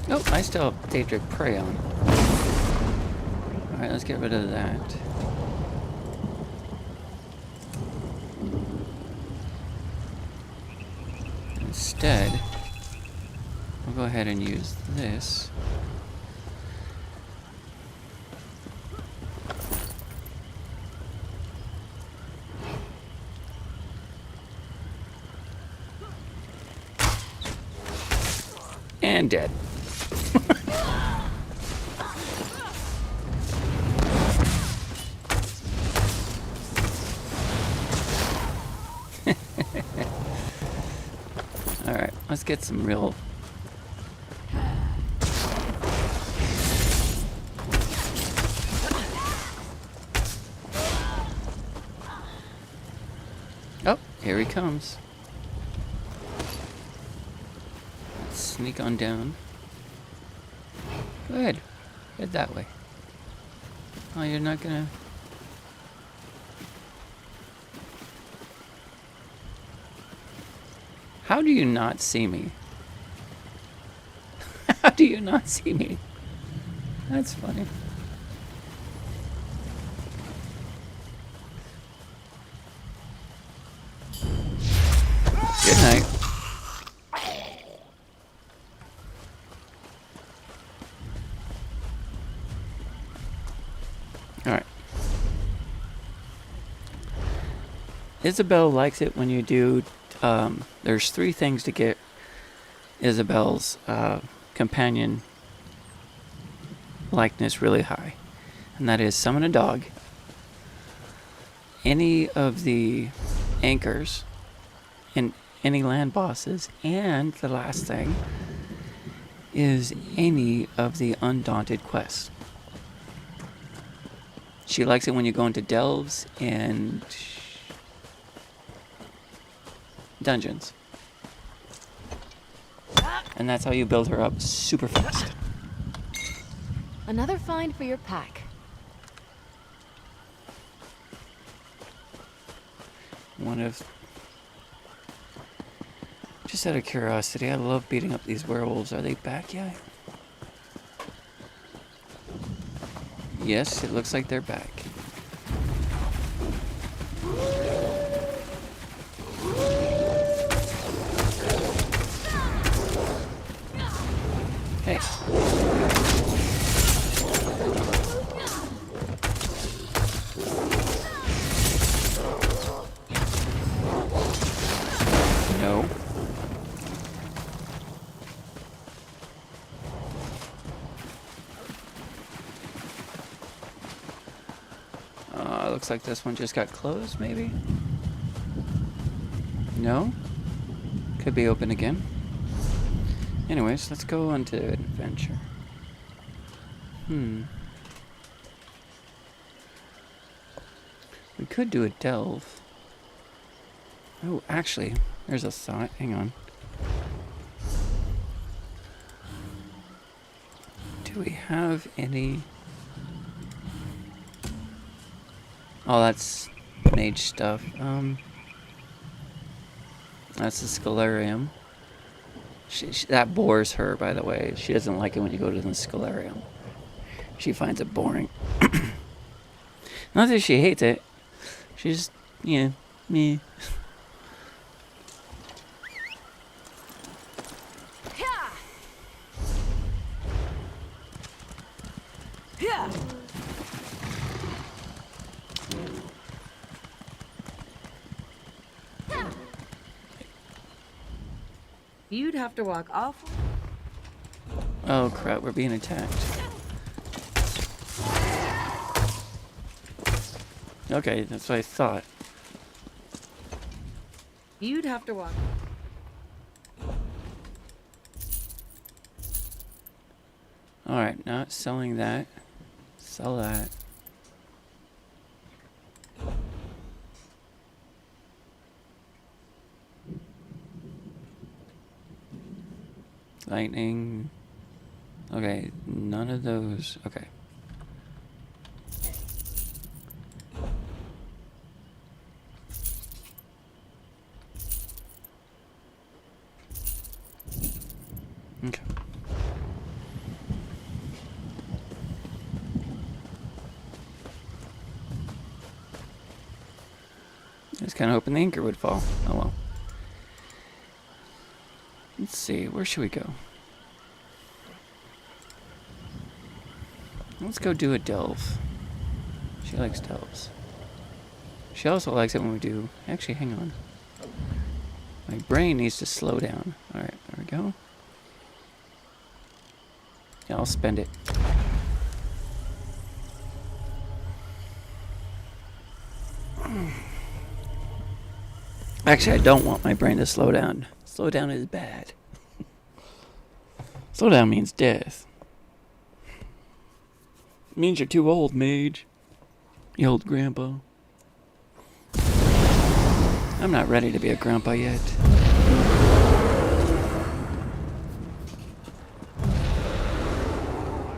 Oh, I still have Daedric Prey on. Alright, let's get rid of that. Instead, we'll go ahead and use this. And dead. Alright, let's get some real... Oh, here he comes. Let's sneak on down. Go ahead. Head that way. Oh, you're not gonna... How do you not see me? How do you not see me? That's funny. Good night. Alright. Isabel likes it when you do... there's 3 things to get Isabel's companion likeness really high. And that is summon a dog, any of the anchors, and any land bosses, and the last thing is any of the undaunted quests. She likes it when you go into delves and dungeons. And that's how you build her up super fast. Another find for your pack. One of... Just out of curiosity, I love beating up these werewolves. Are they back yet? Yes, it looks like they're back. Hey. No. Looks like this one just got closed, maybe? No? Could be open again. Anyways, let's go on to adventure. We could do a delve. Oh, actually, there's a thought. Hang on. Do we have any... Oh, that's mage stuff. That's the Scalarium. That bores her, by the way. She doesn't like it when you go to the Scalarium. She finds it boring. Not that she hates it. She just, yeah, me. You'd have to walk awful. Oh crap, we're being attacked. Okay, that's what I thought. You'd have to walk. Alright, not selling that. Sell that. Lightning. Okay, none of those. Okay. Okay. I was kind of hoping the anchor would fall. Oh well. Let's see, where should we go? Let's go do a delve. She likes delves. She also likes it when we do... Actually, hang on. My brain needs to slow down. Alright, there we go. Yeah, I'll spend it. Actually, I don't want my brain to slow down. Slow down is bad. Slow down means death. It means you're too old, mage. You old grandpa. I'm not ready to be a grandpa yet.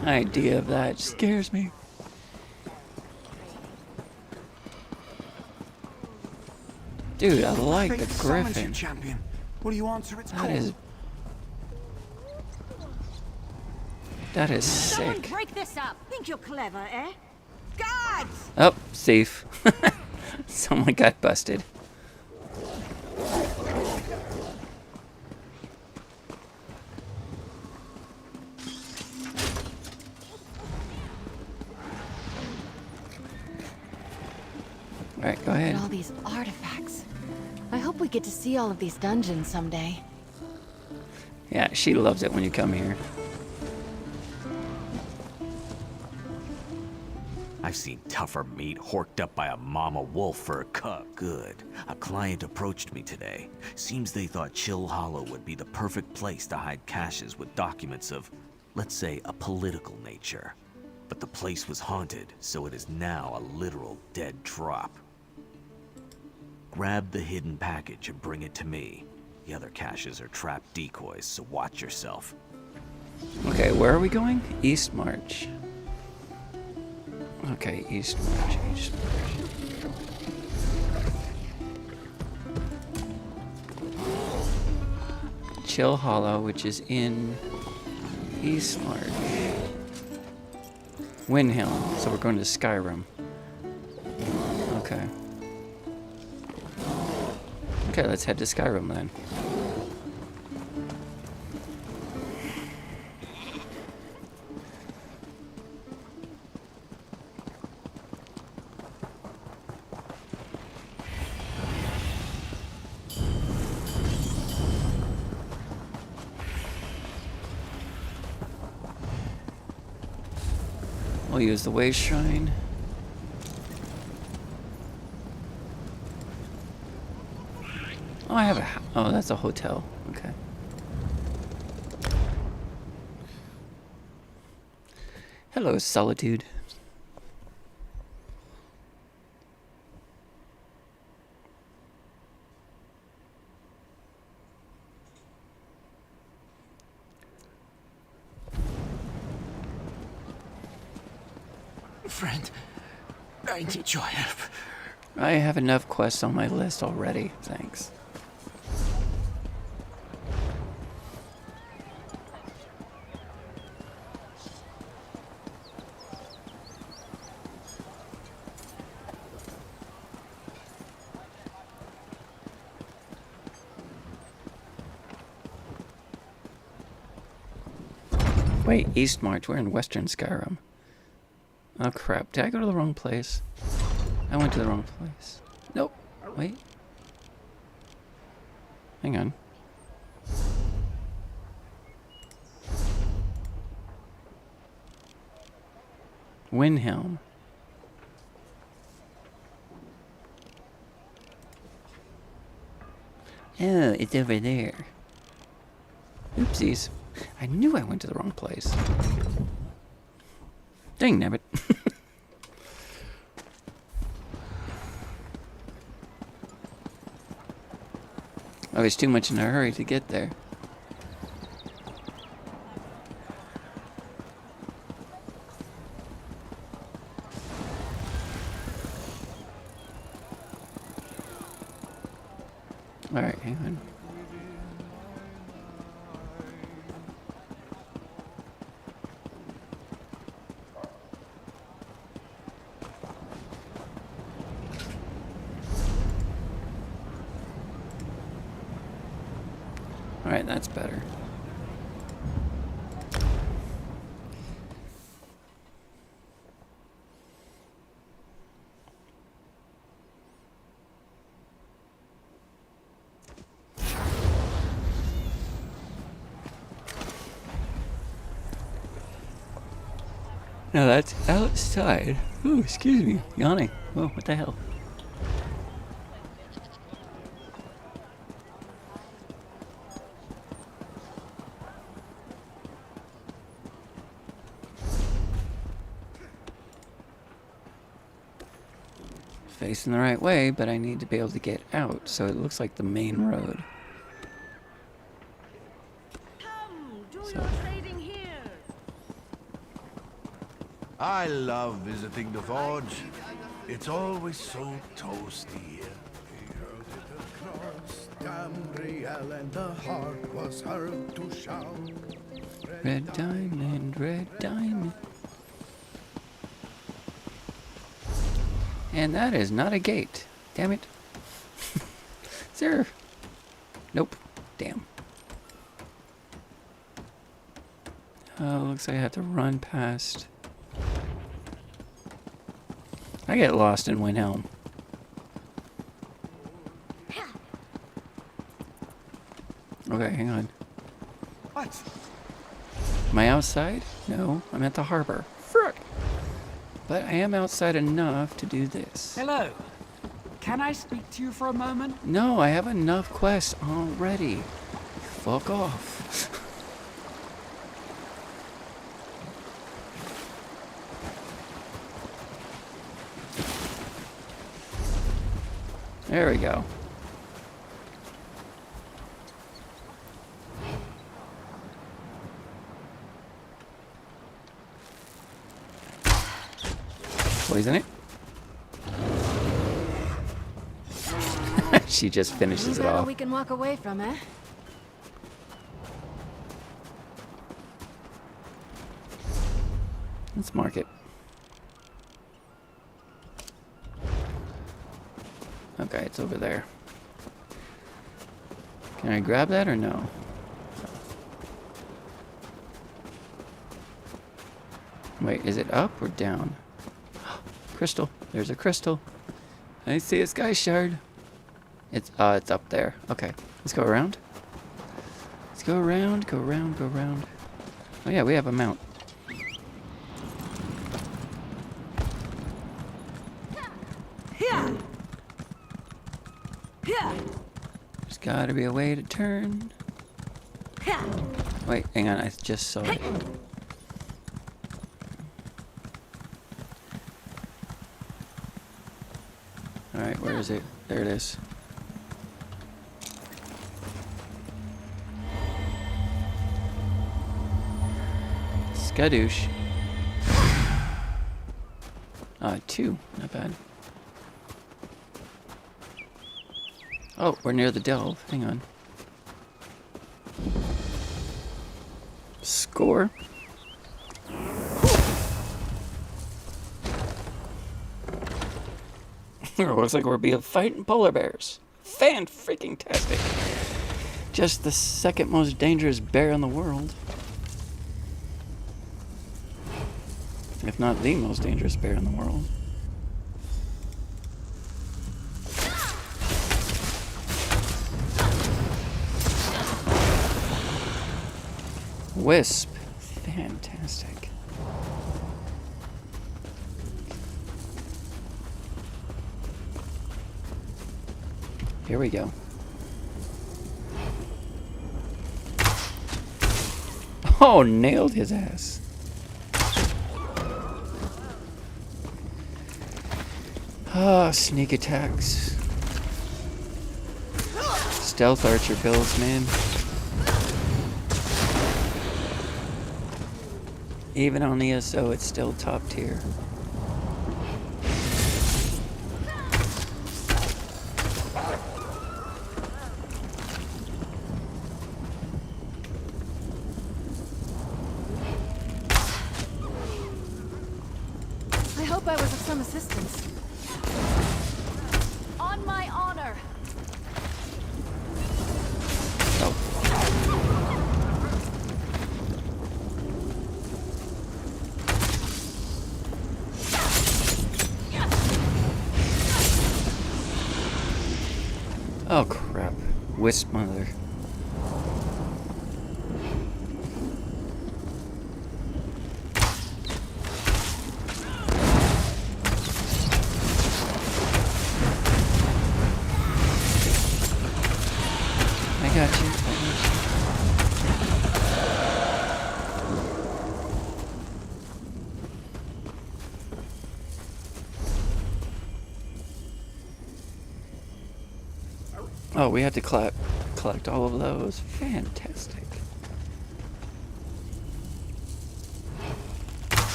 The idea of that scares me. Dude, I like the griffin. Champion. What do you answer its call? That is Someone sick. break this up. Think you're clever, eh? Guards! Oh, safe. Someone got busted. Alright, go ahead. Look at all these artifacts. I hope we get to see all of these dungeons someday. Yeah, she loves it when you come here. I've seen tougher meat horked up by a mama wolf for a cub. Good. A client approached me today. Seems they thought Chill Hollow would be the perfect place to hide caches with documents of, let's say, a political nature. But the place was haunted, so it is now a literal dead drop. Grab the hidden package and bring it to me. The other caches are trapped decoys, so watch yourself. Okay, where are we going? East March. Okay, East March, East March. Chill Hollow, which is in East March. Windhelm, so we're going to Skyrim. Okay. Okay, let's head to Skyrim then. We'll use the Waste Shrine. Oh, I have a... Oh, that's a hotel. Okay. Hello, Solitude. Friend, I need your help. I have enough quests on my list already, thanks. Wait, East March. We're in Western Skyrim. Oh crap, did I go to the wrong place? I went to the wrong place. Nope. Wait. Hang on. Windhelm. Oh, it's over there. Oopsies. I knew I went to the wrong place. Dang nabbit. I was too much in a hurry to get there. Alright, hang on. Alright, that's better. Now that's outside. Ooh, excuse me. Yawning. Whoa, what the hell? Facing the right way, but I need to be able to get out, so it looks like the main road. So. I love visiting the forge. It's always so toasty here. And the heart was heard to shout. Red diamond, red diamond. And that is not a gate. Damn it. Is there? Nope. Damn. Looks like I have to run past. I get lost in Windhelm. Okay, hang on. What? Am I outside? No, I'm at the harbor. Frick! But I am outside enough to do this. Hello. Can I speak to you for a moment? No, I have enough quests already. Fuck off. There we go. Poison it. She just finishes it off. We can walk away from it. Let's mark it. Okay, it's over there. Can I grab that or no? Wait, is it up or down? Crystal. There's a crystal. I see a sky shard. It's up there. Okay, let's go around. Let's go around, go around, go around. Oh yeah, we have a mount. There's gotta be a way to turn. Wait, hang on, I just saw it. Alright, where is it? There it is. Skadoosh. 2. Not bad. Oh, we're near the delve. Hang on. Score. Looks like we're being fighting polar bears. Fan-freaking-tastic. Just the second most dangerous bear in the world. If not the most dangerous bear in the world. Wisp. Fantastic. Here we go. Oh, nailed his ass. Ah, sneak attacks. Stealth archer builds, man. Even on ESO, it's still top tier. I hope I was of some assistance. On my honor. Oh crap. Wisp mother. I got you. Oh, we had to collect all of those. Fantastic.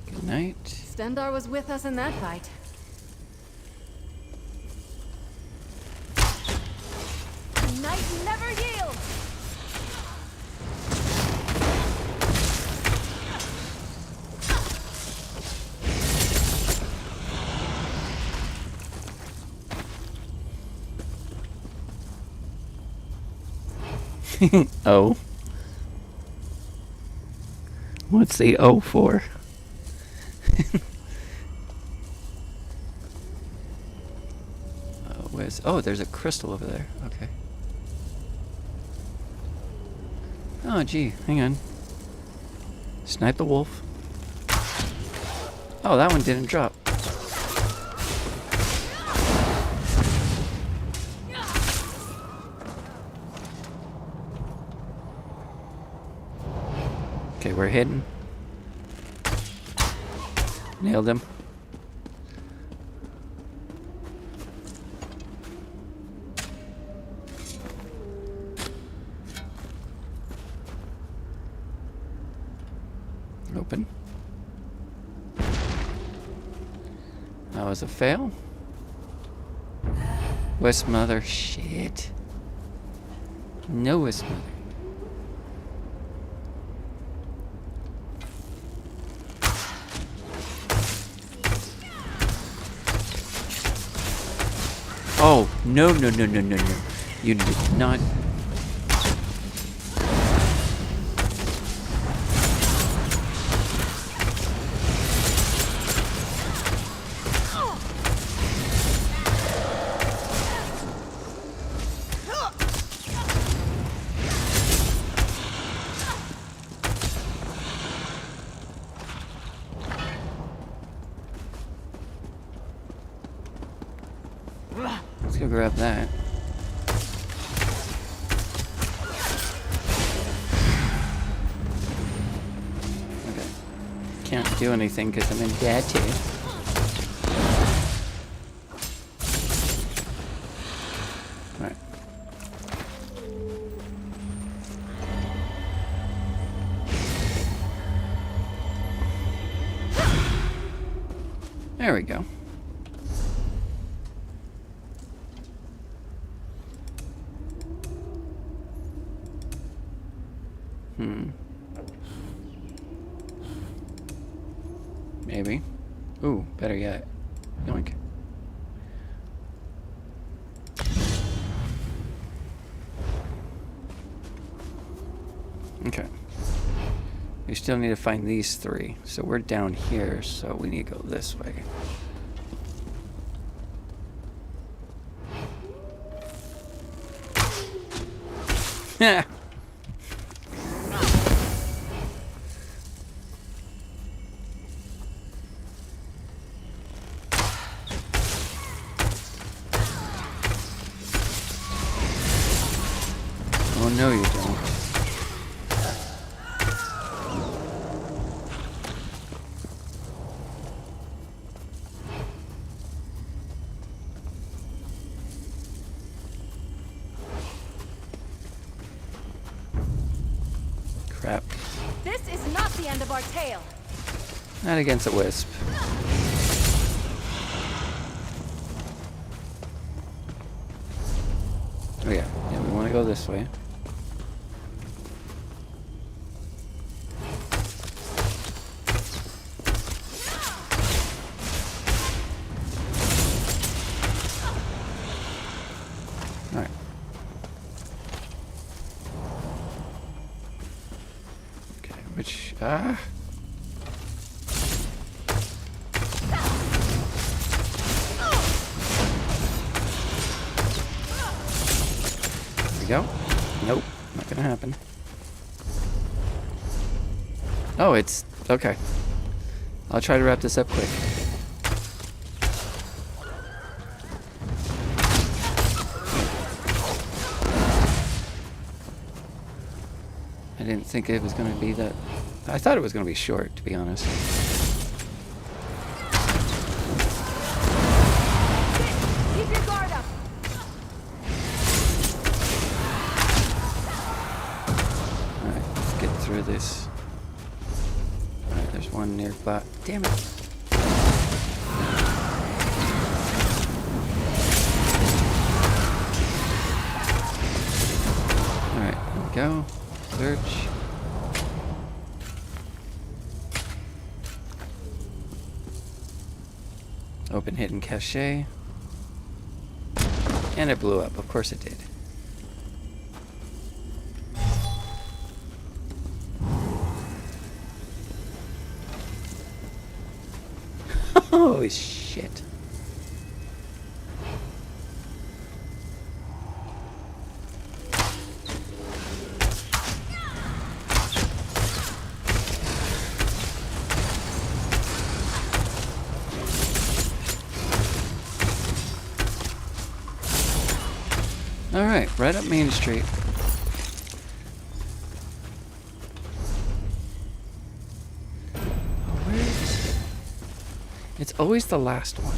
Good night. Stendar was with us in that fight. The knight never yields! Oh. What's the O for? Where's... Oh, there's a crystal over there. Okay. Oh, gee. Hang on. Snipe the wolf. Oh, that one didn't drop. Okay, we're hidden. Nailed him. Open. That was a fail. Wisp mother. Shit. No wisp mother. Oh, no, no, no, no, no, no. You did not. Let's go grab that. Okay. Can't do anything because I'm in debt too. Alright. There we go. Maybe. Ooh, better yet. Yoink. Okay. We still need to find these 3. So we're down here, so we need to go this way. Yeah. Oh no, you don't. Crap. This is not the end of our tale. Not against a wisp. Oh yeah, yeah, we want to go this way. Alright. Okay, which, There we go. Nope, not gonna happen. Oh, it's okay. I'll try to wrap this up quick. I didn't think it was gonna be that. I thought it was gonna be short, to be honest. Keep your guard up. Alright, let's get through this. Alright, there's one nearby. Damn it. Alright, here we go. Search. Open hidden cache. And it blew up. Of course it did. Oh shit. Alright, right up Main Street. It's always the last one.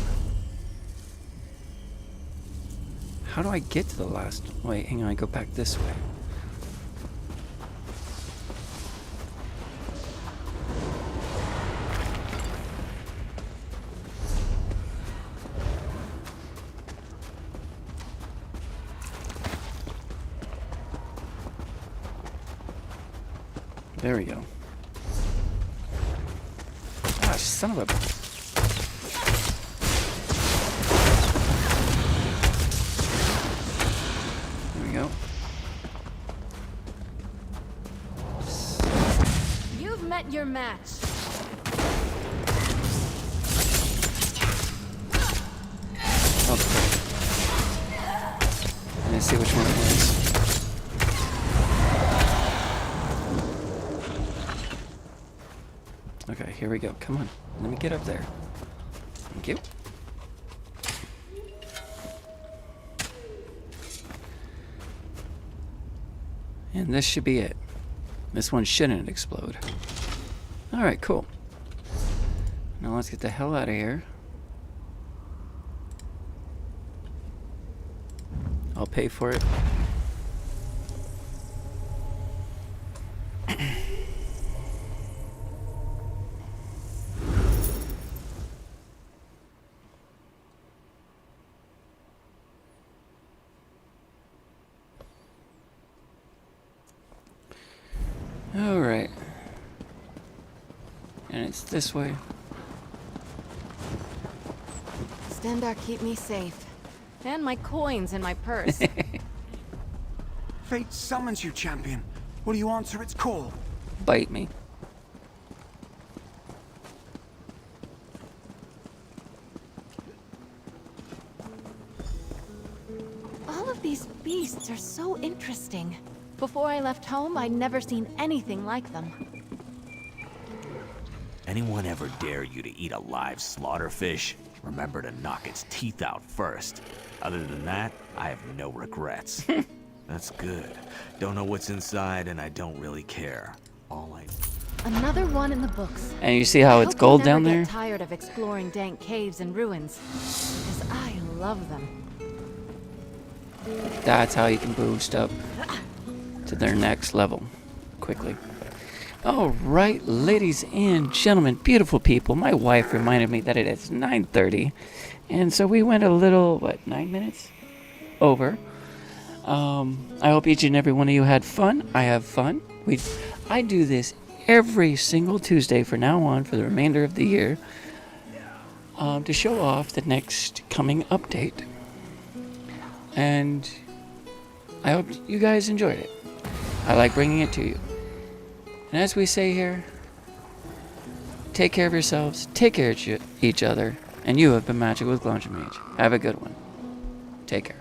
How do I get to the last? Wait, hang on, I go back this way. There we go. Ah, son of a... There we go. You've met your match. Okay. Let's see which one it was. Okay, here we go. Come on. Let me get up there. Thank you. And this should be it. This one shouldn't explode. Alright, cool. Now let's get the hell out of here. I'll pay for it. Alright. And it's this way. Stendarr, keep me safe. And my coins in my purse. Fate summons you, champion. Will you answer its call? Bite me. These beasts are so interesting. Before I left home, I'd never seen anything like them. Anyone ever dare you to eat a live slaughterfish? Remember to knock its teeth out first. Other than that, I have no regrets. That's good. Don't know what's inside, and I don't really care. All I... Another one in the books. And you see how it's gold down there? I get tired of exploring dank caves and ruins, because I love them. That's how you can boost up to their next level quickly. Alright, ladies and gentlemen, beautiful people. My wife reminded me that it is 9:30. And so we went a little, 9 minutes? Over. I hope each and every one of you had fun. I have fun. I do this every single Tuesday from now on for the remainder of the year. To show off the next coming update. And I hope you guys enjoyed it. I like bringing it to you. And as we say here, take care of yourselves, take care of each other, and you have been Magic with Glunge Mage. Have a good one. Take care.